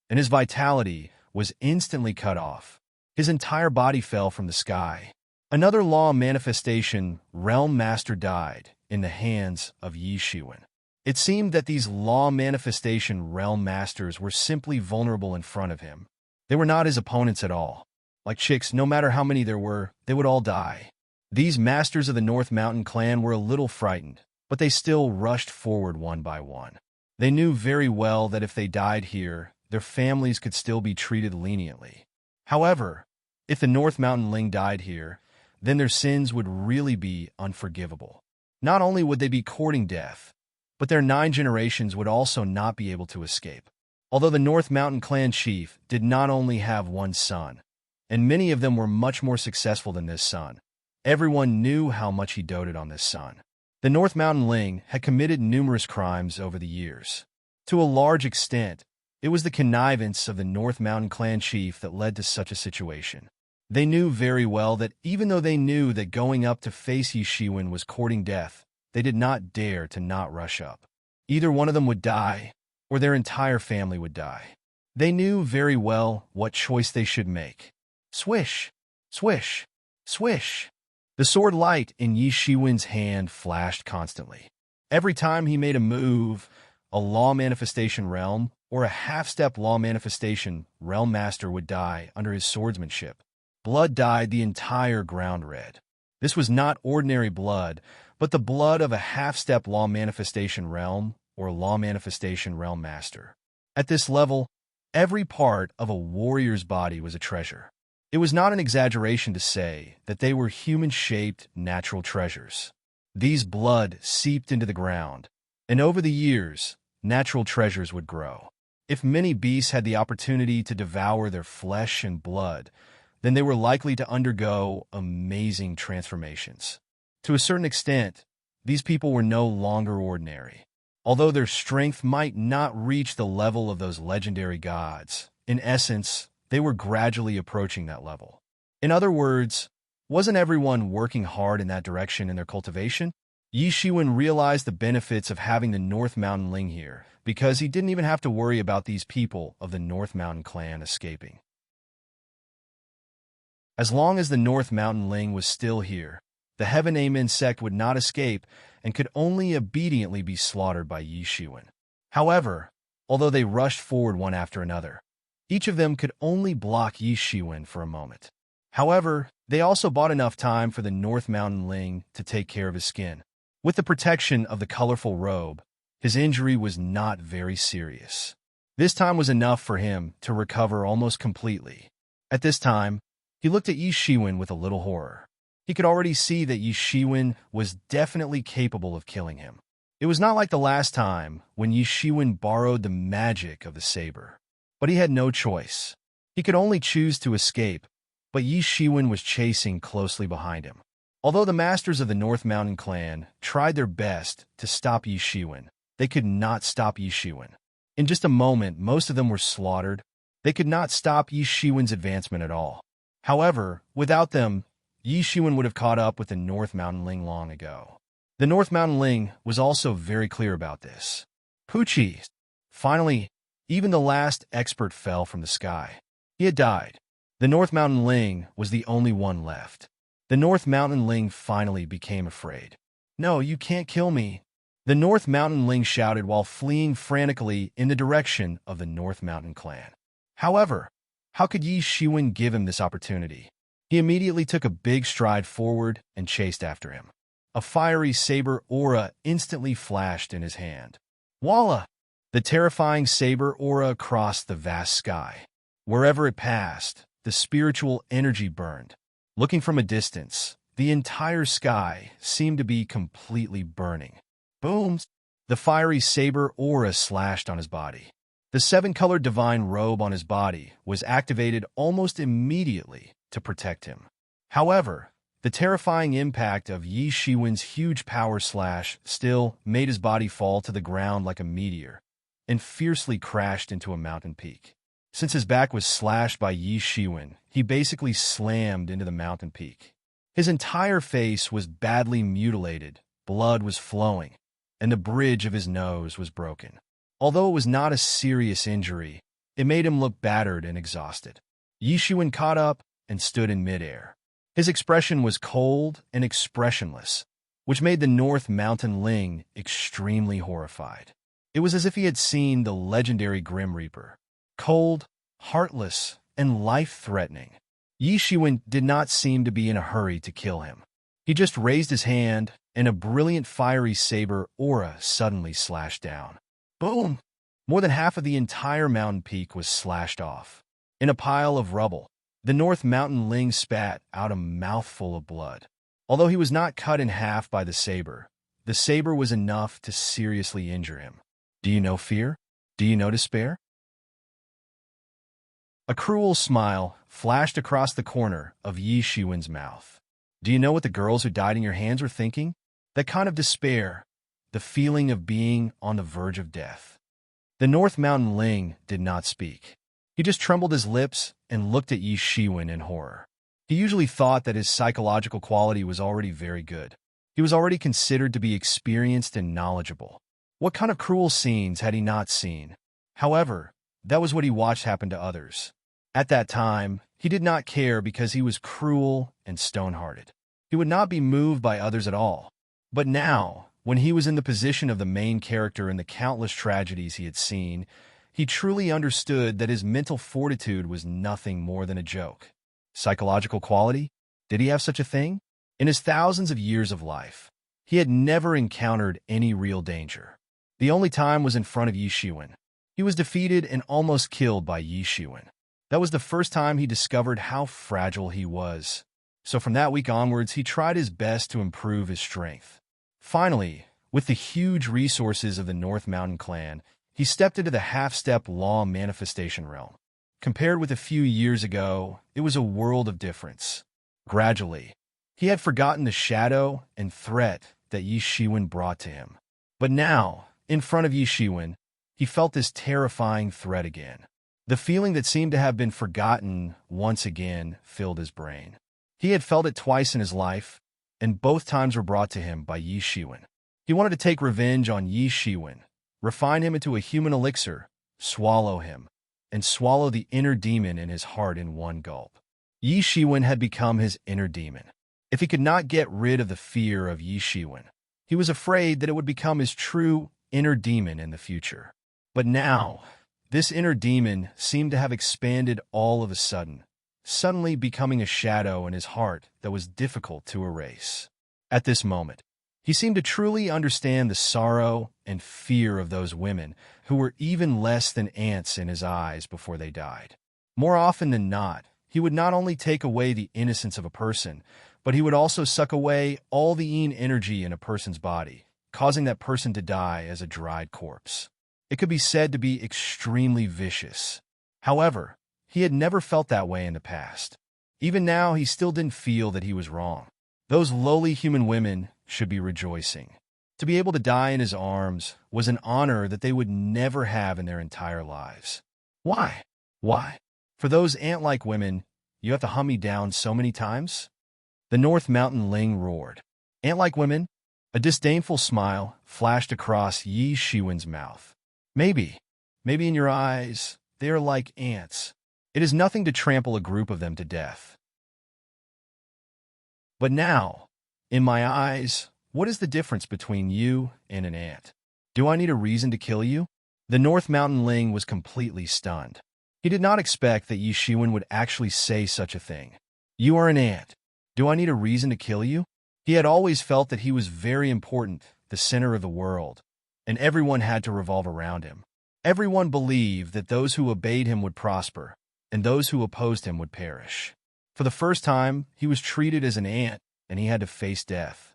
and his vitality was instantly cut off. His entire body fell from the sky. Another law manifestation realm master died in the hands of Yi Shiwen. It seemed that these law manifestation realm masters were simply vulnerable in front of him. They were not his opponents at all. Like chicks, no matter how many there were, they would all die. These masters of the North Mountain clan were a little frightened, but they still rushed forward one by one. They knew very well that if they died here, their families could still be treated leniently. However, if the North Mountain Ling died here, then their sins would really be unforgivable. Not only would they be courting death, but their 9 generations would also not be able to escape. Although the North Mountain clan chief did not only have one son, and many of them were much more successful than this son, everyone knew how much he doted on this son. The North Mountain Ling had committed numerous crimes over the years. To a large extent, it was the connivance of the North Mountain clan chief that led to such a situation. They knew very well that even though they knew that going up to face Yi Shiwen was courting death, they did not dare to not rush up. Either one of them would die, or their entire family would die. They knew very well what choice they should make. Swish! Swish! Swish! The sword light in Yi Shiwen's hand flashed constantly. Every time he made a move, a law manifestation realm or a half-step law manifestation realm master would die under his swordsmanship. Blood dyed the entire ground red. This was not ordinary blood, but the blood of a half-step law manifestation realm or law manifestation realm master. At this level, every part of a warrior's body was a treasure. It was not an exaggeration to say that they were human-shaped natural treasures. These blood seeped into the ground, and over the years, natural treasures would grow. If many beasts had the opportunity to devour their flesh and blood, then they were likely to undergo amazing transformations. To a certain extent, these people were no longer ordinary. Although their strength might not reach the level of those legendary gods, in essence, they were gradually approaching that level. In other words, wasn't everyone working hard in that direction in their cultivation? Yi Shiwen realized the benefits of having the North Mountain Ling here, because he didn't even have to worry about these people of the North Mountain clan escaping. As long as the North Mountain Ling was still here, the Heaven Amen sect would not escape and could only obediently be slaughtered by Yi Shiwen. However, although they rushed forward one after another, each of them could only block Yi Shiwen for a moment. However, they also bought enough time for the North Mountain Ling to take care of his skin. With the protection of the colorful robe, his injury was not very serious. This time was enough for him to recover almost completely. At this time, he looked at Yi Shiwen with a little horror. He could already see that Yi Shiwen was definitely capable of killing him. It was not like the last time when Yi Shiwen borrowed the magic of the saber. But he had no choice. He could only choose to escape, but Yi Shiwen was chasing closely behind him. Although the masters of the North Mountain clan tried their best to stop Yi Shiwen, they could not stop Yi Shiwen. In just a moment, most of them were slaughtered. They could not stop Yi Shiwen's advancement at all. However, without them, Yi Shiwen would have caught up with the North Mountain Ling long ago. The North Mountain Ling was also very clear about this. Poochie! Finally, even the last expert fell from the sky. He had died. The North Mountain Ling was the only one left. The North Mountain Ling finally became afraid. "No, you can't kill me," the North Mountain Ling shouted while fleeing frantically in the direction of the North Mountain clan. However, how could Yi Shiwen give him this opportunity? He immediately took a big stride forward and chased after him. A fiery saber aura instantly flashed in his hand. Voila! The terrifying saber aura crossed the vast sky. Wherever it passed, the spiritual energy burned. Looking from a distance, the entire sky seemed to be completely burning. Boom! The fiery saber aura slashed on his body. The seven-colored divine robe on his body was activated almost immediately to protect him. However, the terrifying impact of Yi Shiwen's huge power slash still made his body fall to the ground like a meteor and fiercely crashed into a mountain peak. Since his back was slashed by Yi Shiwen, he basically slammed into the mountain peak. His entire face was badly mutilated, blood was flowing, and the bridge of his nose was broken. Although it was not a serious injury, it made him look battered and exhausted. Yi Shiwen caught up and stood in midair. His expression was cold and expressionless, which made the North Mountain Ling extremely horrified. It was as if he had seen the legendary Grim Reaper. Cold, heartless, and life-threatening. Yi Shiwen did not seem to be in a hurry to kill him. He just raised his hand, and a brilliant fiery saber aura suddenly slashed down. Boom! More than half of the entire mountain peak was slashed off. In a pile of rubble, the North Mountain Ling spat out a mouthful of blood. Although he was not cut in half by the saber was enough to seriously injure him. Do you know fear? Do you know despair? A cruel smile flashed across the corner of Yi Shiwen's mouth. Do you know what the girls who died in your hands were thinking? That kind of despair, the feeling of being on the verge of death. The North Mountain Ling did not speak. He just trembled his lips and looked at Yi Shiwen in horror. He usually thought that his psychological quality was already very good. He was already considered to be experienced and knowledgeable. What kind of cruel scenes had he not seen? However, that was what he watched happen to others. At that time, he did not care because he was cruel and stone-hearted. He would not be moved by others at all. But now, when he was in the position of the main character in the countless tragedies he had seen, he truly understood that his mental fortitude was nothing more than a joke. Psychological quality? Did he have such a thing? In his thousands of years of life, he had never encountered any real danger. The only time was in front of Yi Shiwen. He was defeated and almost killed by Yi Shiwen. That was the first time he discovered how fragile he was. So from that week onwards, he tried his best to improve his strength. Finally, with the huge resources of the North Mountain clan, he stepped into the half-step law manifestation realm. Compared with a few years ago, it was a world of difference. Gradually, he had forgotten the shadow and threat that Yi Shiwen brought to him. But now, in front of Yi Shiwen, he felt this terrifying threat again. The feeling that seemed to have been forgotten once again filled his brain. He had felt it twice in his life, and both times were brought to him by Yi Shiwen. He wanted to take revenge on Yi Shiwen, refine him into a human elixir, swallow him, and swallow the inner demon in his heart in one gulp. Yi Shiwen had become his inner demon. If he could not get rid of the fear of Yi Shiwen, he was afraid that it would become his true inner demon in the future. But now, this inner demon seemed to have expanded all of a sudden, suddenly becoming a shadow in his heart that was difficult to erase. At this moment, He seemed to truly understand the sorrow and fear of those women who were even less than ants in his eyes before they died. More often than not, he would not only take away the innocence of a person, but he would also suck away all the yin energy in a person's body, causing that person to die as a dried corpse. It could be said to be extremely vicious. However, he had never felt that way in the past. Even now, he still didn't feel that he was wrong. Those lowly human women should be rejoicing. To be able to die in his arms was an honor that they would never have in their entire lives. Why? Why? For those ant-like women, you have to hunt me down so many times? The North Mountain Ling roared. Ant-like women? A disdainful smile flashed across Yi Shiwen's mouth. Maybe in your eyes, they are like ants. It is nothing to trample a group of them to death. But now, in my eyes, what is the difference between you and an ant? Do I need a reason to kill you? The North Mountain Ling was completely stunned. He did not expect that Yi Shiwen would actually say such a thing. You are an ant. Do I need a reason to kill you? He had always felt that he was very important, the center of the world, and everyone had to revolve around him. Everyone believed that those who obeyed him would prosper, and those who opposed him would perish. For the first time, he was treated as an ant, and he had to face death.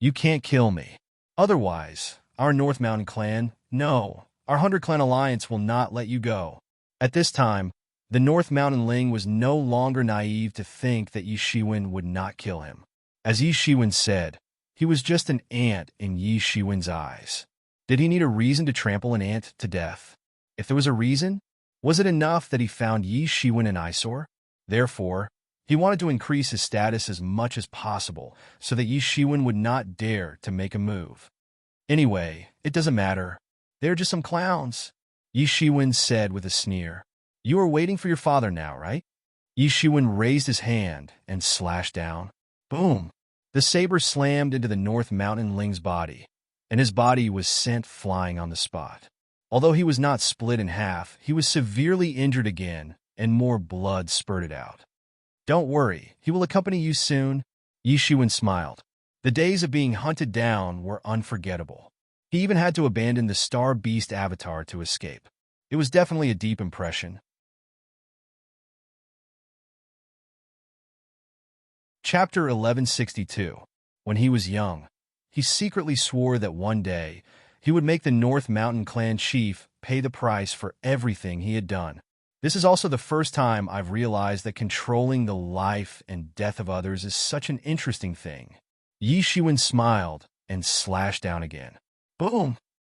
You can't kill me. Otherwise, our North Mountain clan, no, our 100-clan alliance will not let you go. At this time, the North Mountain Ling was no longer naive to think that Yi Shiwen would not kill him. As Yi Shiwen said, he was just an ant in Yi Shiwen's eyes. Did he need a reason to trample an ant to death? If there was a reason, was it enough that he found Yi Shiwen an eyesore? Therefore, he wanted to increase his status as much as possible so that Yi Shiwen would not dare to make a move. Anyway, it doesn't matter. They're just some clowns, Yi Shiwen said with a sneer. You are waiting for your father now, right? Yi Shiwen raised his hand and slashed down. Boom! The saber slammed into the North Mountain Ling's body, and his body was sent flying on the spot. Although he was not split in half, he was severely injured again, and more blood spurted out. Don't worry, he will accompany you soon, Yi Shiwen smiled. The days of being hunted down were unforgettable. He even had to abandon the Star Beast avatar to escape. It was definitely a deep impression. Chapter 1162. When he was young, he secretly swore that one day he would make the North Mountain Clan chief pay the price for everything he had done. This is also the first time I've realized that controlling the life and death of others is such an interesting thing. Yi Shiwen smiled and slashed down again. Boom!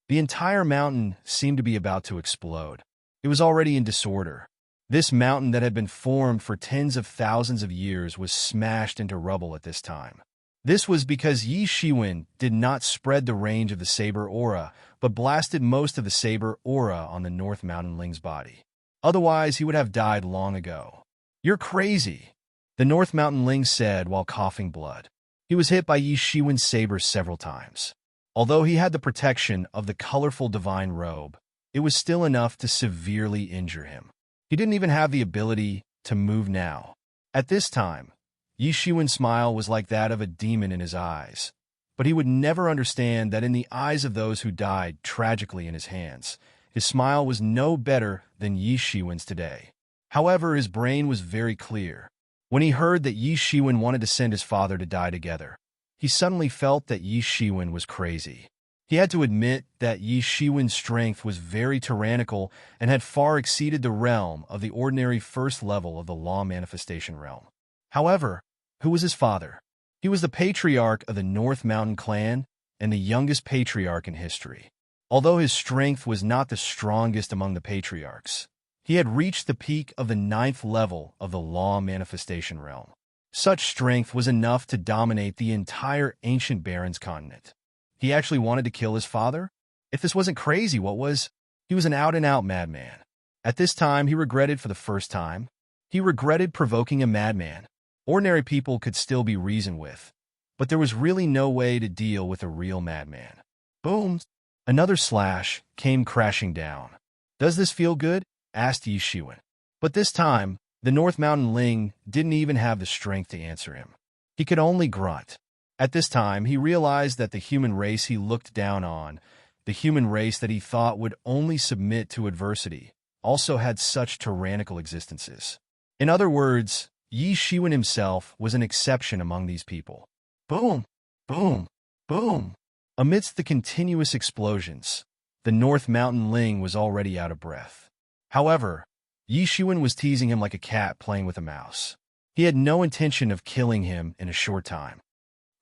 The entire mountain seemed to be about to explode. It was already in disorder. This mountain that had been formed for tens of thousands of years was smashed into rubble at this time. This was because Yi Shiwen did not spread the range of the saber aura, but blasted most of the saber aura on the North Mountain Ling's body. Otherwise, he would have died long ago. You're crazy, the North Mountain Ling said while coughing blood. He was hit by Yi Shiwen's saber several times. Although he had the protection of the colorful divine robe, it was still enough to severely injure him. He didn't even have the ability to move now. At this time, Yi Shiwen's smile was like that of a demon in his eyes. But he would never understand that in the eyes of those who died tragically in his hands, his smile was no better than Yi Shiwen's today. However, his brain was very clear. When he heard that Yi Shiwen wanted to send his father to die together, he suddenly felt that Yi Shiwen was crazy. He had to admit that Yi Shiwen's strength was very tyrannical and had far exceeded the realm of the ordinary first level of the law manifestation realm. However, who was his father? He was the patriarch of the North Mountain clan and the youngest patriarch in history. Although his strength was not the strongest among the patriarchs, he had reached the peak of the 9th level of the law manifestation realm. Such strength was enough to dominate the entire ancient Barrens continent. He actually wanted to kill his father? If this wasn't crazy, what was? He was an out-and-out madman. At this time, he regretted for the first time. He regretted provoking a madman. Ordinary people could still be reasoned with, but there was really no way to deal with a real madman. Boom! Another slash came crashing down. Does this feel good? Asked Yi Shiwen. But this time, the North Mountain Ling didn't even have the strength to answer him. He could only grunt. At this time, he realized that the human race he looked down on, the human race that he thought would only submit to adversity, also had such tyrannical existences. In other words, Yi Shiwen himself was an exception among these people. Boom! Boom! Boom! Amidst the continuous explosions, the North Mountain Ling was already out of breath. However, Yi Shiwen was teasing him like a cat playing with a mouse. He had no intention of killing him in a short time.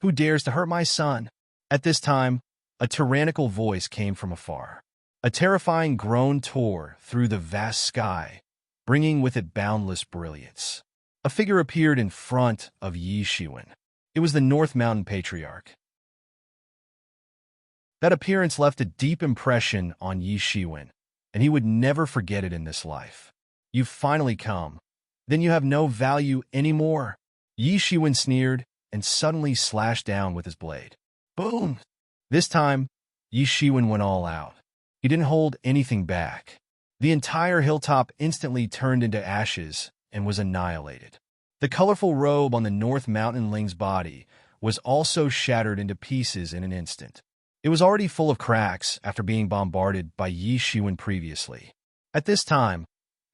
Who dares to hurt my son? At this time, a tyrannical voice came from afar. A terrifying groan tore through the vast sky, bringing with it boundless brilliance. A figure appeared in front of Yi Shiwen. It was the North Mountain Patriarch. That appearance left a deep impression on Yi Shiwen, and he would never forget it in this life. You've finally come. Then you have no value anymore. Yi Shiwen sneered and suddenly slashed down with his blade. Boom! This time, Yi Shiwen went all out. He didn't hold anything back. The entire hilltop instantly turned into ashes and was annihilated. The colorful robe on the North Mountain Ling's body was also shattered into pieces in an instant. It was already full of cracks after being bombarded by Yi Shiwen previously. At this time,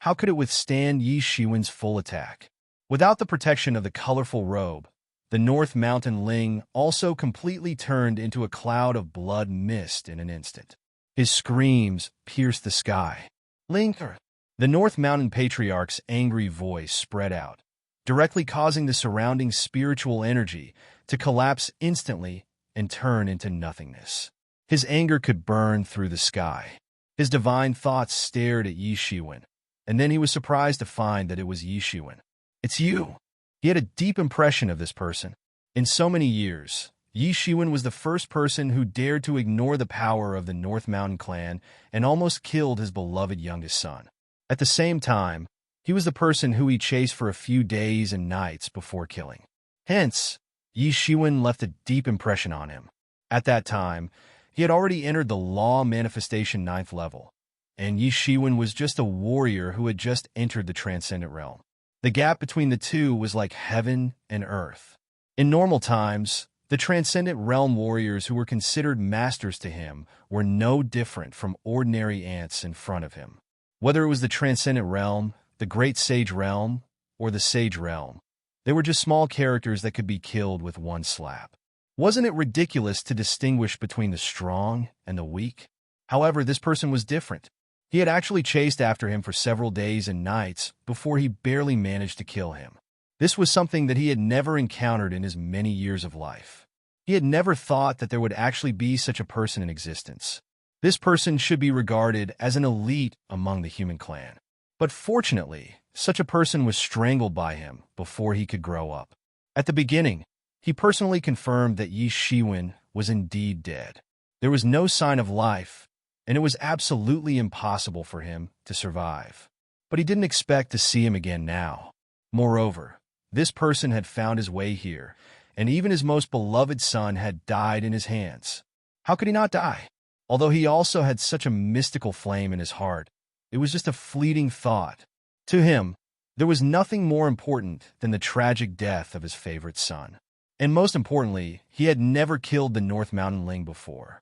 how could it withstand Yi Shiwen's full attack? Without the protection of the colorful robe, the North Mountain Ling also completely turned into a cloud of blood mist in an instant. His screams pierced the sky. Linker! The North Mountain Patriarch's angry voice spread out, directly causing the surrounding spiritual energy to collapse instantly and turn into nothingness. His anger could burn through the sky. His divine thoughts stared at Yi Shiwen, and then he was surprised to find that it was Yi Shiwen. It's you! He had a deep impression of this person. In so many years, Yi Shiwen was the first person who dared to ignore the power of the North Mountain clan and almost killed his beloved youngest son. At the same time, he was the person who he chased for a few days and nights before killing. Hence, Yi Shiwen left a deep impression on him. At that time, he had already entered the Law Manifestation 9th level, and Yi Shiwen was just a warrior who had just entered the Transcendent Realm. The gap between the two was like heaven and earth. In normal times, the Transcendent Realm warriors who were considered masters to him were no different from ordinary ants in front of him. Whether it was the Transcendent Realm, the Great Sage Realm, or the Sage Realm, they were just small characters that could be killed with one slap. Wasn't it ridiculous to distinguish between the strong and the weak? However, this person was different. He had actually chased after him for several days and nights before he barely managed to kill him. This was something that he had never encountered in his many years of life. He had never thought that there would actually be such a person in existence. This person should be regarded as an elite among the human clan. But fortunately, such a person was strangled by him before he could grow up. At the beginning, he personally confirmed that Yi Shiwen was indeed dead. There was no sign of life, and it was absolutely impossible for him to survive. But he didn't expect to see him again now. Moreover, this person had found his way here, and even his most beloved son had died in his hands. How could he not die? Although he also had such a mystical flame in his heart, it was just a fleeting thought. To him, there was nothing more important than the tragic death of his favorite son. And most importantly, he had never killed the North Mountain Ling before.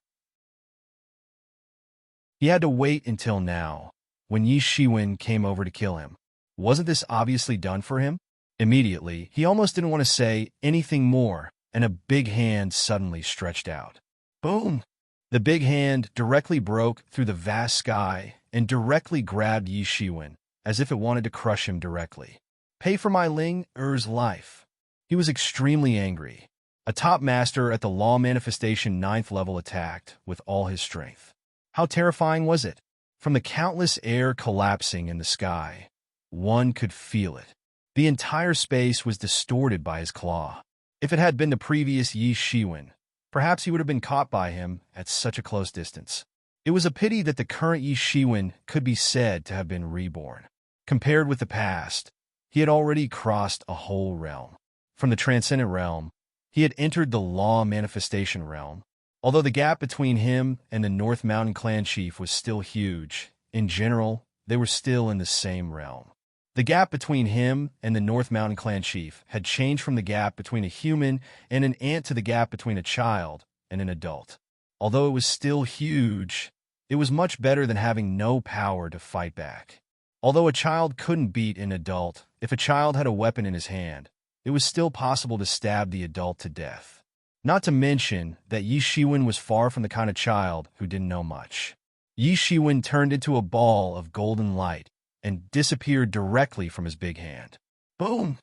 He had to wait until now, when Yi Shiwen came over to kill him. Wasn't this obviously done for him? Immediately, he almost didn't want to say anything more, and a big hand suddenly stretched out. Boom! The big hand directly broke through the vast sky and directly grabbed Yi Shiwen, as if it wanted to crush him directly. Pay for my Ling-er's life. He was extremely angry. A top master at the Law Manifestation 9th level attacked with all his strength. How terrifying was it? From the countless air collapsing in the sky, one could feel it. The entire space was distorted by his claw. If it had been the previous Yi Shiwen, perhaps he would have been caught by him at such a close distance. It was a pity that the current Yi Shiwen could be said to have been reborn. Compared with the past, he had already crossed a whole realm. From the Transcendent Realm, he had entered the Law Manifestation Realm. Although the gap between him and the North Mountain clan chief was still huge, in general, they were still in the same realm. The gap between him and the North Mountain clan chief had changed from the gap between a human and an ant to the gap between a child and an adult. Although it was still huge, it was much better than having no power to fight back. Although a child couldn't beat an adult, if a child had a weapon in his hand, it was still possible to stab the adult to death. Not to mention that Yi Shiwen was far from the kind of child who didn't know much. Yi Shiwen turned into a ball of golden light and disappeared directly from his big hand. Boom!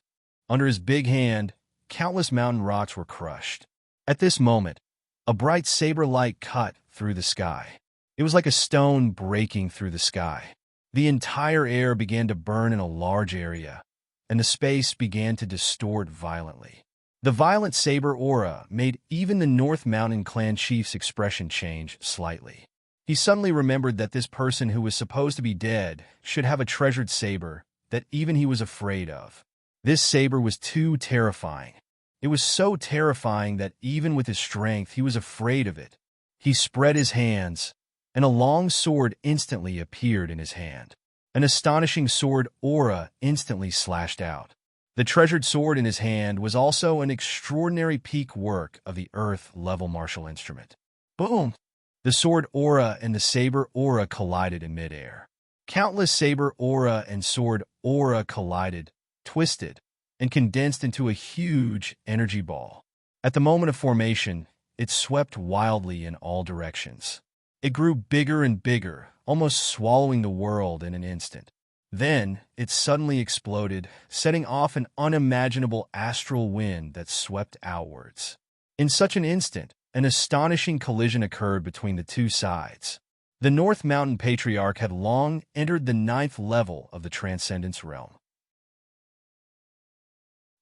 Under his big hand, countless mountain rocks were crushed. At this moment, a bright saber light cut through the sky. It was like a stone breaking through the sky. The entire air began to burn in a large area, and the space began to distort violently. The violent saber aura made even the North Mountain clan chief's expression change slightly. He suddenly remembered that this person who was supposed to be dead should have a treasured saber that even he was afraid of. This saber was too terrifying. It was so terrifying that even with his strength, he was afraid of it. He spread his hands, and a long sword instantly appeared in his hand. An astonishing sword aura instantly slashed out. The treasured sword in his hand was also an extraordinary peak work of the Earth-level martial instrument. Boom! The sword aura and the saber aura collided in midair. Countless saber aura and sword aura collided, twisted, and condensed into a huge energy ball. At the moment of formation, it swept wildly in all directions. It grew bigger and bigger, almost swallowing the world in an instant. Then, it suddenly exploded, setting off an unimaginable astral wind that swept outwards. In such an instant, an astonishing collision occurred between the two sides. The North Mountain Patriarch had long entered the 9th level of the Transcendence realm.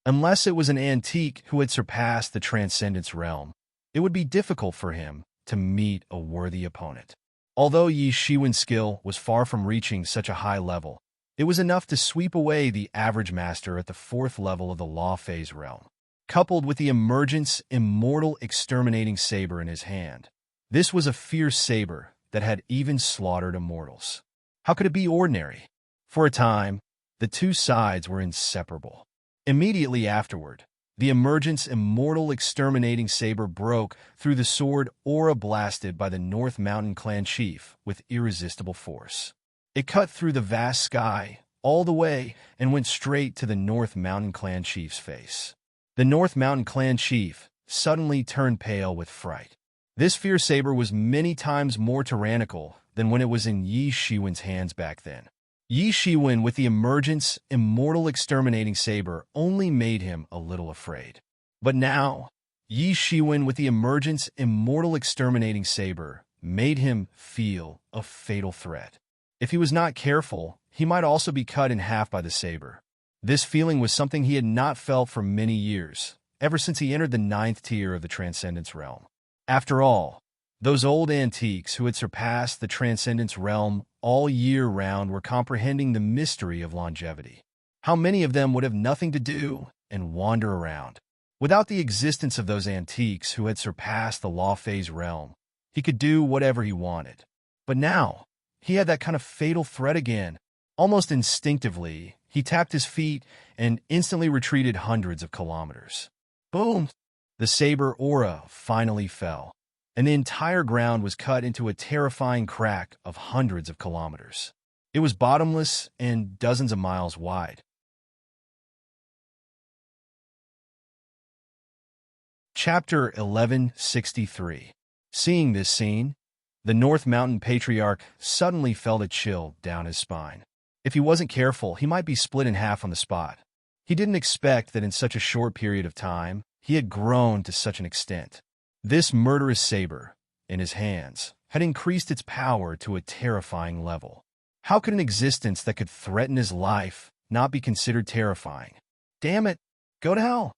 Unless it was an antique who had surpassed the Transcendence realm, it would be difficult for him to meet a worthy opponent. Although Yi Shiwen's skill was far from reaching such a high level, it was enough to sweep away the average master at the 4th level of the Law Phase realm. Coupled with the emergence immortal exterminating saber in his hand, this was a fierce saber that had even slaughtered immortals. How could it be ordinary? For a time, the two sides were inseparable. Immediately afterward, the emergence immortal exterminating saber broke through the sword aura blasted by the North Mountain clan chief with irresistible force. It cut through the vast sky all the way and went straight to the North Mountain clan chief's face. The North Mountain clan chief suddenly turned pale with fright. This fierce saber was many times more tyrannical than when it was in Yi Shiwen's hands back then. Yi Shiwen with the emergence immortal exterminating saber only made him a little afraid. But now, Yi Shiwen with the emergence immortal exterminating saber made him feel a fatal threat. If he was not careful, he might also be cut in half by the saber. This feeling was something he had not felt for many years, ever since he entered the 9th tier of the Transcendence realm. After all, those old antiques who had surpassed the Transcendence realm all year round were comprehending the mystery of longevity. How many of them would have nothing to do and wander around? Without the existence of those antiques who had surpassed the Law Phase realm, he could do whatever he wanted. But now, he had that kind of fatal threat again. Almost instinctively, he tapped his feet and instantly retreated hundreds of kilometers. Boom! The saber aura finally fell, and the entire ground was cut into a terrifying crack of hundreds of kilometers. It was bottomless and dozens of miles wide. Chapter 1163. Seeing this scene, the North Mountain Patriarch suddenly felt a chill down his spine. If he wasn't careful, he might be split in half on the spot. He didn't expect that in such a short period of time, he had grown to such an extent. This murderous saber, in his hands, had increased its power to a terrifying level. How could an existence that could threaten his life not be considered terrifying? Damn it! Go to hell!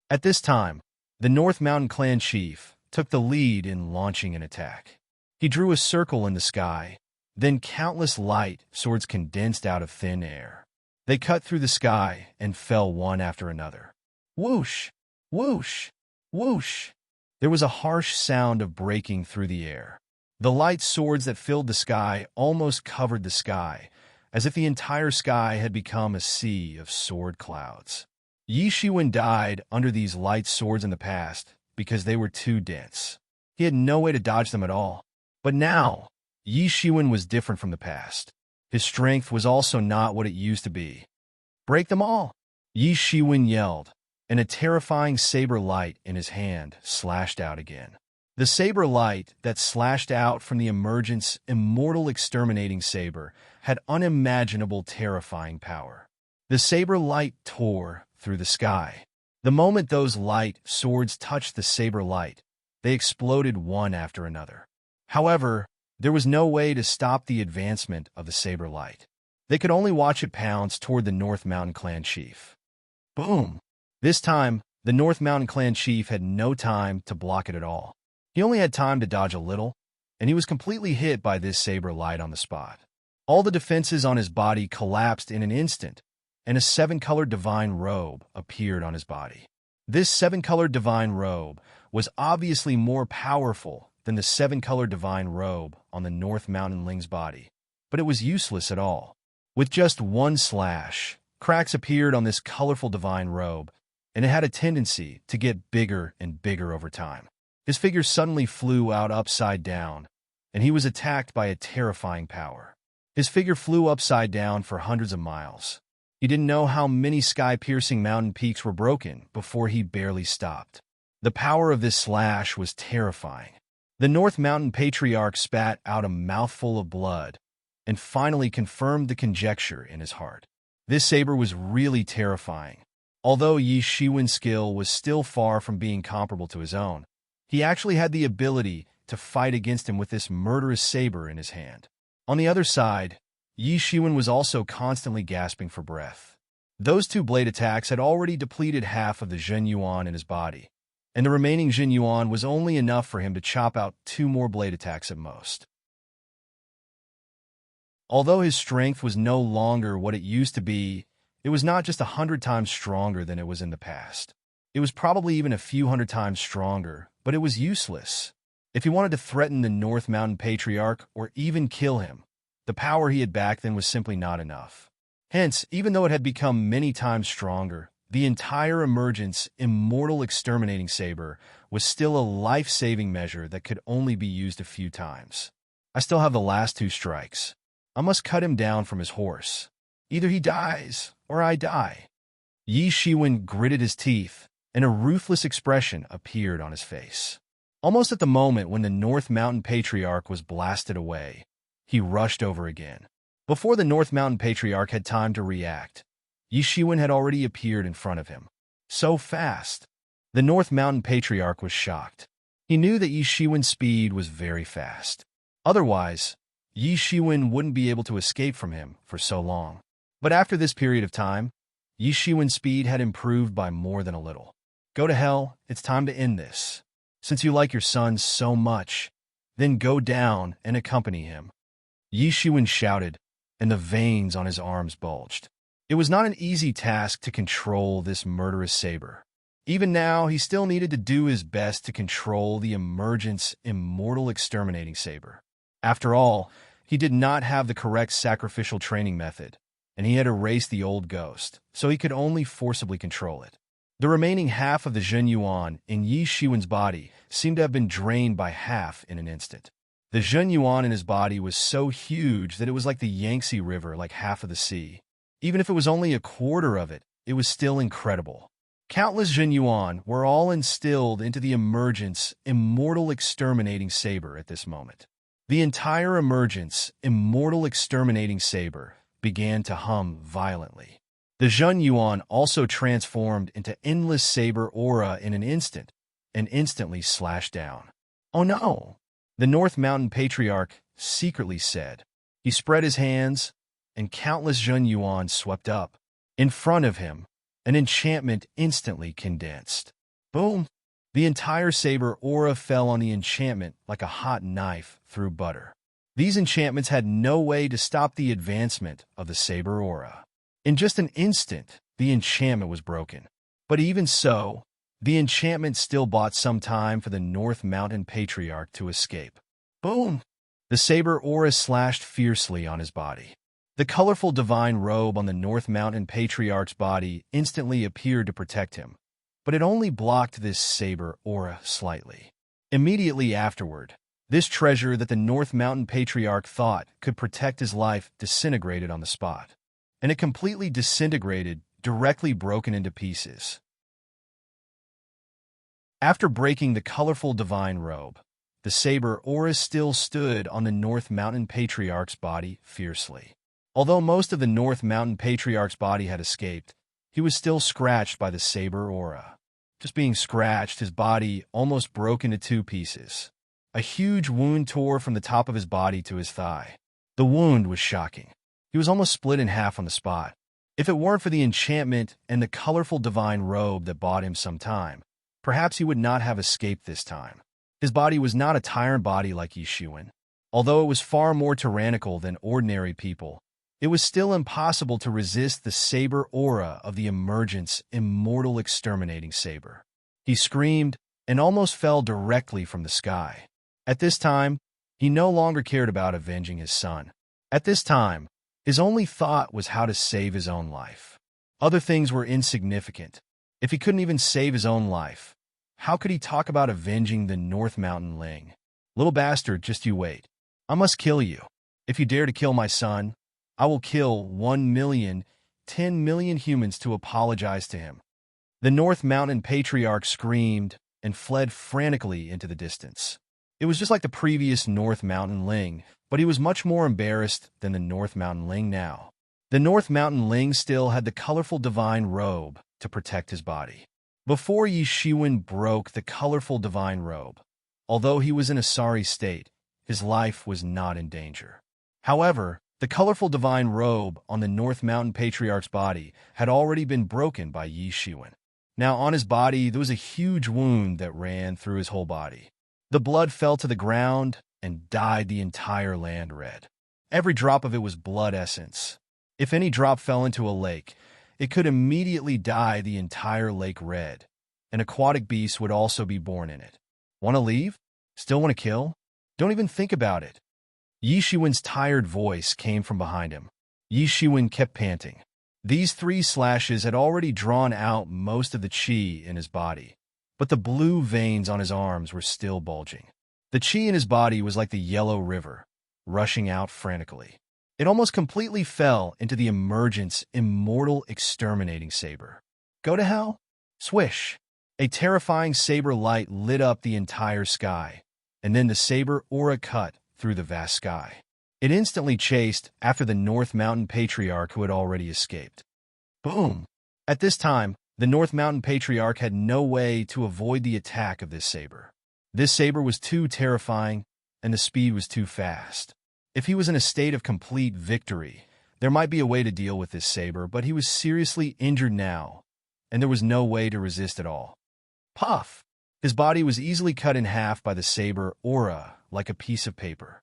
At this time, the North Mountain clan chief took the lead in launching an attack. He drew a circle in the sky, then countless light swords condensed out of thin air. They cut through the sky and fell one after another. Whoosh! Whoosh! Whoosh! There was a harsh sound of breaking through the air. The light swords that filled the sky almost covered the sky, as if the entire sky had become a sea of sword clouds. Yi Shiwen died under these light swords in the past because they were too dense. He had no way to dodge them at all. But now, Yi Shiwen was different from the past. His strength was also not what it used to be. "Break them all!" Yi Shiwen yelled, and a terrifying saber light in his hand slashed out again. The saber light that slashed out from the emergence immortal exterminating saber had unimaginable terrifying power. The saber light tore through the sky. The moment those light swords touched the saber light, they exploded one after another. However, there was no way to stop the advancement of the saber light. They could only watch it pounce toward the North Mountain Clan chief. Boom! This time, the North Mountain Clan chief had no time to block it at all. He only had time to dodge a little, and he was completely hit by this saber light on the spot. All the defenses on his body collapsed in an instant, and a seven-colored divine robe appeared on his body. This seven-colored divine robe was obviously more powerful than the seven-colored divine robe on the North Mountain Ling's body, but it was useless at all. With just one slash, cracks appeared on this colorful divine robe, and it had a tendency to get bigger and bigger over time. His figure suddenly flew out upside down, and he was attacked by a terrifying power. His figure flew upside down for hundreds of miles. He didn't know how many sky-piercing mountain peaks were broken before he barely stopped. The power of this slash was terrifying. The North Mountain Patriarch spat out a mouthful of blood and finally confirmed the conjecture in his heart. This saber was really terrifying. Although Yi Shiwen's skill was still far from being comparable to his own, he actually had the ability to fight against him with this murderous saber in his hand. On the other side, Yi Shiwen was also constantly gasping for breath. Those two blade attacks had already depleted half of the Zhen Yuan in his body, and the remaining Zhen Yuan was only enough for him to chop out two more blade attacks at most. Although his strength was no longer what it used to be, it was not just 100 times stronger than it was in the past. It was probably even a few hundred times stronger, but it was useless. If he wanted to threaten the North Mountain Patriarch or even kill him, the power he had back then was simply not enough. Hence, even though it had become many times stronger, the entire emergence immortal exterminating saber was still a life-saving measure that could only be used a few times. I still have the last two strikes. I must cut him down from his horse. Either he dies, or I die. Yi Shiwen gritted his teeth, and a ruthless expression appeared on his face. Almost at the moment when the North Mountain Patriarch was blasted away, he rushed over again. Before the North Mountain Patriarch had time to react, Yi Shiwen had already appeared in front of him. So fast! The North Mountain Patriarch was shocked. He knew that Yi Shiwen's speed was very fast. Otherwise, Yi Shiwen wouldn't be able to escape from him for so long. But after this period of time, Yi Shiwen's speed had improved by more than a little. Go to hell, it's time to end this. Since you like your son so much, then go down and accompany him. Yi Shiwen shouted, and the veins on his arms bulged. It was not an easy task to control this murderous saber. Even now, he still needed to do his best to control the emergence immortal exterminating saber. After all, he did not have the correct sacrificial training method, and he had erased the old ghost, so he could only forcibly control it. The remaining half of the Zhen Yuan in Yi Shiwen's body seemed to have been drained by half in an instant. The Zhen Yuan in his body was so huge that it was like the Yangtze River, like half of the sea. Even if it was only a quarter of it, it was still incredible. Countless Zhen Yuan were all instilled into the emergence immortal exterminating saber at this moment. The entire emergence immortal exterminating saber began to hum violently. The Zhen Yuan also transformed into endless saber aura in an instant, and instantly slashed down. "Oh no!" the North Mountain Patriarch secretly said. He spread his hands, and countless Zhen Yuan swept up. In front of him, an enchantment instantly condensed. Boom! The entire saber aura fell on the enchantment like a hot knife through butter. These enchantments had no way to stop the advancement of the saber aura. In just an instant, the enchantment was broken. But even so, the enchantment still bought some time for the North Mountain Patriarch to escape. Boom! The saber aura slashed fiercely on his body. The colorful divine robe on the North Mountain Patriarch's body instantly appeared to protect him, but it only blocked this saber aura slightly. Immediately afterward, this treasure that the North Mountain Patriarch thought could protect his life disintegrated on the spot, and it completely disintegrated, directly broken into pieces. After breaking the colorful divine robe, the saber aura still stood on the North Mountain Patriarch's body fiercely. Although most of the North Mountain Patriarch's body had escaped, he was still scratched by the saber aura. Just being scratched, his body almost broke into two pieces. A huge wound tore from the top of his body to his thigh. The wound was shocking. He was almost split in half on the spot. If it weren't for the enchantment and the colorful divine robe that bought him some time, perhaps he would not have escaped this time. His body was not a tyrant body like Yishuin. Although it was far more tyrannical than ordinary people, it was still impossible to resist the saber aura of the emergence immortal exterminating saber. He screamed and almost fell directly from the sky. At this time, he no longer cared about avenging his son. At this time, his only thought was how to save his own life. Other things were insignificant. If he couldn't even save his own life, how could he talk about avenging the North Mountain Ling? Little bastard, just you wait. I must kill you. If you dare to kill my son, I will kill 1 million, 10 million humans to apologize to him. The North Mountain Patriarch screamed and fled frantically into the distance. It was just like the previous North Mountain Ling, but he was much more embarrassed than the North Mountain Ling now. The North Mountain Ling still had the colorful divine robe to protect his body. Before Yishuin broke the colorful divine robe, although he was in a sorry state, his life was not in danger. However, the colorful divine robe on the North Mountain Patriarch's body had already been broken by Yishuin. Now on his body there was a huge wound that ran through his whole body. The blood fell to the ground and dyed the entire land red. Every drop of it was blood essence. If any drop fell into a lake, it could immediately dye the entire lake red. An aquatic beast would also be born in it. Want to leave? Still want to kill? Don't even think about it. Yishuin's tired voice came from behind him. Yishuin kept panting. These 3 slashes had already drawn out most of the chi in his body, but the blue veins on his arms were still bulging. The chi in his body was like the yellow river, rushing out frantically. It almost completely fell into the emergence immortal exterminating saber. Go to hell? Swish! A terrifying saber light lit up the entire sky, and then the saber aura cut through the vast sky. It instantly chased after the North Mountain Patriarch who had already escaped. Boom! At this time, the North Mountain Patriarch had no way to avoid the attack of this saber. This saber was too terrifying, and the speed was too fast. If he was in a state of complete victory, there might be a way to deal with this saber, but he was seriously injured now, and there was no way to resist at all. Puff! His body was easily cut in half by the saber aura like a piece of paper.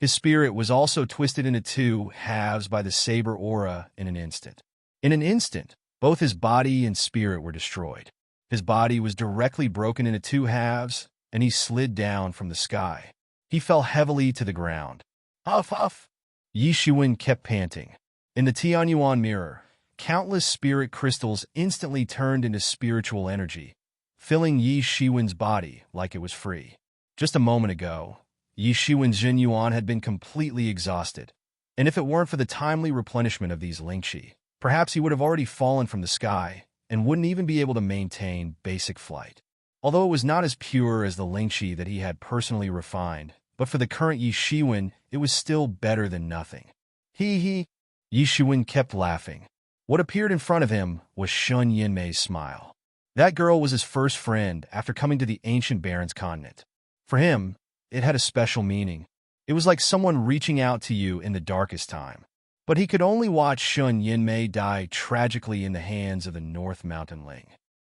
His spirit was also twisted into 2 halves by the saber aura in an instant. In an instant, both his body and spirit were destroyed. His body was directly broken into 2 halves, and he slid down from the sky. He fell heavily to the ground. Huff, huff! Yishuin kept panting. In the Tianyuan mirror, countless spirit crystals instantly turned into spiritual energy, filling Yishuin's body like it was free. Just a moment ago, Yishuin's Jinyuan had been completely exhausted, and if it weren't for the timely replenishment of these Lingqi, perhaps he would have already fallen from the sky and wouldn't even be able to maintain basic flight. Although it was not as pure as the Lingqi that he had personally refined, but for the current Yishuin, it was still better than nothing. Hee. Yishuin kept laughing. What appeared in front of him was Shun Yinmei's smile. That girl was his first friend after coming to the ancient Baron's continent. For him, it had a special meaning. It was like someone reaching out to you in the darkest time. But he could only watch Shun Yinmei die tragically in the hands of the North Mountain Ling.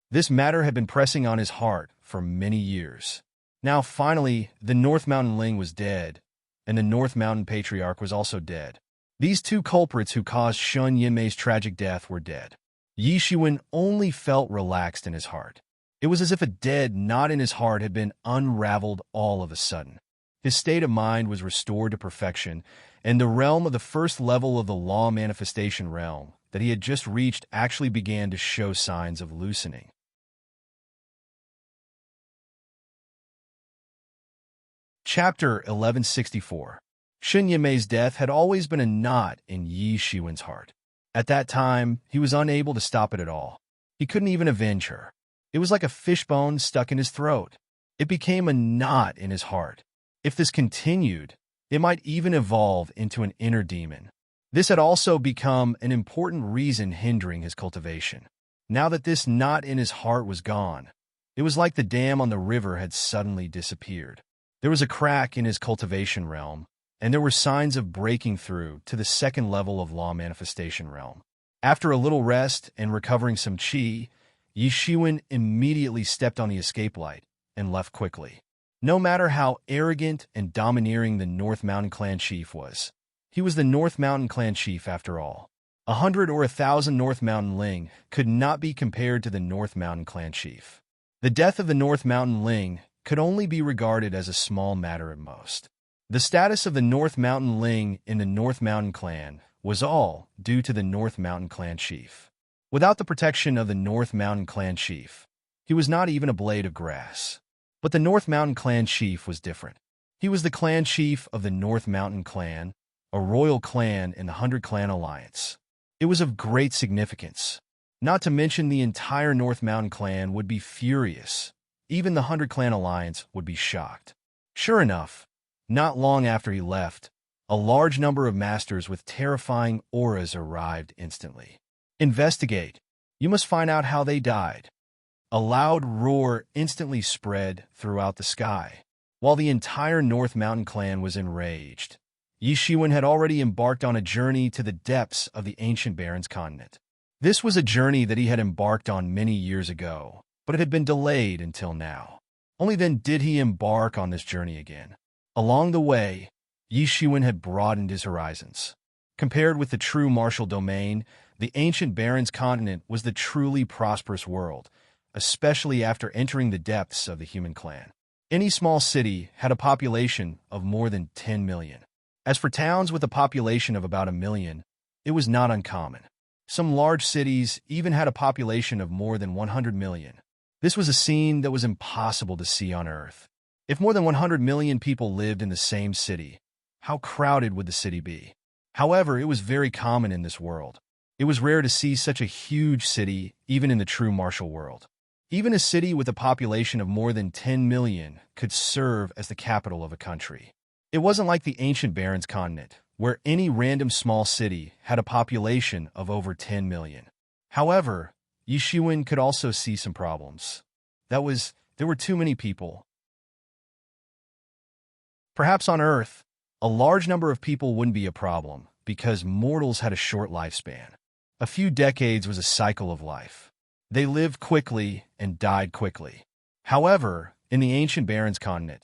This matter had been pressing on his heart for many years. Now, finally, the North Mountain Ling was dead, and the North Mountain Patriarch was also dead. These 2 culprits who caused Shun Yinmei's tragic death were dead. Yishuin only felt relaxed in his heart. It was as if a dead knot in his heart had been unraveled all of a sudden. His state of mind was restored to perfection, and the realm of the first level of the law manifestation realm that he had just reached actually began to show signs of loosening. Chapter 1164. Shen Yimei's death had always been a knot in Yi Shiwen's heart. At that time, he was unable to stop it at all. He couldn't even avenge her. It was like a fishbone stuck in his throat. It became a knot in his heart. If this continued, it might even evolve into an inner demon. This had also become an important reason hindering his cultivation. Now that this knot in his heart was gone, it was like the dam on the river had suddenly disappeared. There was a crack in his cultivation realm, and there were signs of breaking through to the second level of law manifestation realm. After a little rest and recovering some qi, Yi Shiwen immediately stepped on the escape light and left quickly. No matter how arrogant and domineering the North Mountain Clan chief was, he was the North Mountain Clan chief after all. 100 or 1,000 North Mountain Ling could not be compared to the North Mountain Clan chief. The death of the North Mountain Ling could only be regarded as a small matter at most. The status of the North Mountain Ling in the North Mountain Clan was all due to the North Mountain Clan chief. Without the protection of the North Mountain Clan chief, he was not even a blade of grass. But the North Mountain Clan chief was different. He was the clan chief of the North Mountain Clan, a royal clan in the 100 Clan Alliance. It was of great significance. Not to mention the entire North Mountain Clan would be furious. Even the 100 Clan Alliance would be shocked. Sure enough, not long after he left, a large number of masters with terrifying auras arrived instantly. Investigate. You must find out how they died. A loud roar instantly spread throughout the sky. While the entire North Mountain Clan was enraged, Yi Shiwen had already embarked on a journey to the depths of the ancient Baron's continent. This was a journey that he had embarked on many years ago, but it had been delayed until now. Only then did he embark on this journey again. Along the way, Yi Shiwen had broadened his horizons. Compared with the true martial domain, the ancient Baron's continent was the truly prosperous world, especially after entering the depths of the human clan. Any small city had a population of more than 10 million. As for towns with a population of about 1 million, it was not uncommon. Some large cities even had a population of more than 100 million. This was a scene that was impossible to see on Earth. If more than 100 million people lived in the same city, how crowded would the city be? However, it was very common in this world. It was rare to see such a huge city even in the true martial world. Even a city with a population of more than 10 million could serve as the capital of a country. It wasn't like the ancient Baron's continent, where any random small city had a population of over 10 million. However, Yi Shiwen could also see some problems. There were too many people. Perhaps on Earth, a large number of people wouldn't be a problem because mortals had a short lifespan. A few decades was a cycle of life. They lived quickly and died quickly. However, in the ancient Baron's continent,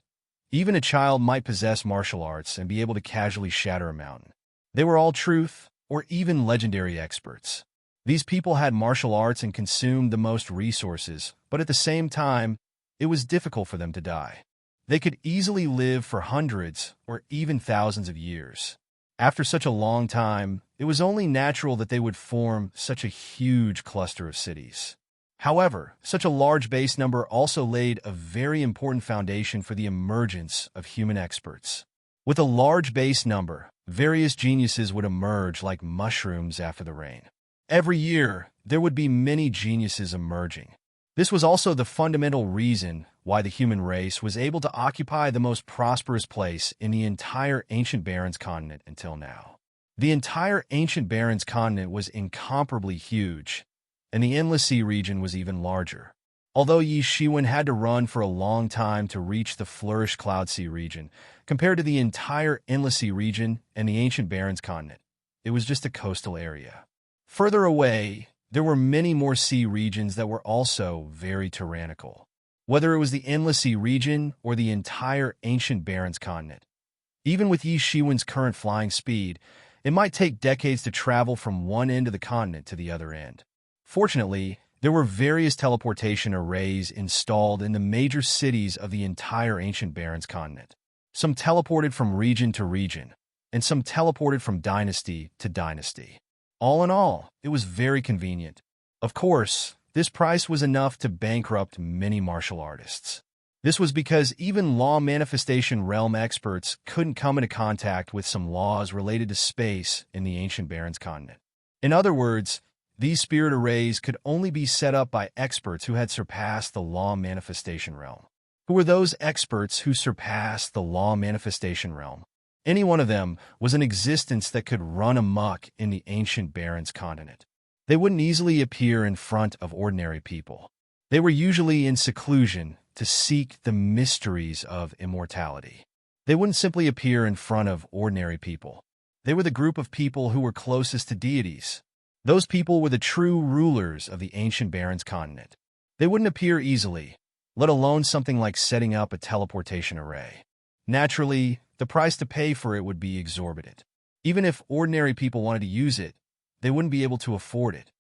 even a child might possess martial arts and be able to casually shatter a mountain. They were all truth or even legendary experts. These people had martial arts and consumed the most resources, but at the same time, it was difficult for them to die. They could easily live for hundreds or even thousands of years. After such a long time, it was only natural that they would form such a huge cluster of cities. However, such a large base number also laid a very important foundation for the emergence of human experts. With a large base number, various geniuses would emerge like mushrooms after the rain. Every year, there would be many geniuses emerging. This was also the fundamental reason why the human race was able to occupy the most prosperous place in the entire ancient Baron's continent until now. The entire ancient Baron's continent was incomparably huge, and the Endless Sea region was even larger. Although Yi Shiwen had to run for a long time to reach the flourished Cloud Sea region, compared to the entire Endless Sea region and the ancient Baron's continent, it was just a coastal area. Further away, there were many more sea regions that were also very tyrannical. Whether it was the Endless Sea region or the entire ancient Baron's continent. Even with Yi Shiwen's current flying speed, it might take decades to travel from one end of the continent to the other end. Fortunately, there were various teleportation arrays installed in the major cities of the entire ancient Baron's continent. Some teleported from region to region, and some teleported from dynasty to dynasty. All in all, it was very convenient. Of course, this price was enough to bankrupt many martial artists. This was because even law manifestation realm experts couldn't come into contact with some laws related to space in the ancient Barrens continent. In other words, these spirit arrays could only be set up by experts who had surpassed the law manifestation realm. Who were those experts who surpassed the law manifestation realm? Any one of them was an existence that could run amok in the ancient Barrens continent. They wouldn't easily appear in front of ordinary people. They were usually in seclusion to seek the mysteries of immortality. They wouldn't simply appear in front of ordinary people. They were the group of people who were closest to deities. Those people were the true rulers of the ancient Barrens continent. They wouldn't appear easily, let alone something like setting up a teleportation array. Naturally, the price to pay for it would be exorbitant. Even if ordinary people wanted to use it, they wouldn't be able to afford it.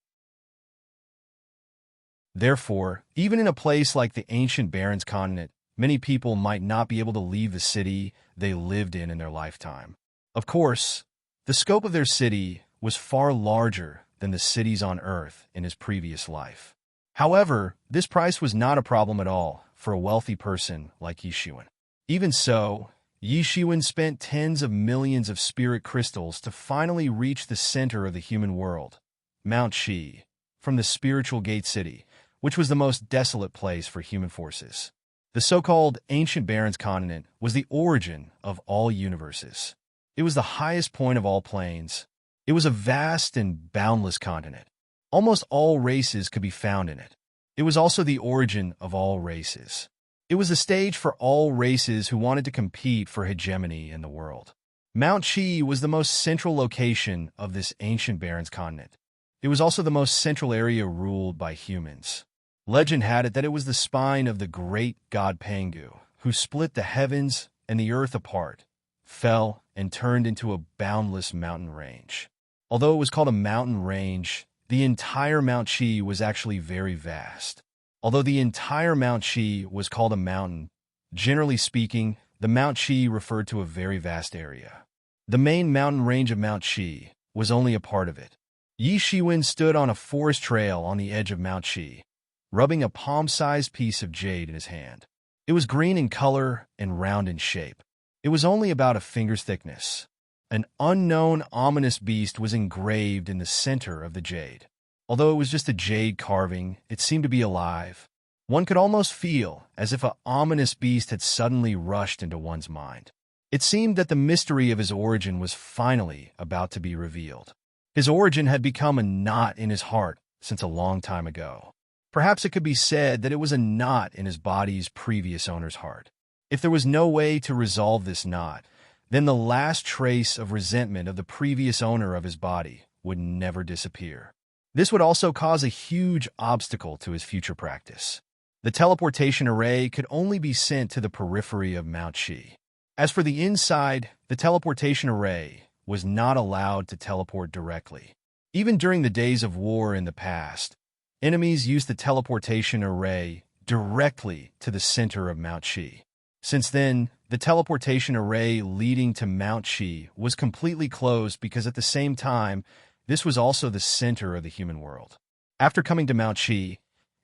Therefore, even in a place like the ancient Barrens continent, many people might not be able to leave the city they lived in their lifetime. Of course, the scope of their city was far larger than the cities on Earth in his previous life. However, this price was not a problem at all for a wealthy person like Yishuan. Even so, Yishuan spent tens of millions of spirit crystals to finally reach the center of the human world, Mount Shi, from the spiritual gate city, which was the most desolate place for human forces. The so-called ancient Barrens continent was the origin of all universes. It was the highest point of all planes. It was a vast and boundless continent. Almost all races could be found in it. It was also the origin of all races. It was the stage for all races who wanted to compete for hegemony in the world. Mount Shi was the most central location of this ancient Barrens continent. It was also the most central area ruled by humans. Legend had it that it was the spine of the great god Pangu, who split the heavens and the earth apart, fell, and turned into a boundless mountain range. Although it was called a mountain range, the entire Mount Shi was actually very vast. Although the entire Mount Shi was called a mountain, generally speaking, the Mount Shi referred to a very vast area. The main mountain range of Mount Shi was only a part of it. Yi Shiwen stood on a forest trail on the edge of Mount Shi, rubbing a palm-sized piece of jade in his hand. It was green in color and round in shape. It was only about a finger's thickness. An unknown, ominous beast was engraved in the center of the jade. Although it was just a jade carving, it seemed to be alive. One could almost feel as if an ominous beast had suddenly rushed into one's mind. It seemed that the mystery of his origin was finally about to be revealed. His origin had become a knot in his heart since a long time ago. Perhaps it could be said that it was a knot in his body's previous owner's heart. If there was no way to resolve this knot, then the last trace of resentment of the previous owner of his body would never disappear. This would also cause a huge obstacle to his future practice. The teleportation array could only be sent to the periphery of Mount Shi. As for the inside, the teleportation array was not allowed to teleport directly. Even during the days of war in the past, enemies used the teleportation array directly to the center of Mount Shi. Since then, the teleportation array leading to Mount Shi was completely closed because at the same time, this was also the center of the human world. After coming to Mount Shi,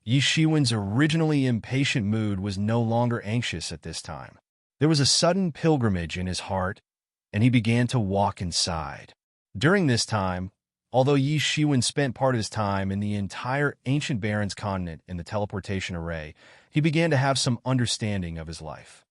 Yi Shiwen's originally impatient mood was no longer anxious at this time. There was a sudden pilgrimage in his heart, and he began to walk inside. During this time, although Yi Shiwen spent part of his time in the entire ancient Barrens continent in the teleportation array, he began to have some understanding of his life.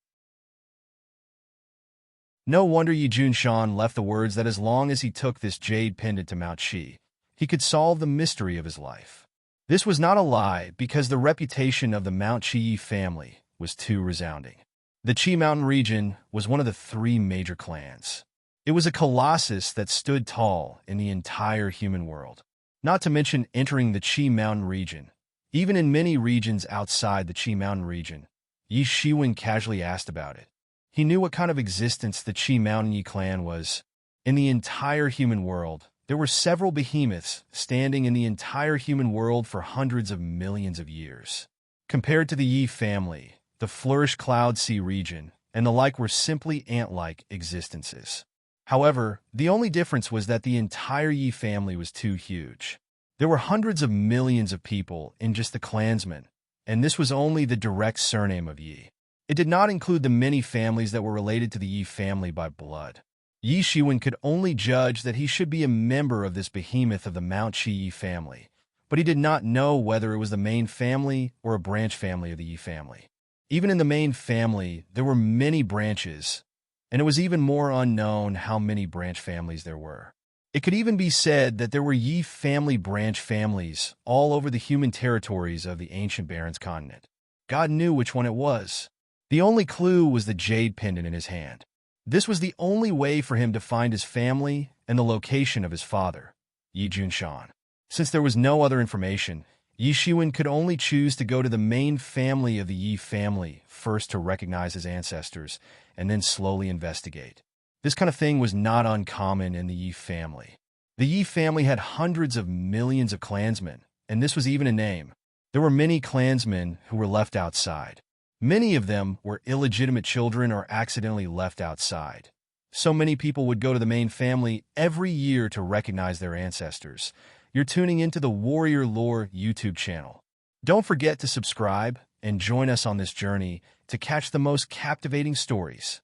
No wonder Yi Junshan left the words that as long as he took this jade pendant to Mount Shi, he could solve the mystery of his life. This was not a lie because the reputation of the Mount Shi family was too resounding. The Qi Mountain region was one of the three major clans. It was a colossus that stood tall in the entire human world. Not to mention entering the Qi Mountain region. Even in many regions outside the Qi Mountain region, Yi Shiwen casually asked about it. He knew what kind of existence the Qi Mountain Yi clan was. In the entire human world, there were several behemoths standing in the entire human world for hundreds of millions of years. Compared to the Yi family, the Flourish Cloud Sea region, and the like were simply ant-like existences. However, the only difference was that the entire Yi family was too huge. There were hundreds of millions of people in just the clansmen, and this was only the direct surname of Yi. It did not include the many families that were related to the Yi family by blood. Yi Shiwen could only judge that he should be a member of this behemoth of the Mount Shi Yi family, but he did not know whether it was the main family or a branch family of the Yi family. Even in the main family, there were many branches, and it was even more unknown how many branch families there were. It could even be said that there were Yi family branch families all over the human territories of the ancient Barrens continent. God knew which one it was. The only clue was the jade pendant in his hand. This was the only way for him to find his family and the location of his father, Yi Junshan. Since there was no other information, Yi Shiwen could only choose to go to the main family of the Yi family first to recognize his ancestors and then slowly investigate. This kind of thing was not uncommon in the Yi family. The Yi family had hundreds of millions of clansmen, and this was even a name. There were many clansmen who were left outside. Many of them were illegitimate children or accidentally left outside. So many people would go to the main family every year to recognize their ancestors. You're tuning into the Warrior Lore YouTube channel. Don't forget to subscribe and join us on this journey to catch the most captivating stories.